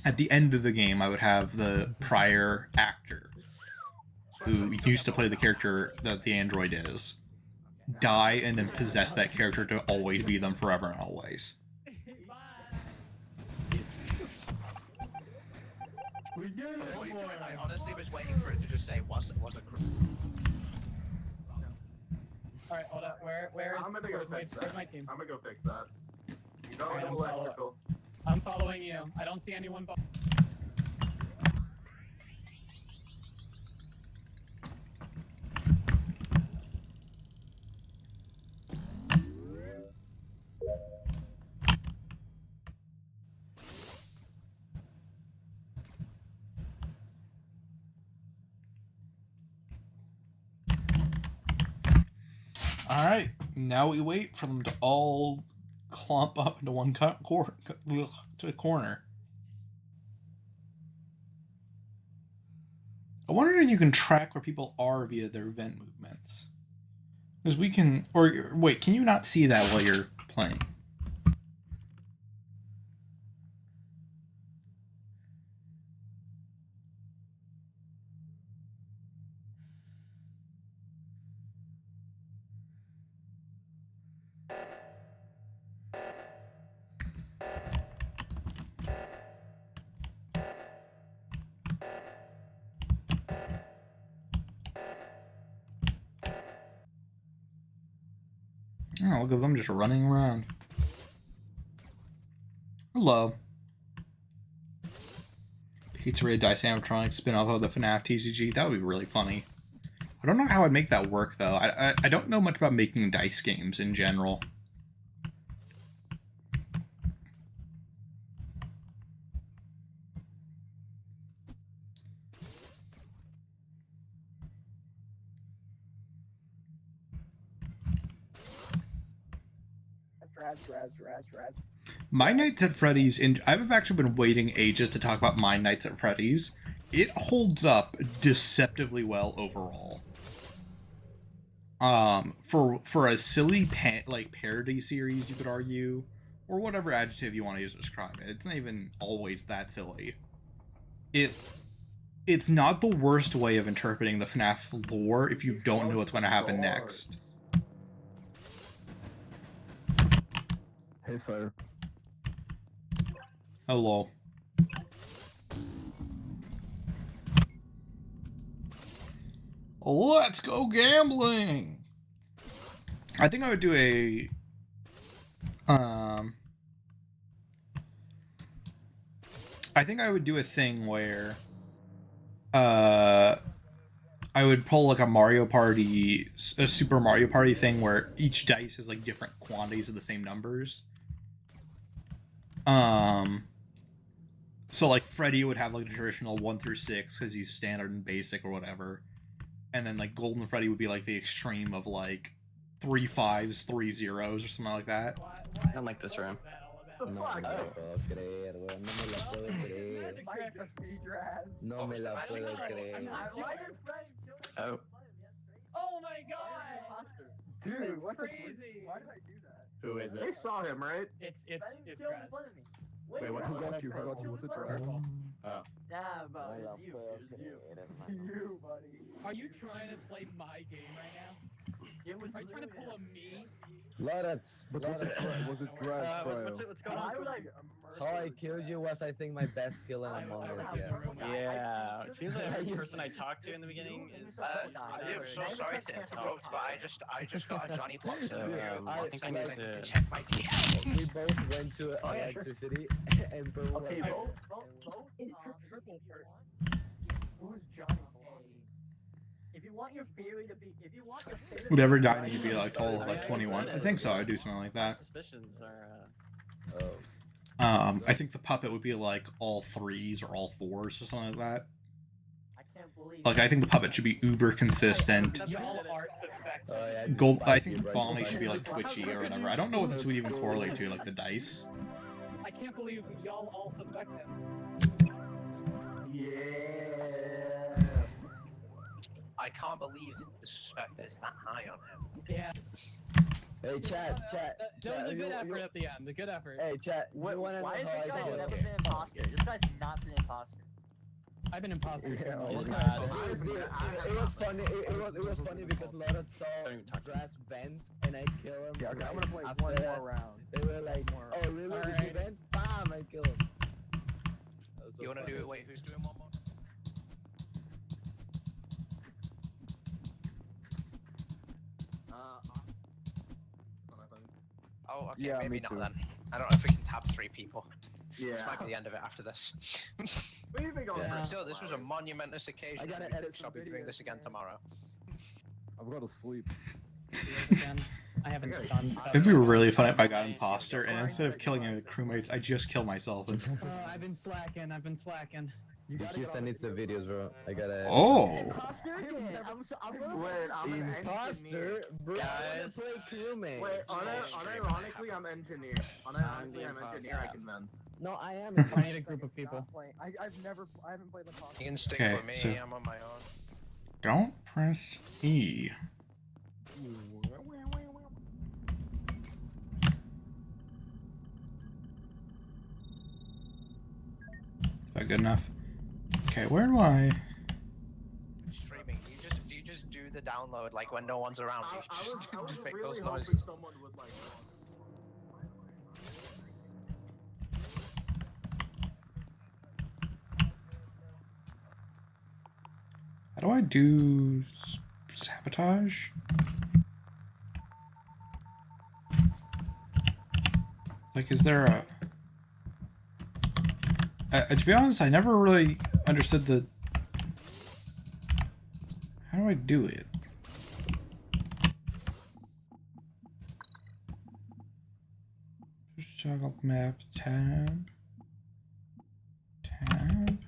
at the end of the game I would have the prior actor who used to play the character that the android is die and then possess that character to always be them forever and always. I honestly was waiting for it to just say was a Alright, hold up. Where's my team? I'm gonna go fix that. You go Alright, to electrical. I'm following you. I don't see anyone. Alright, now we wait for them to all clump up into one corner. I wonder if you can track where people are via their event movements. Because we can... Or, wait, can you not see that while you're playing? Oh, look at them just running around. Hello. Pizzeria Dice Animatronics spin-off of the FNaF TCG. That would be really funny. I don't know how I'd make that work, though. I don't know much about making dice games in general. My Nights at Freddy's, I've actually been waiting ages to talk about My Nights at Freddy's. It holds up deceptively well overall. For a silly parody series, you could argue, or whatever adjective you want to use to describe it. It's not even always that silly. It's not the worst way of interpreting the FNaF lore if you don't know what's going to happen next. Hey, sir. Hello. Let's go gambling! I think I would do a... I think I would do a thing where... I would pull like a Super Mario Party thing where each dice has like different quantities of the same numbers. So like Freddy would have like the traditional 1 through 6 because he's standard and basic or whatever. And then like Golden Freddy would be like the extreme of like 3 5s, 3 0s or something like that. I don't like this room. No me la puedo creer, weón. No me la puedo creer. No me la puedo creer. Oh. Oh my god! Dude, what crazy. Why did I do that? Who is They it? saw him, right? It's Kill in front of me. Wait, what? Who got you? Who got you? What's it trash? Oh. Nah, bro, it's you. It's you. You, buddy. Are you trying to play my game right now? It was Are you trying to pull a me? Lotus. But was it trash, bro? What's going Why on? would I? How I killed you was, I think, my best kill in Among Us. Yeah. Yeah, it seems like every person I talked to in the beginning is. I'm so sorry to interrupt, but I just got a Johnny Block survey. I think I need to. Check my DM. We both went to electricity and boom. Okay, vote. It's triple first. Who's Johnny? If you want your theory to be, if you want your theory to Whatever died need to be like total like 21. I think so. I do something like My that. suspicions are. I think the puppet would be like all 3s or all 4s or something like that. I can't believe. Like I think the puppet should be uber consistent. Y'all are suspecting. Yeah, Gold. I think Bonnie should be like twitchy or whatever. I don't know what this would even correlate to, like the dice. I can't believe y'all all suspect him. Yeah. I can't believe the suspect is that high on him. Yeah. Hey, chat. That was a good effort at the end. A good effort. Hey, chat. You wanna know Why is how I this guy killed never him? been imposter? This guy's not been imposter. I've been imposter. Yeah, for oh this my guy. God. Dude, it was funny. It was funny because Lotus saw Don't even talk to me. grass bent and I kill him. Yeah, okay, I'm gonna play After one that, more round. They were like, "Oh, really? Did you Alright. vent? Bam! I kill him." That was so You wanna funny. do it? Wait, who's doing one more? Oh, okay, Yeah, maybe me not too. then. I don't know if we can tab 3 people. Yeah. This might be the end of it after this. What do you think on Yeah. So this was a monumentous occasion. I gotta and we edit shall some be doing videos, this again man. tomorrow. I've got to sleep. Again, I haven't done stuff. It'd be really fun if I got imposter and instead of killing any of the crewmates, I just kill myself. And... I've been slacking. You just send it the videos, bro. I gotta. Oh. Imposter again. I'm gonna Wait, I'm an engineer. Imposter, bro. Guys. Play crewmate. Wait, Stream. unironically, I'm engineer. Unironically, I'm engineer. I can vent. No, I am. I need a group of people. I haven't played Imposter. You can stick Okay, with me, so- I'm on my own. Don't press E. Is that good enough? Okay, where do I... Streaming, do you just do the download like when no one's around? You I was just pick really those hoping noises. someone would like. How do I do sabotage? Like, is there a... to be honest, I never really understood the... How do I do it? Just toggle map, tab. Tab.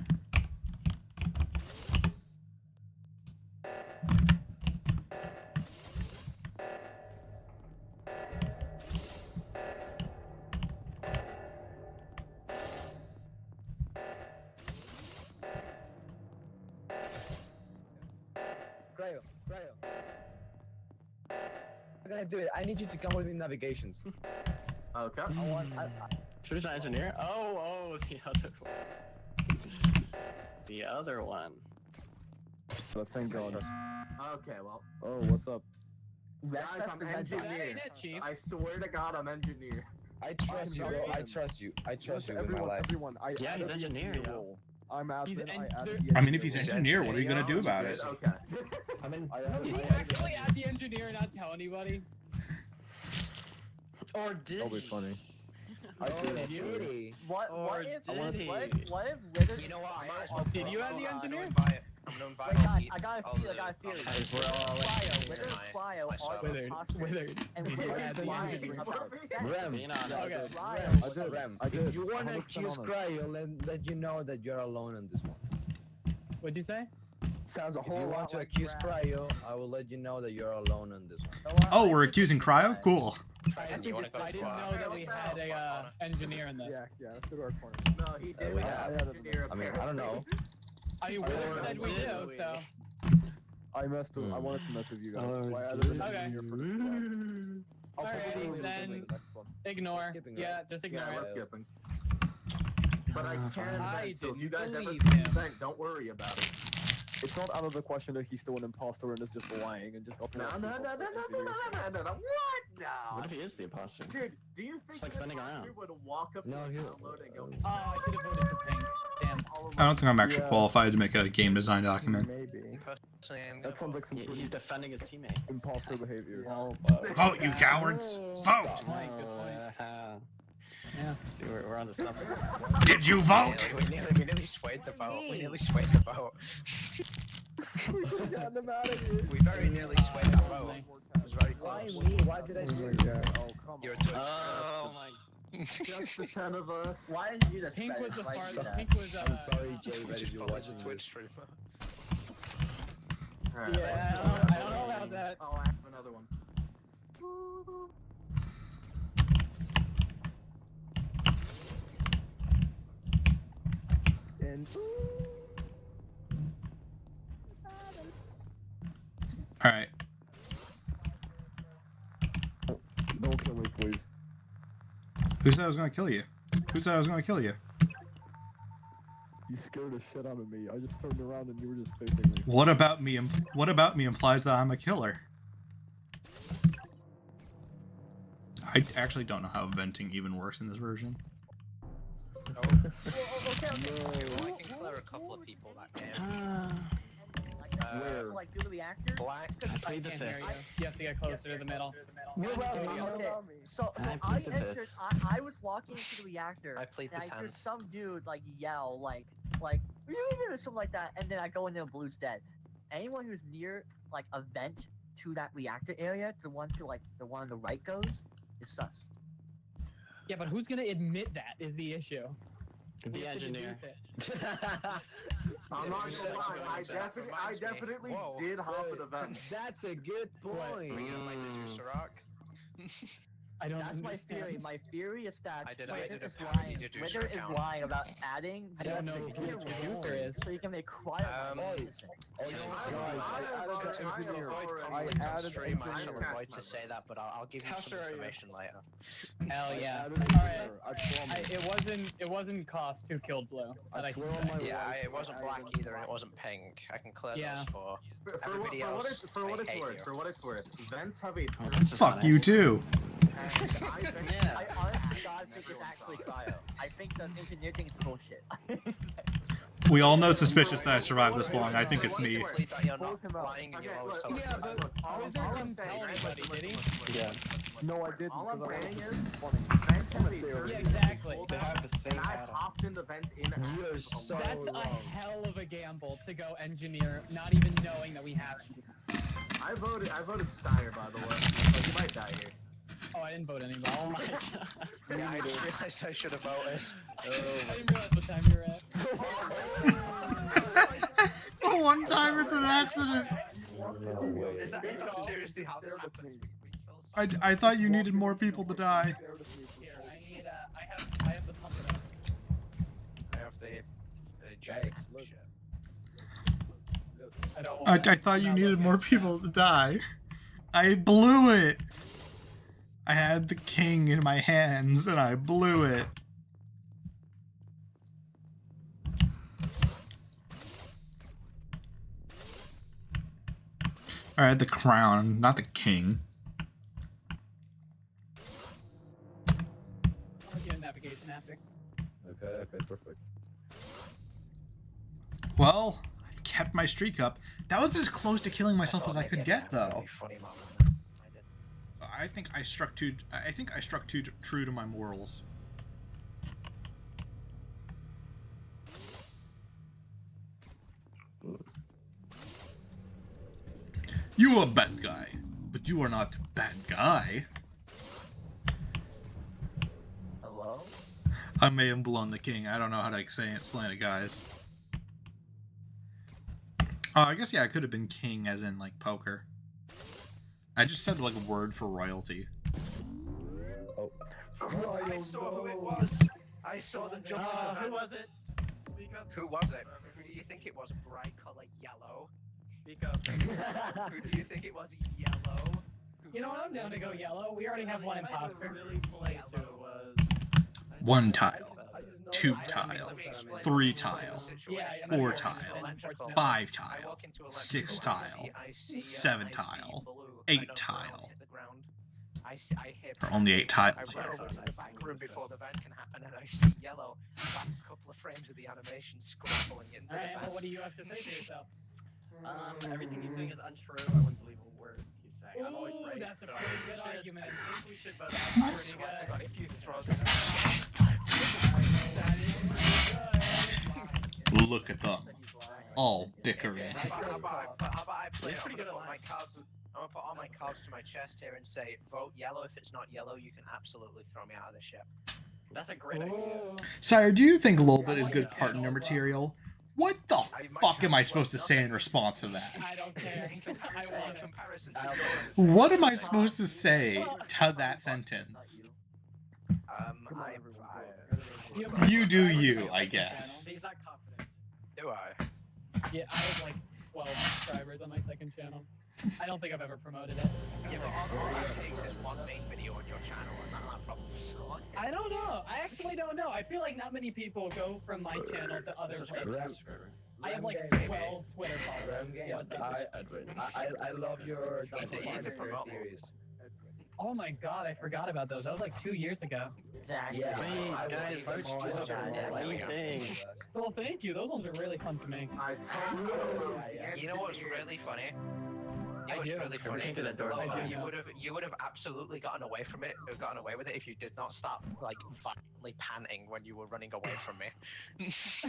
Cryo. I'm gonna do it. I need you to come with me in navigations. Okay. I want. Who's the engineer? Oh, the other one. The other one. But thank God. Okay, well. Oh, what's up? Guys, I'm engineer. Chief. I swear to God, I'm engineer. I trust you, bro. I trust you. I trust you with my life. Everyone. Yeah, he's engineer, yo. role. I'm He's admin. en- I there- added the I mean, if he's role. engineer, what are you gonna do about it? Okay. I mean, Did he actually add the engineer and not tell anybody? Or did That'll be he? funny. oh, did kitty. What Or if did what he? if literally? You know what? I might as Oh, well Did you have the I'm engineer? gonna invite Wait, all guys, the- I got all a theory. the- Guys, we're all Cryo, It's Wither, my- Cryo it's my are server. imposters, Withered. and Did we're you add the lying engineer? about sex. Rem. Being honest. Okay. Cryo. I did. Rem, I did. if you wanna 100% accuse honest. Cryo, let you know that you're alone on this one. What'd you say? Sounds a If whole you lot want to like accuse Brad. Cryo, I will let you know that you're alone on this one. Oh, we're accusing Cryo? Cool. Tristan, you wanna go I didn't to, know that we had a engineer in this. Yeah, let's go to our corner. No, he did. we have have- engineer. I mean, I don't know. I mean, Or Wither said we did do, we? so. I messed with. I wanted to mess with you guys. Oh, So I added an Okay. engineer for this one. I'll Alright, probably do it then- in the next one. We're Ignore. skipping, Yeah, right? just ignore Yeah, it. we're skipping. But I can I vent, so if you didn't guys ever believe see him. vent, don't worry about it. It's not out of the question that he's still an imposter and is just lying and just up No, what? No. What if he is the imposter? Dude, do you think It's like an spinning imposter around. would walk up to No, the he- download and go, Oh, I should have voted for Pink. Damn. I don't think I'm actually Yeah. qualified to make a game design document. Maybe. Personally, I'm That sounds like some He's defending his teammate. imposter behavior. Vote, you cowards! Vote! Good point, good point. Yeah. See, we're onto something. Did you vote? We nearly swayed the vote. We nearly swayed the vote. Get them out of here. We very nearly swayed that vote. It was very Why close. me? Why did I do it? Oh, come You're a on. Twitch. Oh my. just the 10 of us. Why did you do that? Pink was the Why did you do farthest. that? Pink was I'm sorry, Jay, that Just if you're probably the watching Twitch this. streamer. Alright. Yeah, I don't know about that. I'll ask him another one. And Alright. don't kill me, please. Who said I was gonna kill you? Who said I was gonna kill you? You scared the shit out of me. I just turned around and you were just facing me. What about me implies that I'm a killer? I actually don't know how venting even works in this version. I can clear a couple of people that game. Where? Like, do the reactor? Black. I played the Can't hear fifth. you. You have to get closer to the middle. You're around me. Okay. You're Okay. around me. So I I plead the entered. fifth. I was walking into the reactor. I plead and the I hear 10th. some dude like yell like or something like that, and then I go into Blue's dead. Anyone who's near like a vent to that reactor area, the one to like the one on the right goes, is sus. Yeah, but who's gonna admit that is the issue? The We have to engineer. deduce it. I'm not gonna lie, I definitely Whoa. did hop an event. That's a good point. Are you gonna play Deducer Rock? I don't That's my understand. theory. My theory is that I did Twitter a is parody lying. deducer Twitter is account. lying about adding. I don't know the who the engineer producer role is. So you can make cryo. innocent. Oh, you know what? Guys, I added To an engineer. avoid I conflict on added stream, I engineer. shall avoid to say that, but I'll give you How some sure are you? information later. Hell yeah. I added an Alright. engineer. I promise. It wasn't Cost who killed Blue. That I swear can on say. my Yeah, life, it wasn't I black added either, and it wasn't pink. I can clear Yeah. those four. For Everybody what else, for what I it's hate worth, you. for what it's worth, vents have a Oh, that's just Fuck nice. you too. and I think Yeah. I honestly God think it's actually cryo. I think the engineer thing is bullshit. We all know suspicious that I survived this long. I think it's me. That you're Both not him up. lying and you Okay, always look, tell yeah, the truth. but look, all Wizard I'm didn't saying, tell right, anybody, listen, did he? listen, listen, Yeah. listen, No, I listen. didn't. All I'm because I saying wanted is, to be funny. vents have a Yeah, very exactly. full They have the same and I pattern. popped in the vent in You're actions so alone. That's a wrong. hell of a gamble to go engineer, not even knowing that we have it. I voted Steyer, by the way. Like, you might die here. Oh, I didn't vote anymore. Oh my god. Yeah, I just realized I should have voted. I didn't realize what time you were at. One time it's an accident. Is that seriously how this happened? I thought you needed more people to die. Here, I have the pump it up. I have the J. I don't I want thought you needed more people to die. I blew it. I had the king in my hands and I blew it. Alright, the crown, not the king. I'll get a navigation after. Okay, perfect. Well, I kept my streak up. That was as close to killing myself as I could get, though. Funny moment. I did. So I think I struck too. I think I struck too true to my morals. You are a bad guy, but you are not a bad guy. Hello? I may have blown the king. I don't know how to explain it, guys. Oh, I guess yeah, I could have been king, as in like poker. I just said like a word for royalty. Oh. I saw who it was. I saw the jump. Who was it? Speak up. Who was it? Who do you think it was? Bright color yellow. Speak up. Who do you think it was? Yellow? You know what? I'm down to go yellow. We already have one imposter. Really place who it was. 1 tile, 2 tile, 3 tile, Yeah, 4 tile, 5 tile, 6 tile, 7 tile, 8 tile. I hit. There are only 8 tiles I here. run over to the back room before the vent can happen, and I see yellow. Last couple of frames of the animation scrambling into the Alright, well, vent. what do you have to say to yourself? Everything he's saying is untrue. I wouldn't believe a word he's saying. I'm always Ooh, right. that's a so pretty good we should- argument. I think we should both I Pretty swear to good. God, if you throw Look at them, all bickering. How about I play it? Pretty I'm good gonna at put my cards. I'm gonna put all my cards to my chest here and say, vote yellow. If it's not yellow, you can absolutely throw me out of the ship. That's a great idea. Ooh. Sire, do you think Lolbit is good partner material? What the fuck am I supposed to say in response to that? I don't care. I want it. Comparison I don't to know. What am I supposed to say to that sentence? You do you, I guess. He's not confident. Do I? Yeah, I have like 12 subscribers on my second channel. I don't think I've ever promoted it. Yeah, but all I take is one main video on your channel, and that probably sucks. I don't know. I actually don't know. I feel like not many people go from my channel to other places. I have like 12 Twitter followers. Yeah, I love your theories. oh my god, I forgot about those. That was like 2 years ago. Yeah. Wait, guys, why don't you do something anything? Well, thank you. Those ones are really fun to make. You know what's really funny? You know I do. what's really funny? Came to the door. I do. You would have absolutely gotten away from it, gotten away with it if you did not stop like violently panting when you were running away from me. Because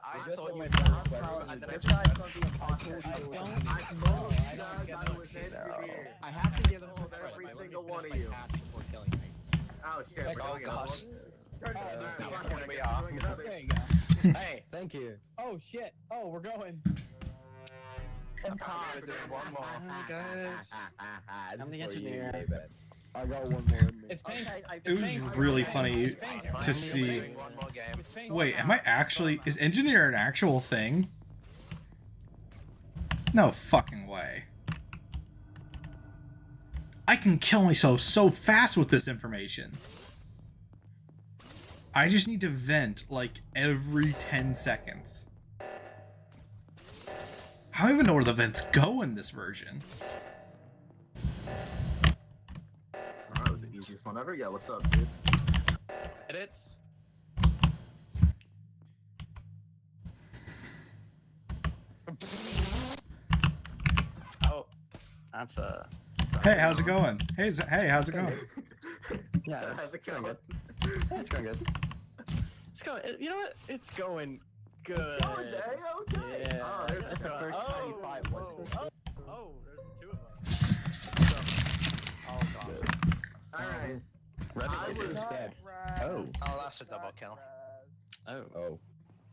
I Just thought on you my were first question. and then This I guy's gonna be imposter. I have to give them Told credit. every My single lady one finished of my you. task before killing me. Oh shit, we're Oh doing it. gosh. We are. There you go. Hey, Thank you. Oh shit. Oh, we're going. Imposter. One more. guys. I'm I'm the engineer. I got one more in me. It's pink. It was really funny to see. One more game. It's pink. Wait, am I actually... Is engineer an actual thing? No fucking way. I can kill myself so fast with this information. I just need to vent like every 10 seconds. I don't even know where the vents go in this version. That was the easiest one ever. Yeah, what's up, dude? Edits. Oh, that's Hey, how's it going? Hey, how's it going? Yeah, So it's, how's it it's going going? good. It's going good. It's going. You know what? It's going good. Okay. Yeah. Oh, there's That's the going- first oh, 95 was oh, oh, there's 2 of us. Oh god. Alright. Revenue I is was- dead. Oh. Oh, that's a double kill. Oh. Oh.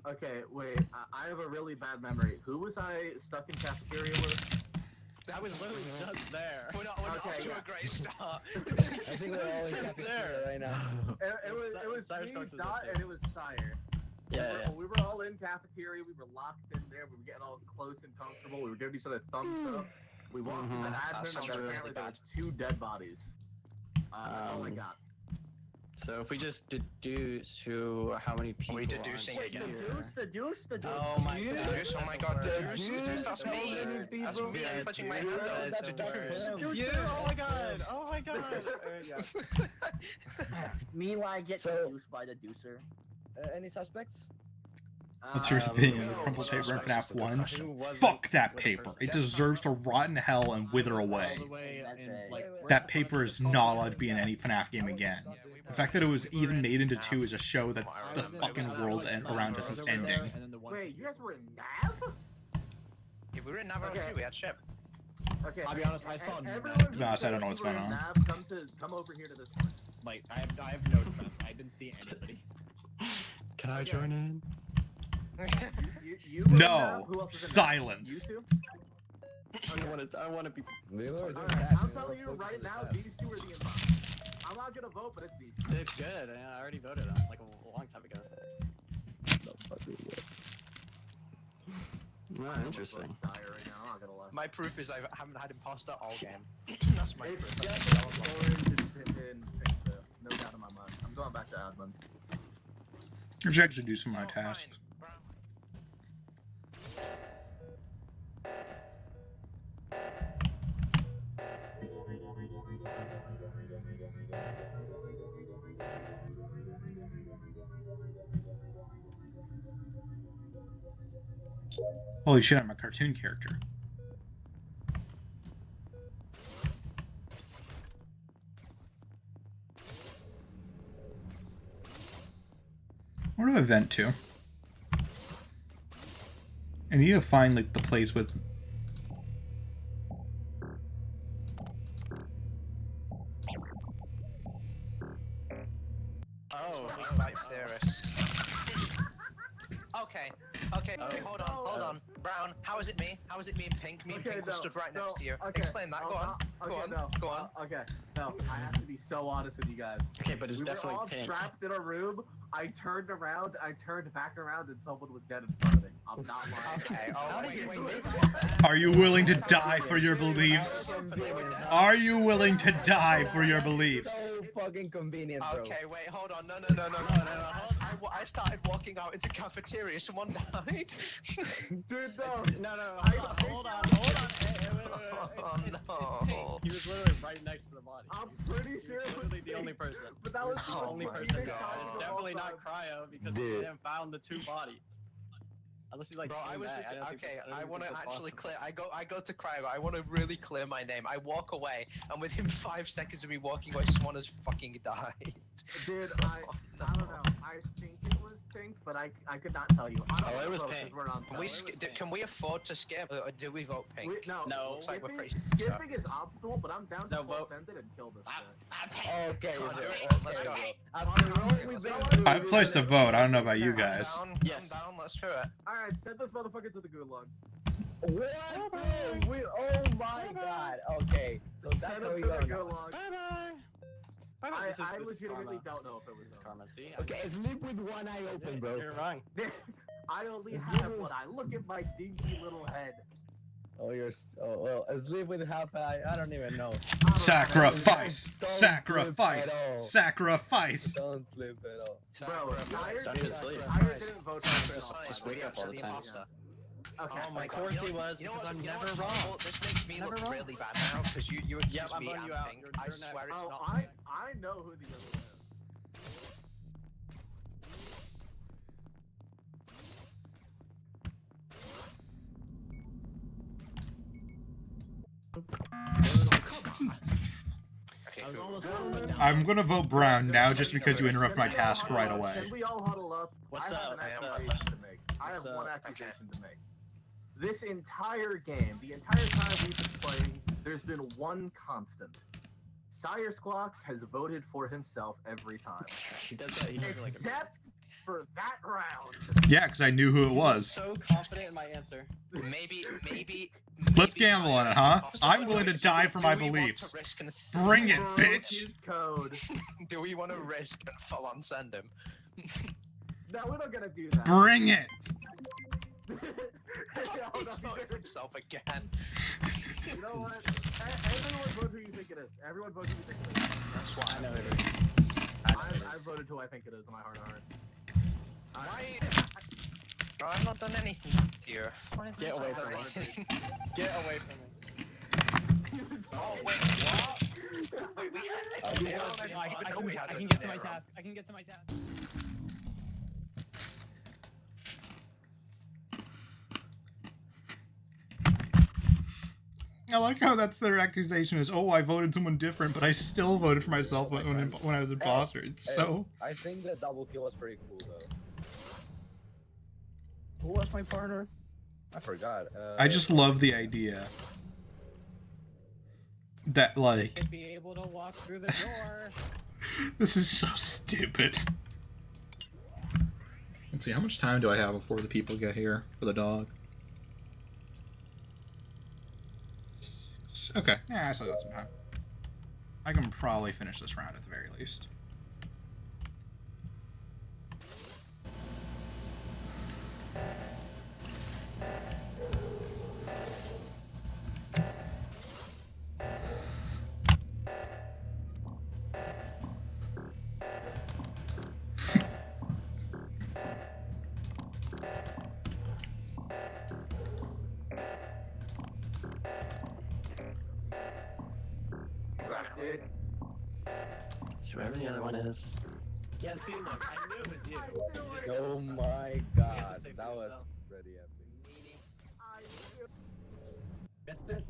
Okay, wait. I have a really bad memory. Who was I stuck in cafeteria with? That was literally just there. We're not Okay, off to yeah. a great start. I think we're all in Just cafeteria right now. It was Cyrus me, Cox is Dot, there, and it was Sire. Yeah, We were all in cafeteria. We were locked in there. We were getting all close and comfortable. We were giving each other thumbs up. We walked in the That's admin, and really apparently there bad. was 2 dead bodies. That's all I got. So if we just deduce who, how many people we deducing are again? The deuce. Oh my god. Deuce, oh my god, The Deuce, Deuce, that's so me. many That's people. me, I'm touching my hand Deuce, on that's the Deuce. Deuce. Oh my god. Oh my god. Meanwhile, I get So- seduced by the deucer. Any suspects? What's your opinion on the crumpled paper in FNaF 1? Fuck that paper. It deserves to rot in hell and wither away. That paper is not allowed to be in any FNaF game again. The fact that it was even made into 2 is a show that the fucking world around us is ending. Wait, you guys were in Nav? Yeah, we were in Navarro Okay. too, we had ship. Okay. I'll be honest, I saw everyone Nav. To be honest, I don't know what's who were going in on. Nav, come over here to this one. Like, I have no defense. I didn't see anybody. Can I join in? You were in No. Nav? Who else was in Nav? Silence. You two? I want to be. We were doing Alright, that. I'm telling you right now, these 2 are the imposters. I'm not gonna vote, but it's these 2. It's good. I already voted on it like a long time ago. Ah, interesting. Sire right now, I'm not gonna lie. My proof is I haven't had imposter all game. That's my It's proof. just storage in pink, though. No doubt in my mind. I'm going back to admin. I should actually do some of my Oh, tasks. fine, bro. Holy shit, I'm a cartoon character. Where do I vent to? I need to find like the place with. Oh, right theorist. Okay, okay, hold on. Brown, how is it me? How is it me and Pink? Me and Pink were stood right next to you. Okay, Explain that, go on. Go on. Okay, no, I have to be so honest with you guys. Okay, but it's We definitely were all Pink. trapped in a room. I turned back around, and someone was dead in front of me. I'm not lying. Okay, oh, wait. Are you willing to die for your beliefs? Are you willing to die for your beliefs? So fucking convenient, bro. Okay, wait, hold on. No. I started walking out into cafeteria. Someone died. Dude, no. No, hold on. Oh no. He was literally right next to the body. I'm pretty sure it was Literally the Pink. only person. But that was the the only my person. God. It's definitely not Cryo because he didn't found the 2 bodies. Unless he like. Bro, I came was back. I don't think okay. that's- I don't want to think that's actually possible. clear. I go to Cryo. I want to really clear my name. I walk away, and within 5 seconds of me walking away, someone has fucking died. Dude, I don't know. I think it was Pink, but I could not tell you. I don't Oh, it know was because Pink. We're on Can we afford to skip, or do we vote Pink? No. Looks like we're pretty. Skipping is optional, but I'm down to No, full vote. send it and kill this shit. Okay, Come on, bro. do it. Let's go. After all we've been through, I've placed a vote. I don't know about you guys. I'm Yes. down. Let's do it. Alright, send this motherfucker to the gulag. What? Bro? Oh my god. Okay. So that's Send how him we to go the now. gulag. Bye bye. I legitimately don't know if it was him. Karma. See. Okay, sleep with one eye open, bro. You're wrong. I only It's have literally- one eye. Look at my dinky little head. Oh, well, sleep with half eye. I don't even know. Sacrifice! Don't Sacrifice! sleep at all. Sacrifice! Don't sleep at all. Bro, Don't even sleep. Tyre didn't vote for Just himself. wake up all the the time. imposter. Okay. Oh my Of god. course you know, he was, You know because what's, I'm you know never what's wrong. awful? This makes me Never look wrong. really bad now because you accuse I'm me voting and you out. Pink. You're I next. swear it's Oh, not. I know who the other one is. Okay, I was cool. almost wrong, but I'm gonna vote Brown now just because you interrupt my task right away. Can we all huddle up? What's I have up? an What's up? accusation to make. I have What's one up? accusation to make. This entire game, the entire time we've been playing, there's been one constant. Sire Squawks has voted for himself every time. He does that. He does it like Except for that round. Yeah, because I knew who it He's was. so confident in my answer. Maybe. Let's gamble on it, huh? I'm willing to die for my Do we want beliefs. to risk and Bring it, Broke bitch! his code. Do we want to risk and full on send him? No, we're not gonna do that. Bring it! No, He's no, voted for himself again. You know what? Everyone vote who you think it is. Everyone vote who you think it is. That's why I know voted. it is. I voted who I think it is in my heart of hearts. Why? Bro, I've not done anything to you. Get away from me. Anything. Get away from me. Oh wait, what? Wait, we Oh, had. yeah. I can get to my task. I can get to my task. I like how that's their accusation is, oh, I voted someone different, but I still voted for myself when I was imposter. It's so... I think the double kill was pretty cool, though. Who was my partner? I forgot. I just love the idea that, like, Should be able to walk through the door. this is so stupid. Let's see, how much time do I have before the people get here for the dog? Okay, yeah, I still got some time. I can probably finish this round at the very least. the other one is. Yeah, see, look, I knew it was you. Oh my god, that was pretty epic. Missed it?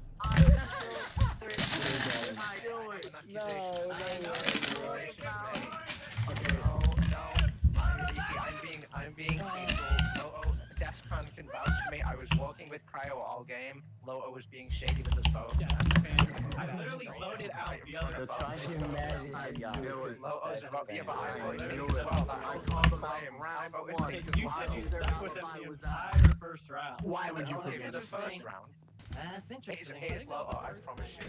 I'm being equal. Deskman can vouch for me. I was walking with Cryo all game. Loto was being shady with his bow. I literally loaded out the other bow. Loto's about yeah, but I voted I him knew as it. well. I called him out in round one. You Why said you was there stuck with him fight the was entire first round. Why would you put in me the first round? That's interesting. Here's Loto, I promise you.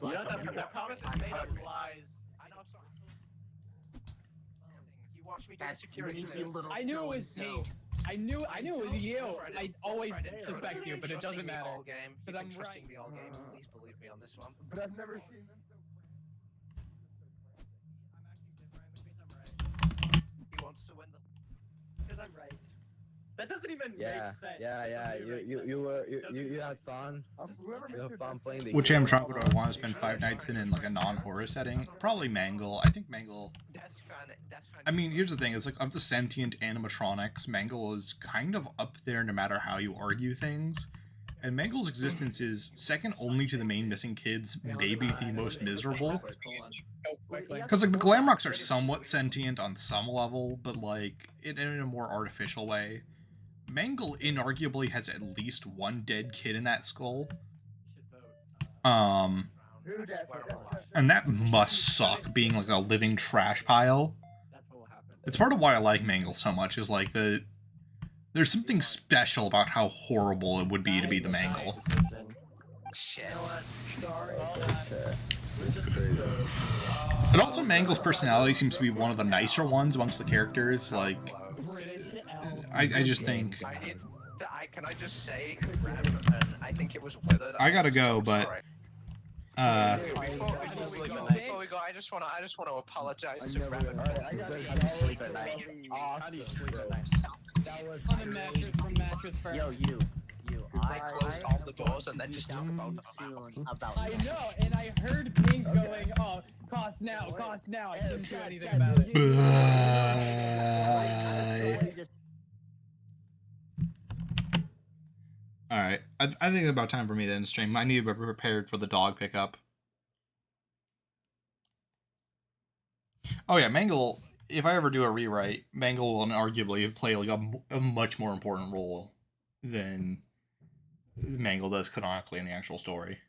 You know that promise is made up of lies. I know, sorry. You watched me do security. I knew it was me. I knew it was you. I always suspect you, but it doesn't matter. Because I'm right. Me all game. Please believe me on this one. But I've never seen them. He wants to win the. Because I'm right. That doesn't even Yeah, make sense. yeah. You had fun. You had fun playing the Which game. Amtron would I want to spend 5 nights in like a non-horror setting? Probably Mangle. I think Mangle. I mean, here's the thing: it's like of the sentient animatronics, Mangle is kind of up there, no matter how you argue things. And Mangle's existence is second only to the main missing kids, maybe the most miserable. Because like the Glamrocks are somewhat sentient on some level, but like in a more artificial way. Mangle inarguably has at least one dead kid in that skull. And that must suck, being like a living trash pile. It's part of why I like Mangle so much, is like there's something special about how horrible it would be to be the Mangle. Shit. And also Mangle's personality seems to be one of the nicer ones amongst the characters, like I just think Can I just say, I think it was withered. I gotta go, but Before we go, I just want to apologize to Revan. How do you sleep at night? How do you sleep at night? That was On a mattress from Mattress Firm. Yo, you. I closed all the doors and then just took both of them out. About I know, and I heard Pink going, oh, cost now. I didn't do anything about it. Alright, I think it's about time for me to end stream. I need to be prepared for the dog pickup. Oh yeah, Mangle, if I ever do a rewrite, Mangle will arguably play like a much more important role than Mangle does canonically in the actual story.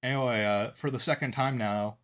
Anyway, for the second time now,